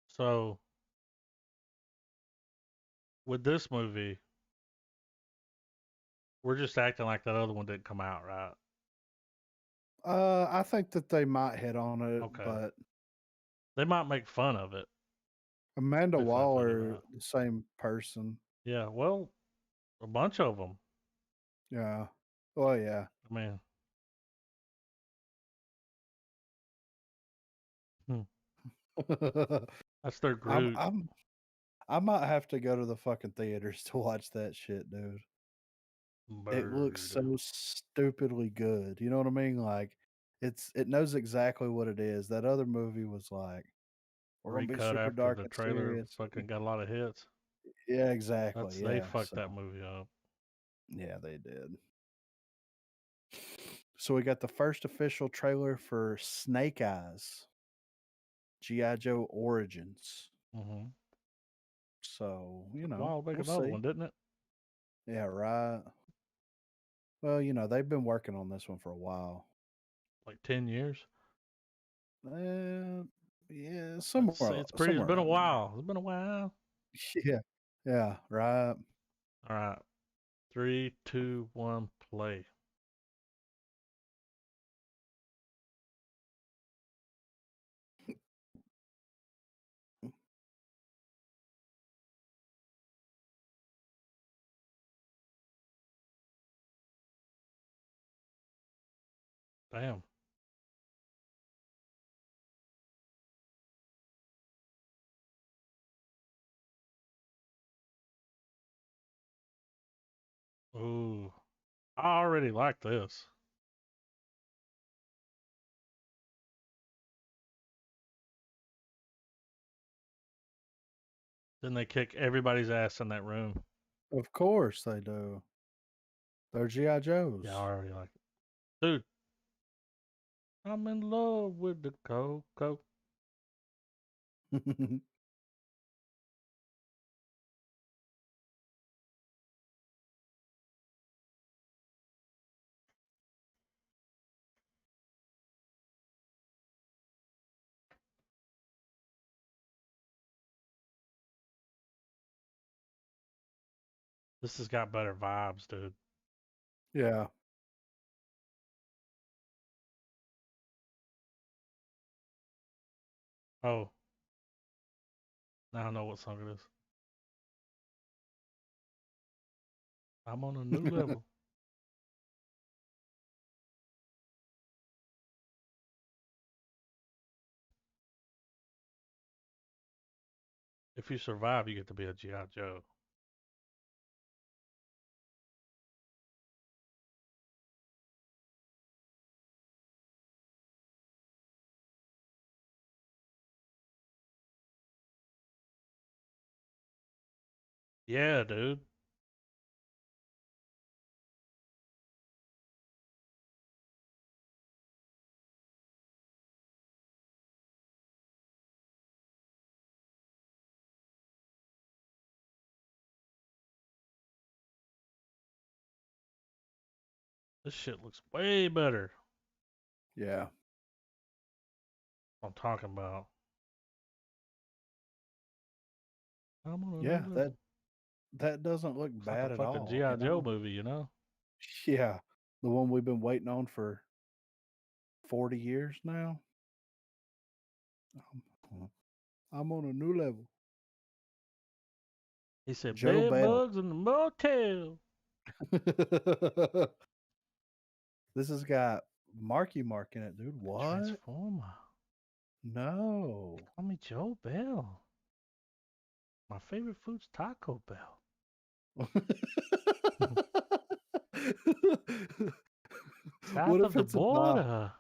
So with this movie, we're just acting like that other one didn't come out, right? I think that they might hit on it, Okay. but They might make fun of it. Amanda If I tell you Waller, that. the same person. Yeah, well, a bunch of them. Yeah. Oh yeah. I mean, that's their I'm Groot. I'm I might have to go to the fucking theaters to watch that shit, dude. It looks Bird. so stupidly good. You know what I mean? Like it knows exactly what it is. That other movie was like, we're gonna be Recut super after dark the and trailer serious. fucking got a lot of hits. Yeah, exactly. They Yeah. fucked So that movie up. yeah, they did. So we got the first official trailer for Snake Eyes, G.I. Joe Origins. Mm-hmm. So, Took a while to make we'll another see. one, didn't it? Yeah, right. Well, they've been working on this one for a while. Like 10 years. Yeah, It's somewhere been a around there. while. It's been a while. Yeah, yeah, right. All right. 3, 2, 1, play. Damn. Ooh. I already like this. Then they kick everybody's ass in that room. Of course they do. They're G.I. Joes. Yeah, I already like it. Dude, I'm in love with the cocoa. This has got better vibes, dude. Yeah. Oh. Now I know what song it is. I'm on a new level. If you survive, you get to be a G.I. Joe. Yeah, dude. This shit looks way better. Yeah. I'm talking about. I'm on a Yeah, new level. that doesn't look It's like a bad at fucking all, G.I. Joe movie, you know? Yeah. The one we've been waiting on for 40 years now. I'm on a new level. He said, Joe bed Bell. bugs in the motel. This has got Markey Mark in it, dude. What? Transformer. No. Call me Joe Bell. My favorite food's Taco Bell. What South of if the it's border.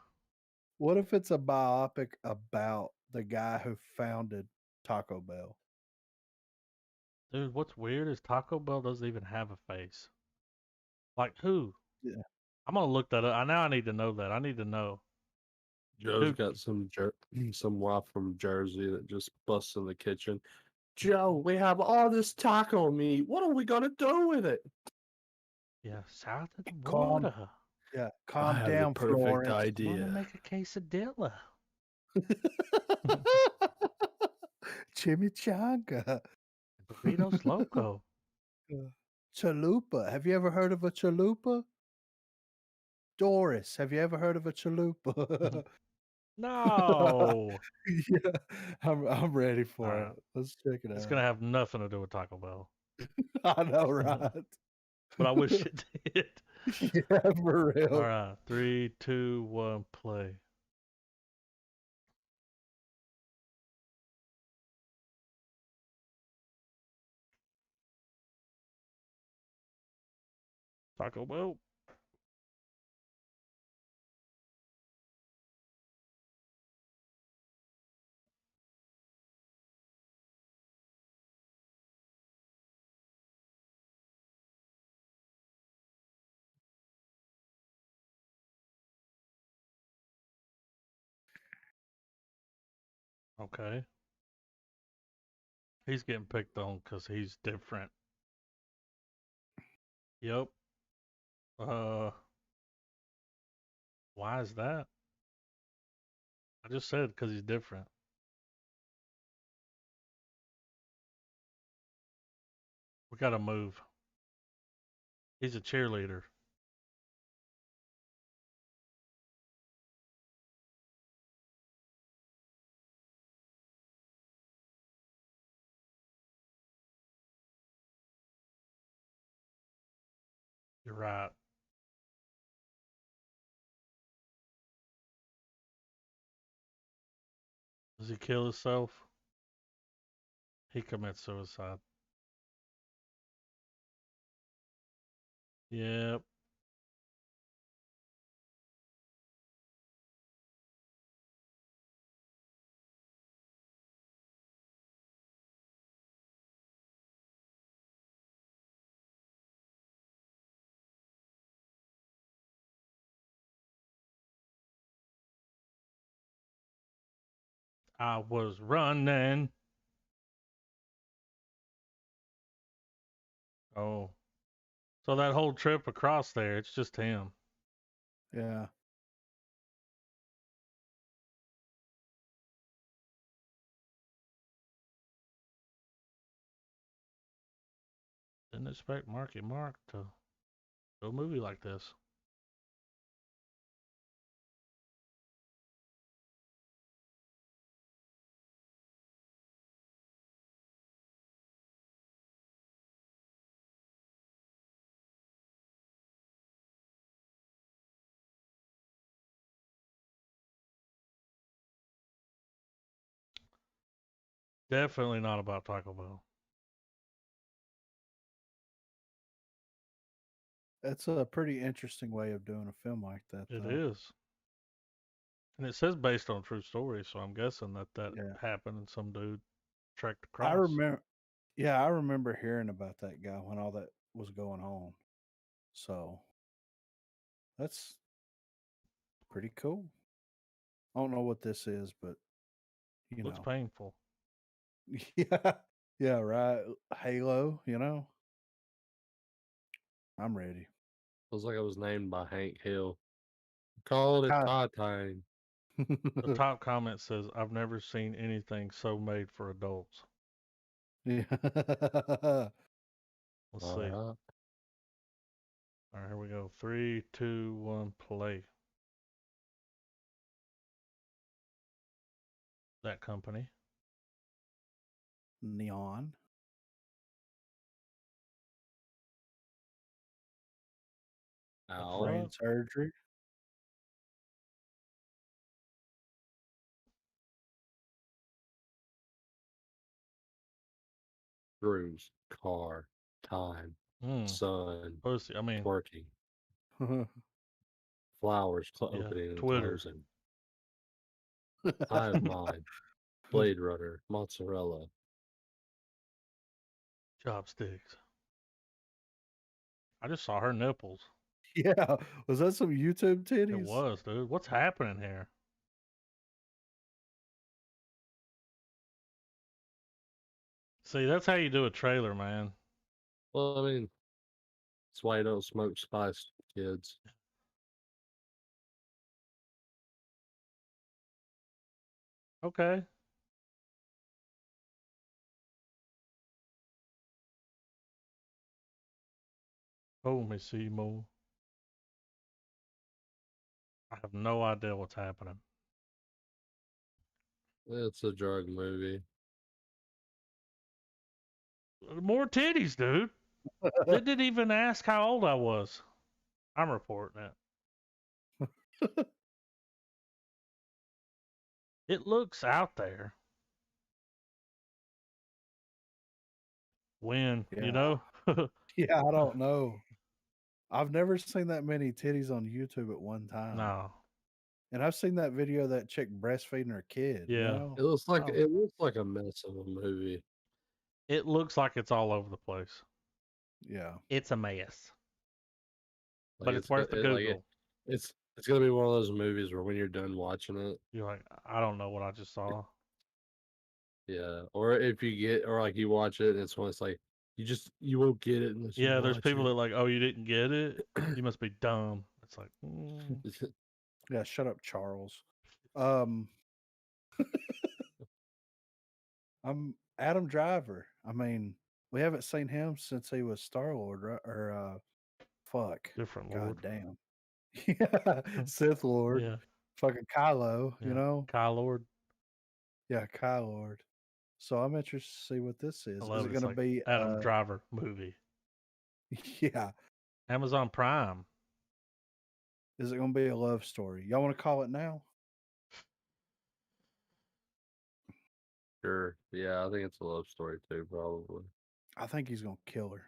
what if it's a biopic about the guy who founded Taco Bell? Dude, what's weird is Taco Bell doesn't even have a face. Like who? Yeah. I'm gonna look that up. Now I need to know that. I need to know. Joe's Dude, got some wife from Jersey that just busts in the kitchen. Joe, we have all this taco meat. What are we gonna do with it? yeah, south of the Calm, border. yeah, I calm have the down, perfect Florence. I'm gonna idea. make a quesadilla. Chimichanga. Burritos Loco. Chalupa. Have you ever heard of a chalupa? Doris, have you ever heard of a chalupa? No. Yeah, I'm ready All for right. it. Let's check it It's out. gonna have nothing to do with Taco Bell. I know, right? But I wish it did. Yeah, for All real. right. 3, 2, 1, play. Taco Bell. Okay. He's getting picked on because he's different. Yep. Uh, why is that? I just said because he's different. We gotta move. He's a cheerleader. You're right. Does he kill himself? He commits suicide. Yep. I was running. Oh. So that whole trip across there, it's just him. Yeah. Didn't expect Marky Mark to do a movie like this. Definitely not about Taco Bell. That's a pretty interesting way of doing a film like that, It though. is. And it says based on a true story, so I'm guessing that Yeah. happened and some dude trekked I across. remember. Yeah, I remember hearing about that guy when all that was going on. So that's pretty cool. I don't know what this is, but you Looks know. painful. Yeah. Yeah, right. Halo, I'm ready. Feels like I was named by Hank Hill. Called it time. The top comment says, I've never seen anything so made for adults. Yeah. Let's All see. right. All right, here we go. 3, 2, 1, play. That company. Neon. Brain surgery. Cruise, car, time, sun, Pussy. I mean, twerking, flowers opening and Twitter. closing, hive mind, Blade Runner, mozzarella. Chopsticks. I just saw her nipples. Yeah. Was that some YouTube titties? It was, dude. What's happening here? See, that's how you do a trailer, man. Well, I mean, that's why you don't smoke spice, kids. Okay. Oh, me see more. I have no idea what's happening. It's a drug movie. More titties, dude. They didn't even ask how old I was. I'm reporting it. It looks out there. When, Yeah. Yeah, I don't know. I've never seen that many titties on YouTube at one time. No. And I've seen that video of that chick breastfeeding her kid. Yeah. It looks like a mess of a movie. It looks like it's all over the place. Yeah. It's a mess. Like But it's worth the Google. Like it's gonna be one of those movies where when you're done watching it, you're like, I don't know what I just saw. Yeah, or if you get, or like you watch it, and it's when it's like you won't get it unless you watch there's people it. that like, oh, you didn't get it. You must be dumb. It's like, Yeah, shut up, Charles. I'm Adam Driver. I mean, we haven't seen him since he was Star-Lord, right? Or fuck. Different God Lord. damn. Yeah, Sith Lord. Yeah. Fucking Kylo, Yeah. Kyle Lord. Yeah, Kylord. So I'm interested to see what this is. I love Is it going to like be Adam Driver movie? Yeah. Amazon Prime. Is it going to be a love story? Y'all want to call it now? Sure. Yeah, I think it's a love story too, probably. I think he's going to kill her.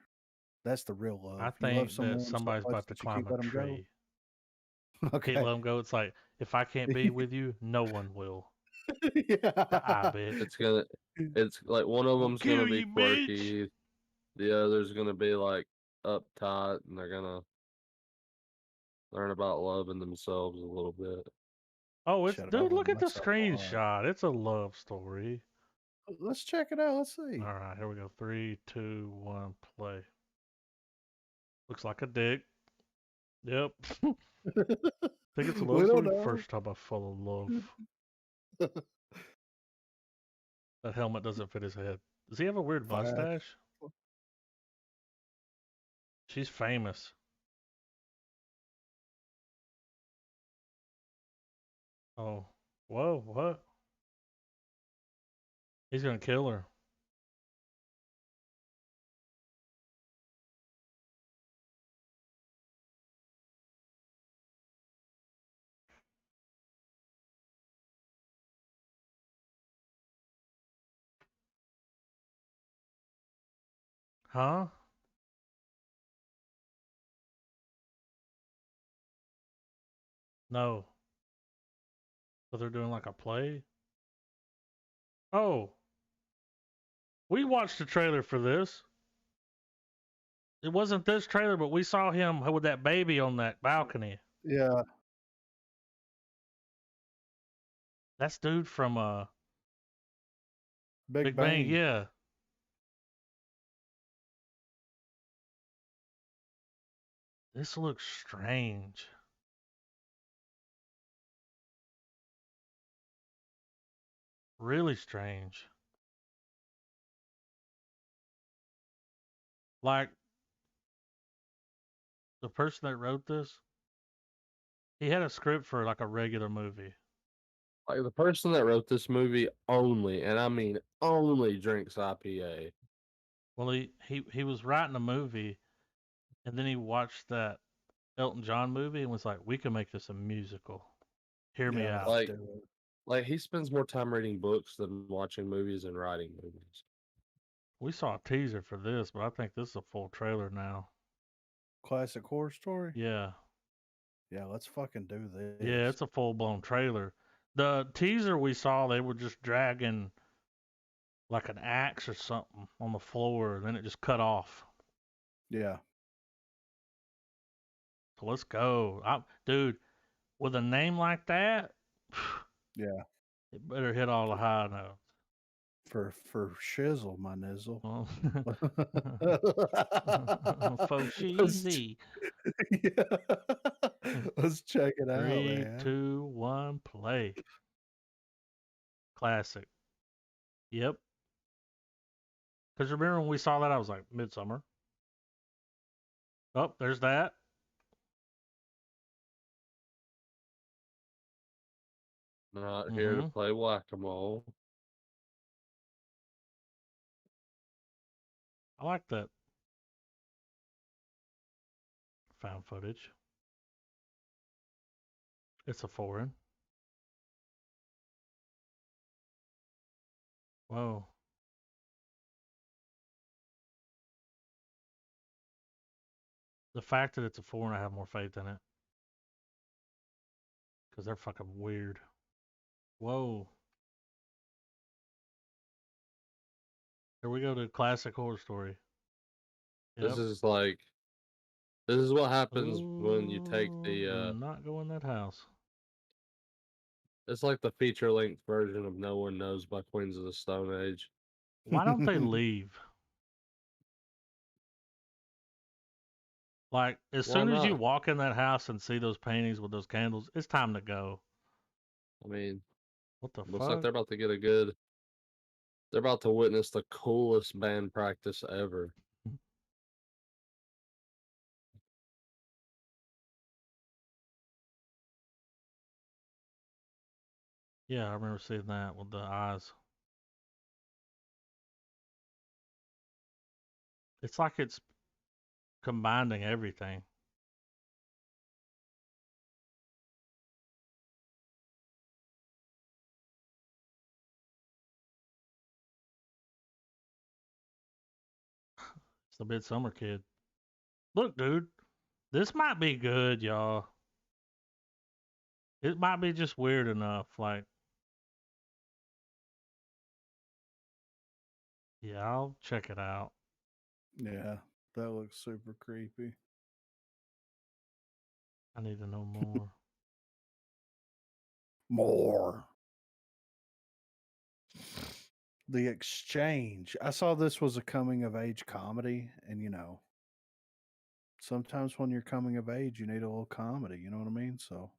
That's the real love. I You love think someone that so somebody's much about to that you climb can't a let 'em go? tree. Okay. Can't let them go. It's like, if I can't be with you, no one will. Yeah. Die, bitch. It's like one of them's gonna be you, quirky, the other's gonna be like uptight, and they're gonna learn about loving themselves a little bit. Oh, it's dude. Look at the screenshot. It's a love story. Let's check it out. Let's see. All right, here we go. 3, 2, 1, play. Looks like a dick. Yep. I think it's a love story. First time I fell in love. That helmet doesn't fit his head. Does he have a weird mustache? She's famous. Oh, whoa, what? He's gonna kill her. Huh? No. So they're doing like a play? Oh. We watched the trailer for this. It wasn't this trailer, but we saw him with that baby on that balcony. Yeah. That's dude from Big Bang. Yeah. This looks strange. Really strange. Like, the person that wrote this, he had a script for like a regular movie. Like the person that wrote this movie only, and I mean only, drinks IPA. Well, he was writing a movie, and then he watched that Elton John movie and was like, "We can make this a musical. Hear me out." Like he spends more time reading books than watching movies and writing movies. We saw a teaser for this, but I think this is a full trailer now. Classic horror story? Yeah. Yeah, let's fucking do this. Yeah, it's a full-blown trailer. The teaser we saw, they were just dragging like an axe or something on the floor, and then it just cut off. Yeah. So let's go. Dude, with a name like that, yeah, it better hit all the high notes. For shizzle, my nizzle. For cheesy. Yeah. Let's check it out, 3, man. 2, 1, play. Classic. Yep. Because remember when we saw that, I was like, Midsummer. Oh, there's that. Not here to play whack-a-mole. I like that. Found footage. It's a foreign. Whoa. The fact that it's a foreign, I have more faith in it. Because they're fucking weird. Whoa. Here we go to classic horror story. Yep. This is what happens when you take the not go in that house. It's like the feature-length version of No One Knows by Queens of the Stone Age. Why don't they leave? Like, as soon as you walk in that house and see those paintings with those candles, it's time to go. I mean, what the fuck? Looks like they're about to get a good... They're about to witness the coolest band practice ever. Yeah, I remember seeing that with the eyes. It's like it's combining everything. It's the Midsummer Kid. Look, dude, this might be good, y'all. It might be just weird enough. Like, yeah, I'll check it out. Yeah, that looks super creepy. I need to know more. More. The Exchange. I saw this was a coming of age comedy, and sometimes when you're coming of age, you need a little comedy. You know what I mean? So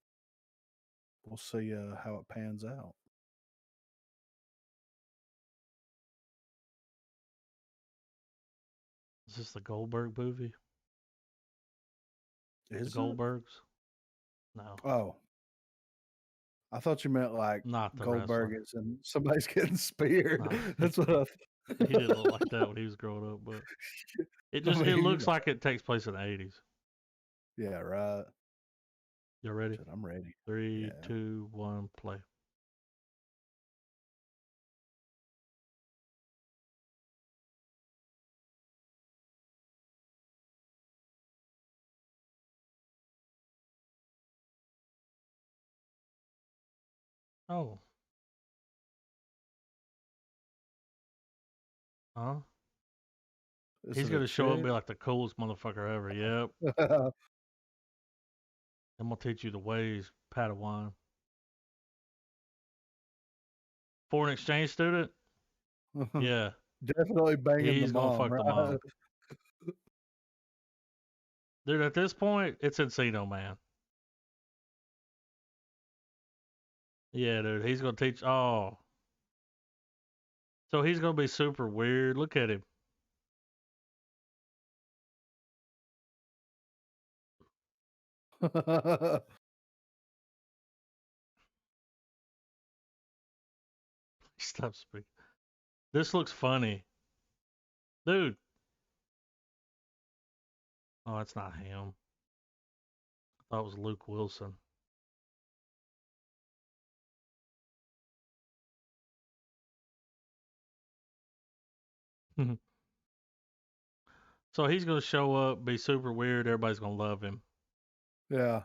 we'll see how it pans out. Is this the Goldberg movie? Is the Goldbergs? No. Oh. I thought you meant like not the Goldberg wrestler. is and somebody's getting speared. No. That's what I He didn't look like that when he was growing up, but it it looks like it takes place in the 80s. Yeah, right. You ready? Shit, I'm ready. 3, 2, 1, play. Oh. Huh? He's going to show up and be like the coolest motherfucker ever. Yep. I'm going to teach you the ways, Padawan. Foreign exchange student? Yeah. Definitely banging He's the mom. He's going to fuck right? the mom. Dude, at this point, it's Encino Man. Yeah, dude. He's going to teach. Oh. So he's going to be super weird. Look at him. Stop speaking. This looks funny. Dude. Oh, it's not him. I thought it was Luke Wilson. So he's going to show up, be super weird. Everybody's going to love him. Yeah.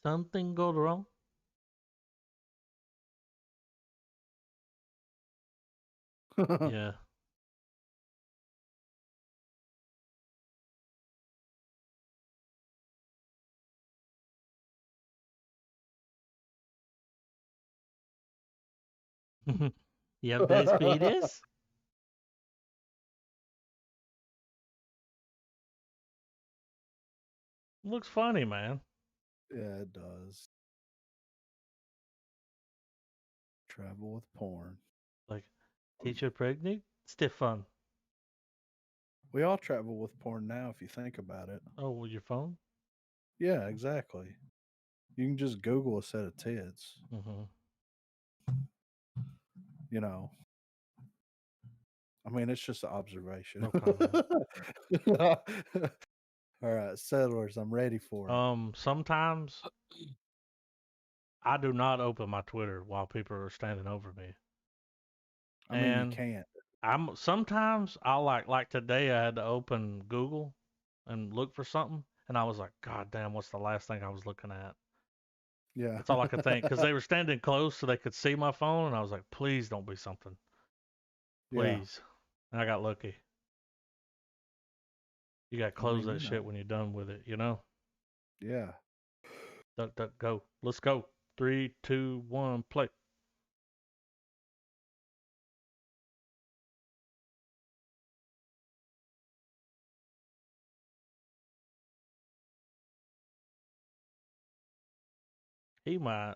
Something go wrong? Yeah. You have diabetes? Looks funny, man. Yeah, it does. Travel with porn. Like, teacher pregnant? Stefan. We all travel with porn now, if you think about it. Oh, with your phone? Yeah, exactly. You can just Google a set of tits. Mm-hmm. I mean, it's just an observation. No comment. All right, settlers, I'm ready for it. Sometimes I do not open my Twitter while people are standing over me. I mean, you can't. Sometimes I'll like today I had to open Google and look for something, and I was like, God damn, what's the last thing I was looking at? Yeah. That's all I could think, because they were standing close so they could see my phone, and I was like, please don't be something. Please. Yeah. And I got lucky. You got to close that shit when you're done with it, you know? Yeah. Duck, duck, go. Let's go. 3, 2, 1, play. He might.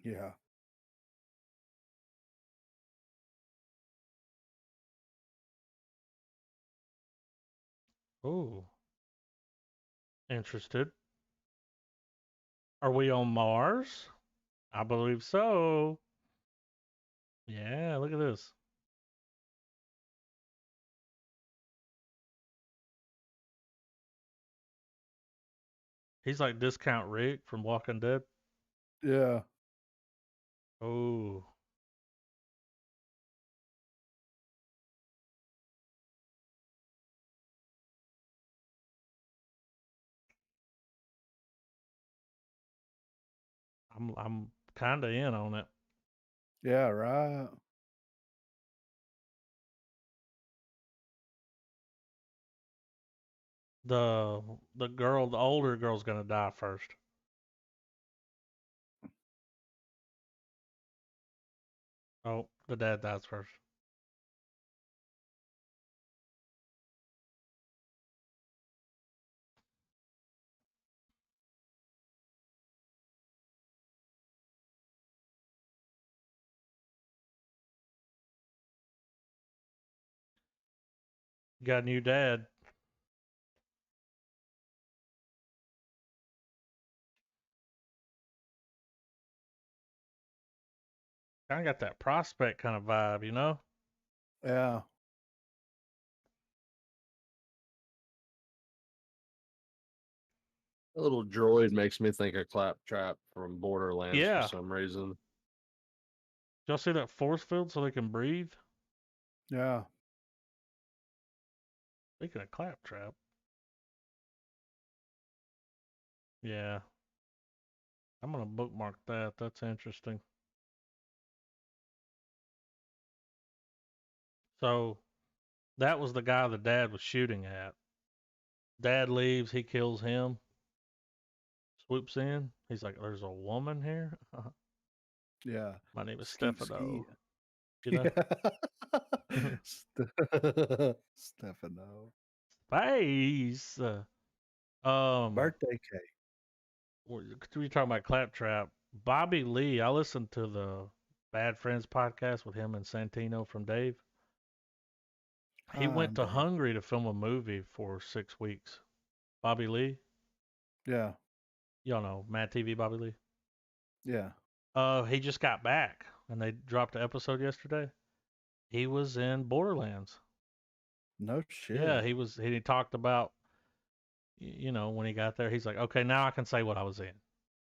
Yeah. Ooh. Interested. Are we on Mars? I believe so. Yeah, look at this. He's like Discount Rick from Walking Dead. Yeah. Oh. I'm kind of in on it. Yeah, right. The girl, the older girl's gonna die first. Oh, the dad dies first. Got a new dad. Kind of got that prospect kind of vibe, you know? Yeah. A little droid makes me think of Claptrap from Borderlands for some reason. Y'all see that force field so they can breathe? Yeah. Speaking of Claptrap. Yeah. I'm going to bookmark that. That's interesting. So, that was the guy the dad was shooting at. Dad leaves, he kills him, swoops in. He's like, there's a woman here? Yeah. My name is Ski. Stefano. You know? Stefano. Space. Birthday cake. We talking about Claptrap. Bobby Lee, I listened to the Bad Friends podcast with him and Santino from Dave. He went to Hungary to film a movie for 6 weeks. Bobby Lee? Yeah. Y'all know Mad TV Bobby Lee? Yeah. He just got back and they dropped an episode yesterday. He was in Borderlands. No shit. Yeah, he talked about, you know, when he got there, he's like, okay, now I can say what I was in.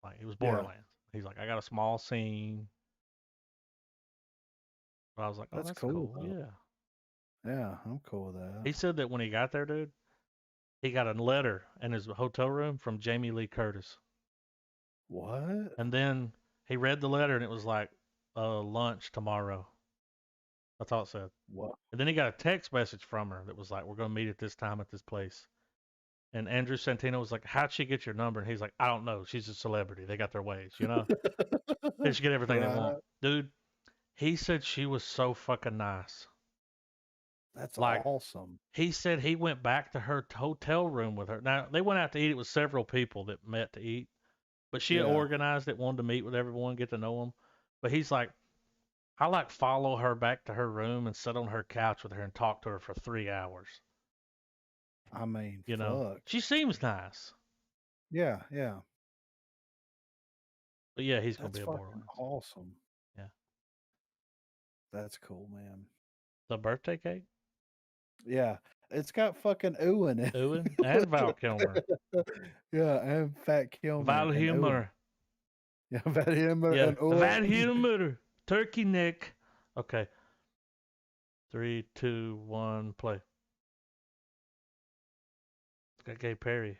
Like, it was Borderlands. He's like, I got a small scene. But I was like, oh, that's cool. Yeah. Yeah, I'm cool with that. He said that when he got there, dude, he got a letter in his hotel room from Jamie Lee Curtis. What? And then he read the letter and it was like, lunch tomorrow. That's all it said. What? And then he got a text message from her that was like, we're going to meet at this time at this place. And Andrew Santino was like, how'd she get your number? And he's like, I don't know. She's a celebrity. They got their ways, you know? They should get everything they want. Dude, he said she was so fucking nice. That's awesome. He said he went back to her hotel room with her. Now, they went out to eat. It was several people that met to eat. But she had organized it, wanted to meet with everyone, get to know them. But he's like, I like follow her back to her room and sit on her couch with her and talk to her for 3 hours. I mean, you know, she seems nice. Yeah, yeah. But yeah, he's gonna be a Borderlands. Awesome. Yeah. That's cool, man. The birthday cake? Yeah. It's got fucking Ewan in it. Ewan and Val Kilmer. Yeah, and Fat Kilmer. Val Kilmer. Yeah, Val Kilmer and Ewan. Val Kilmer. Turkey neck. Okay. 3, 2, 1, play. It's got Gay Perry.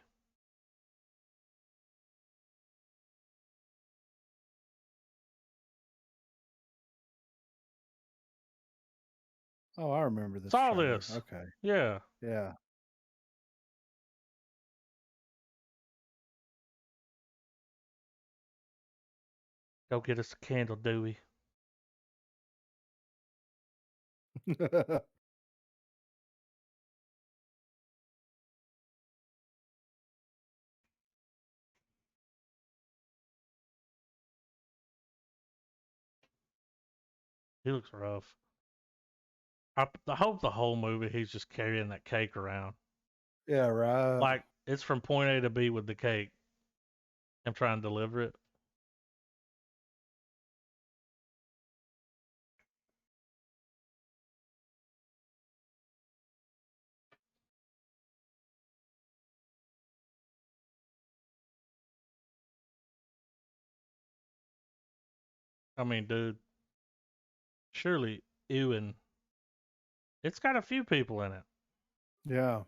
Oh, I remember this. Saw this. Okay. Yeah. Yeah. Go get us a candle, Dewey. He looks rough. I hope the whole movie he's just carrying that cake around. Yeah, right. Like, it's from point A to B with the cake. I'm trying to deliver it. I mean, dude, surely Ewan. It's got a few people in it. Yeah.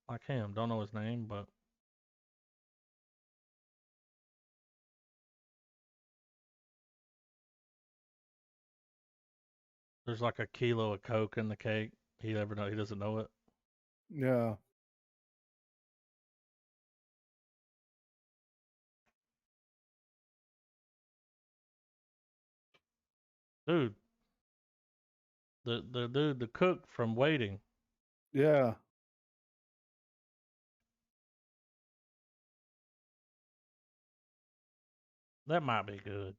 Like him. Don't know his name, but. There's like a kilo of Coke in the cake. He doesn't know it. Yeah. Dude, the dude, the cook from Waiting. Yeah. That might be good.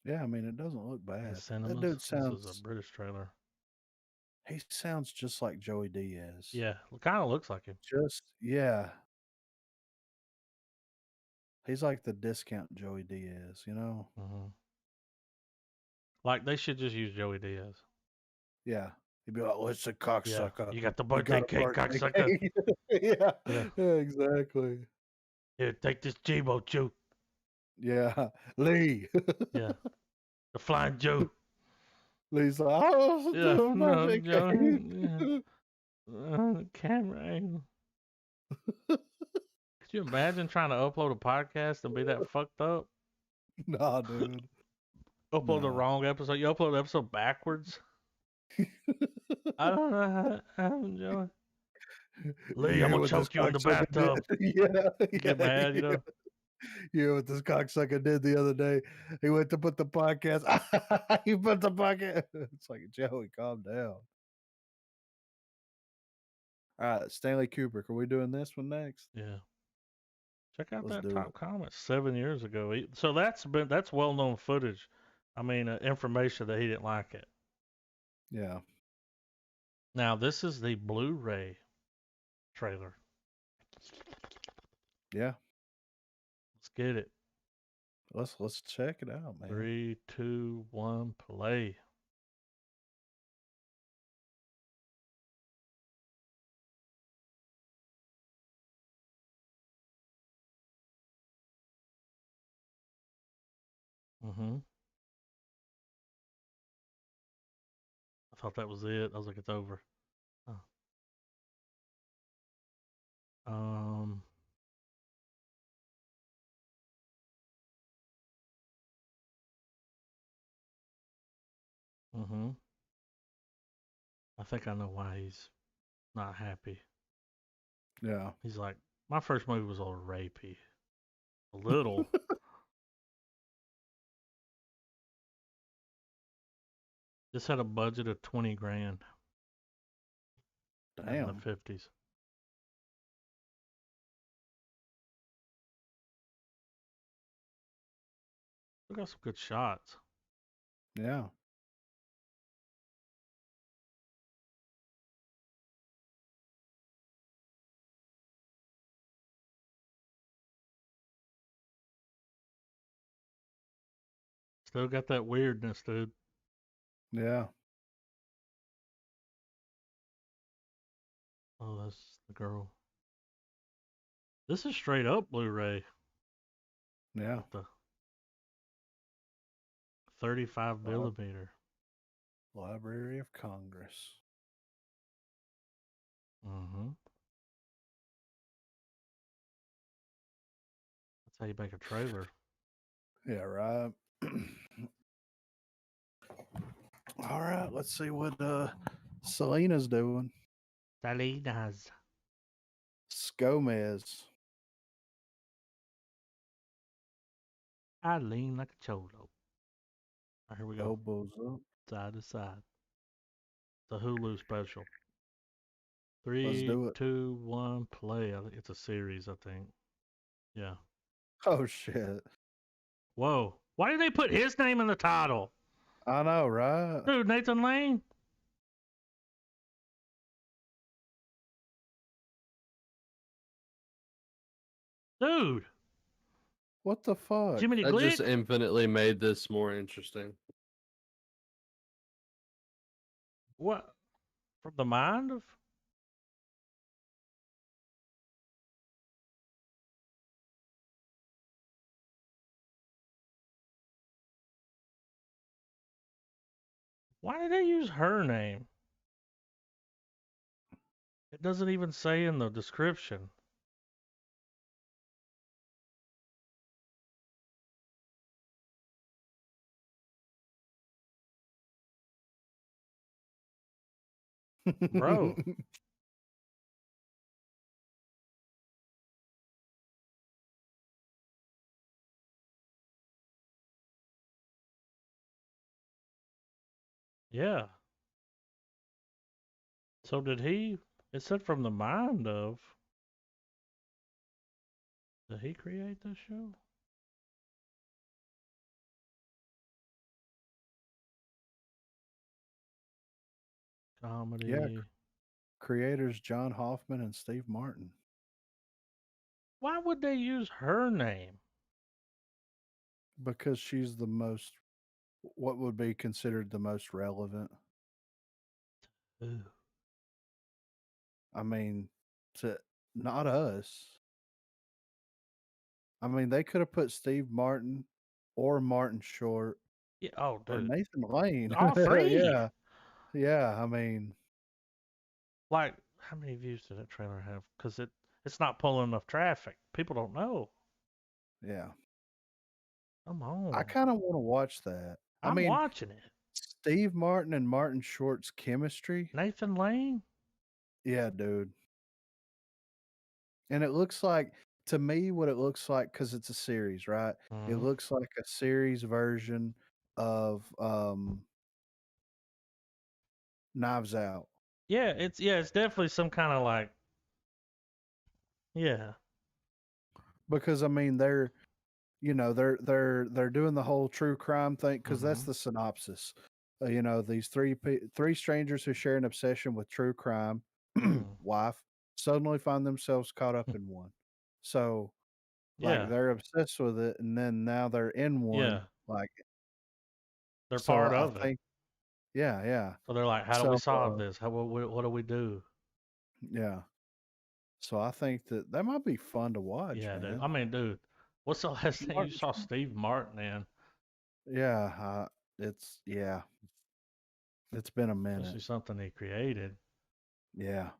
Yeah, I mean, it doesn't look In bad. That cinemas. dude This is a sounds. British trailer. He sounds just like Joey Diaz. Yeah, it kind of looks like him. Yeah. He's like the discount Joey Diaz, you know? Mm-hmm. Like they should just use Joey Diaz. Yeah. He'd be like, listen, Yeah, cocksucker. you got the You got birthday a cake, birthday cocksucker. cake. Yeah. Yeah, Yeah, exactly. here, take this J-Bo Joe. Yeah. Lee. Yeah, the Flying Joe. Lee's like, oh, Yeah, the no, birthday Joey. cake. Yeah, camera angle. Could you imagine trying to upload a podcast and be that fucked up? Nah, dude. Upload the Nah. wrong episode. You upload the episode backwards. I don't know how that happened, Joey. Lee, You I'm hear gonna what this choke you in the cocksucker bathtub. did? Yeah. You get mad, you know. You hear what this cocksucker did the other day? He went to put the podcast. He put the podcast. It's like, Joey, calm down. All right, Stanley Kubrick. Are we doing this one next? Yeah. Check out Let's that do top it. comment 7 years ago. So that's well known footage. I mean, information that he didn't like it. Yeah. Now this is the Blu-ray trailer. Yeah. Let's get it. Let's check it out, man. 3, 2, 1, play. Mm-hmm. I thought that was it. I was like, it's over. Oh. Um. Mm-hmm. I think I know why he's not happy. Yeah. He's like, my first movie was a little rapey. A little. This had a budget of 20 grand. Back in the Damn. 50s. We got some good shots. Yeah. Still got that weirdness, dude. Yeah. Oh, that's the girl. This is straight up Blu-ray. Yeah. The 35 Lib- millimeter. Library of Congress. Mm-hmm. That's how you make a trailer. Yeah, right. All right, let's see what Selena's doing. Salinas. Gomez. I lean like a cholo. Right, here we go. Elbows up. Side to side. The Hulu special. Let's 3, do it. 2, 1, play. I think it's a series, I think. Yeah. Oh, shit. Whoa. Why did they put his name in the title? I know, right? Dude, Nathan Lane? Dude. What the fuck? Jiminy That just Glick? infinitely made this more interesting. What? From the mind of? Why did they use her name? It doesn't even say in the description. Bro. Yeah. So did he? It said from the mind of. Did he create this show? Comedy. Yeah. Creators John Hoffman and Steve Martin. Why would they use her name? Because she's the most, what would be considered the most relevant. Ew. I mean, to not us. I mean, they could have put Steve Martin or Martin Short Yeah. Oh, or dude. Nathan Lane. All three. Yeah. Yeah. I mean, Like, how many views did that trailer have? Because it's not pulling enough traffic. People don't know. yeah. Come I on. kind of want to watch that. I I'm mean, watching it. Steve Martin and Martin Short's chemistry. Nathan Lane? Yeah, dude. And it looks like, to me, what it looks like, because it's a series, right? It looks like a series version of Knives Out. Yeah, it's definitely some kind of like, yeah. Because I mean, they're doing the whole true crime thing, because that's the synopsis. These three strangers who share an obsession with true crime, wife, suddenly find themselves caught up in one. So, like, Yeah. they're obsessed with it, and then now they're in one. Yeah. Like, They're so part I of it. think, yeah. So they're like, how do we solve this? What do we do? Yeah. So I think that might be fun to watch. Yeah, man. dude. I mean, dude, what's the last thing you saw Steve Martin in? Yeah, it's been a minute. Especially something he created. Yeah.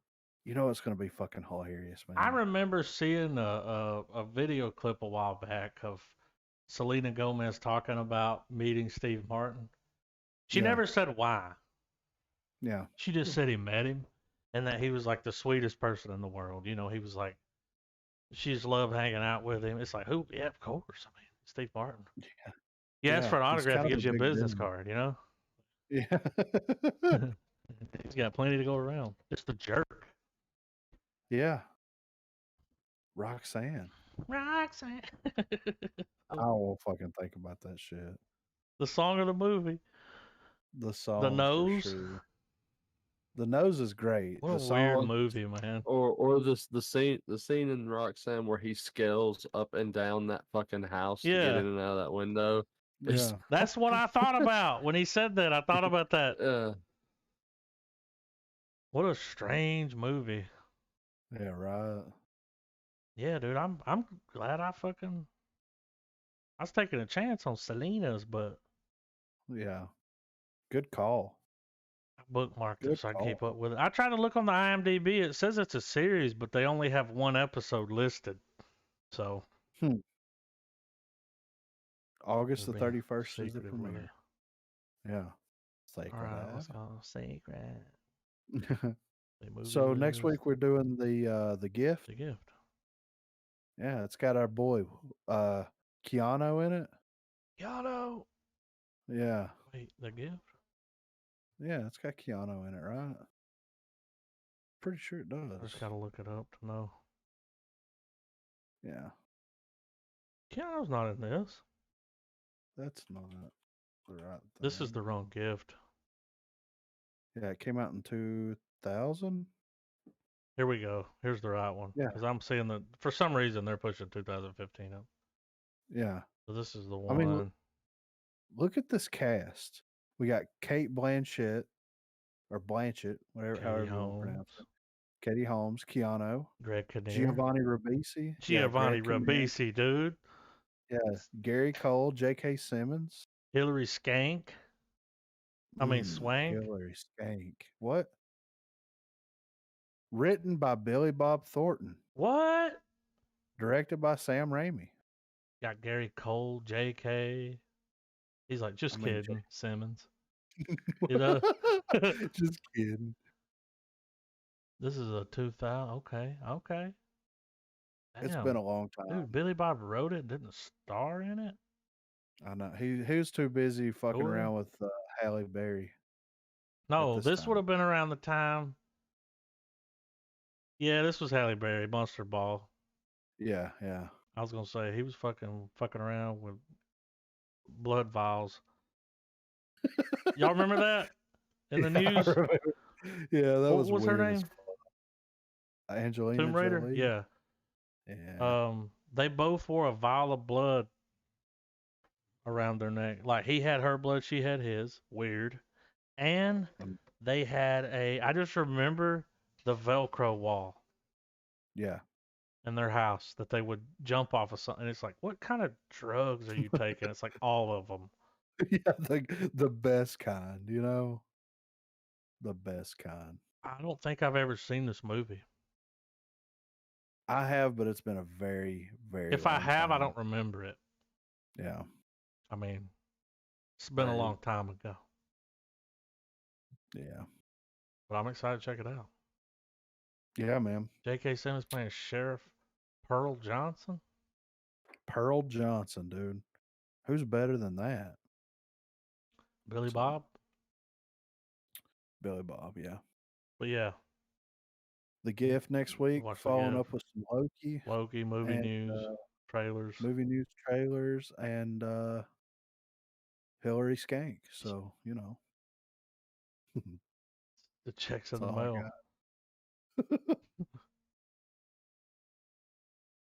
You know it's going to be fucking hilarious, man. I remember seeing a video clip a while back of Selena Gomez talking about meeting Steve Martin. She never said why. Yeah. She just said he met him and that he was like the sweetest person in the world. You know, he was like, she just loved hanging out with him. It's like, who? Yeah, of course. I mean, Steve Martin. Yeah. You ask for an autograph, he gives you a business card, you know? Yeah. He's got plenty to go around. Just a jerk. Yeah. Roxanne. I won't fucking think about that shit. The song of the movie. The song. The Nose. For sure. The Nose is great. What the a weird movie, man. Or the scene in Roxanne where he scales up and down that fucking house to get in and out of that window. Yeah. That's what I thought about when he said that. I thought about that. Yeah. What a strange movie. Yeah, right. Yeah, dude, I'm glad I was taking a chance on Selena's, but yeah. Good call. I bookmarked it so I can keep up with it. I tried to look on the IMDb. It says it's a series, but they only have one episode listed. So August the 31st is the premiere. Yeah. Sacred. All right, let's go. Sacred. So next week we're doing the Gift. The Gift. Yeah, it's got our boy Keanu in it. Keanu. Yeah. Wait, The Gift? Yeah, it's got Keanu in it, right? Pretty sure it does. I just gotta look it up to know. Yeah. Keanu's not in this. That's not the right thing. This is the wrong Gift. Yeah, it came out in 2000. Here we go. Here's the right one. Yeah. Because I'm seeing for some reason, they're pushing 2015 up. Yeah. So this is the one. I mean, look at this cast. We got Kate Blanchett, or Blanchett, however you want to pronounce it. Katie Holmes, Keanu, Greg Kinnear, Giovanni Ribisi. Giovanni Ribisi, dude. Yes, Gary Cole, J.K. Simmons, Hillary Swank. Swank. Hillary Swank. What? Written by Billy Bob Thornton. What? Directed by Sam Raimi. Got Gary Cole, J.K. He's like, just kidding, Simmons. You know? Just kidding. This is a 2000. Okay, okay. It's been Damn, a long time. dude. Billy Bob wrote it, didn't star in it. I know he was too busy fucking Cool. around with Halle Berry. No, this would have been around the time. Yeah, this was Halle Berry, Monster Ball. Yeah, yeah. I was gonna say he was fucking around with blood vials. Y'all remember that in the news? Yeah, that what was was her weird. name? Angelina Tomb Raider. Jolie. Yeah. Yeah. They both wore a vial of blood around their neck. Like he had her blood, she had his. Weird. And they had I just remember the Velcro wall. Yeah. In their house that they would jump off of something. And it's like, what kind of drugs are you taking? It's like all of them. Yeah, the best kind, you know? The best kind. I don't think I've ever seen this movie. I have, but it's been a very, very If I have, time. I don't remember it. Yeah. I mean, it's been a long time ago. Yeah. But I'm excited to check it out. Yeah, man. J.K. Simmons playing Sheriff Pearl Johnson. Pearl Johnson, dude. Who's better than that? Billy Bob. Billy Bob, yeah. But yeah. The Gift next week, following up with some Loki. Loki, movie news, trailers. Movie news trailers, and Hillary Skank. So, you know. The checks in the mail.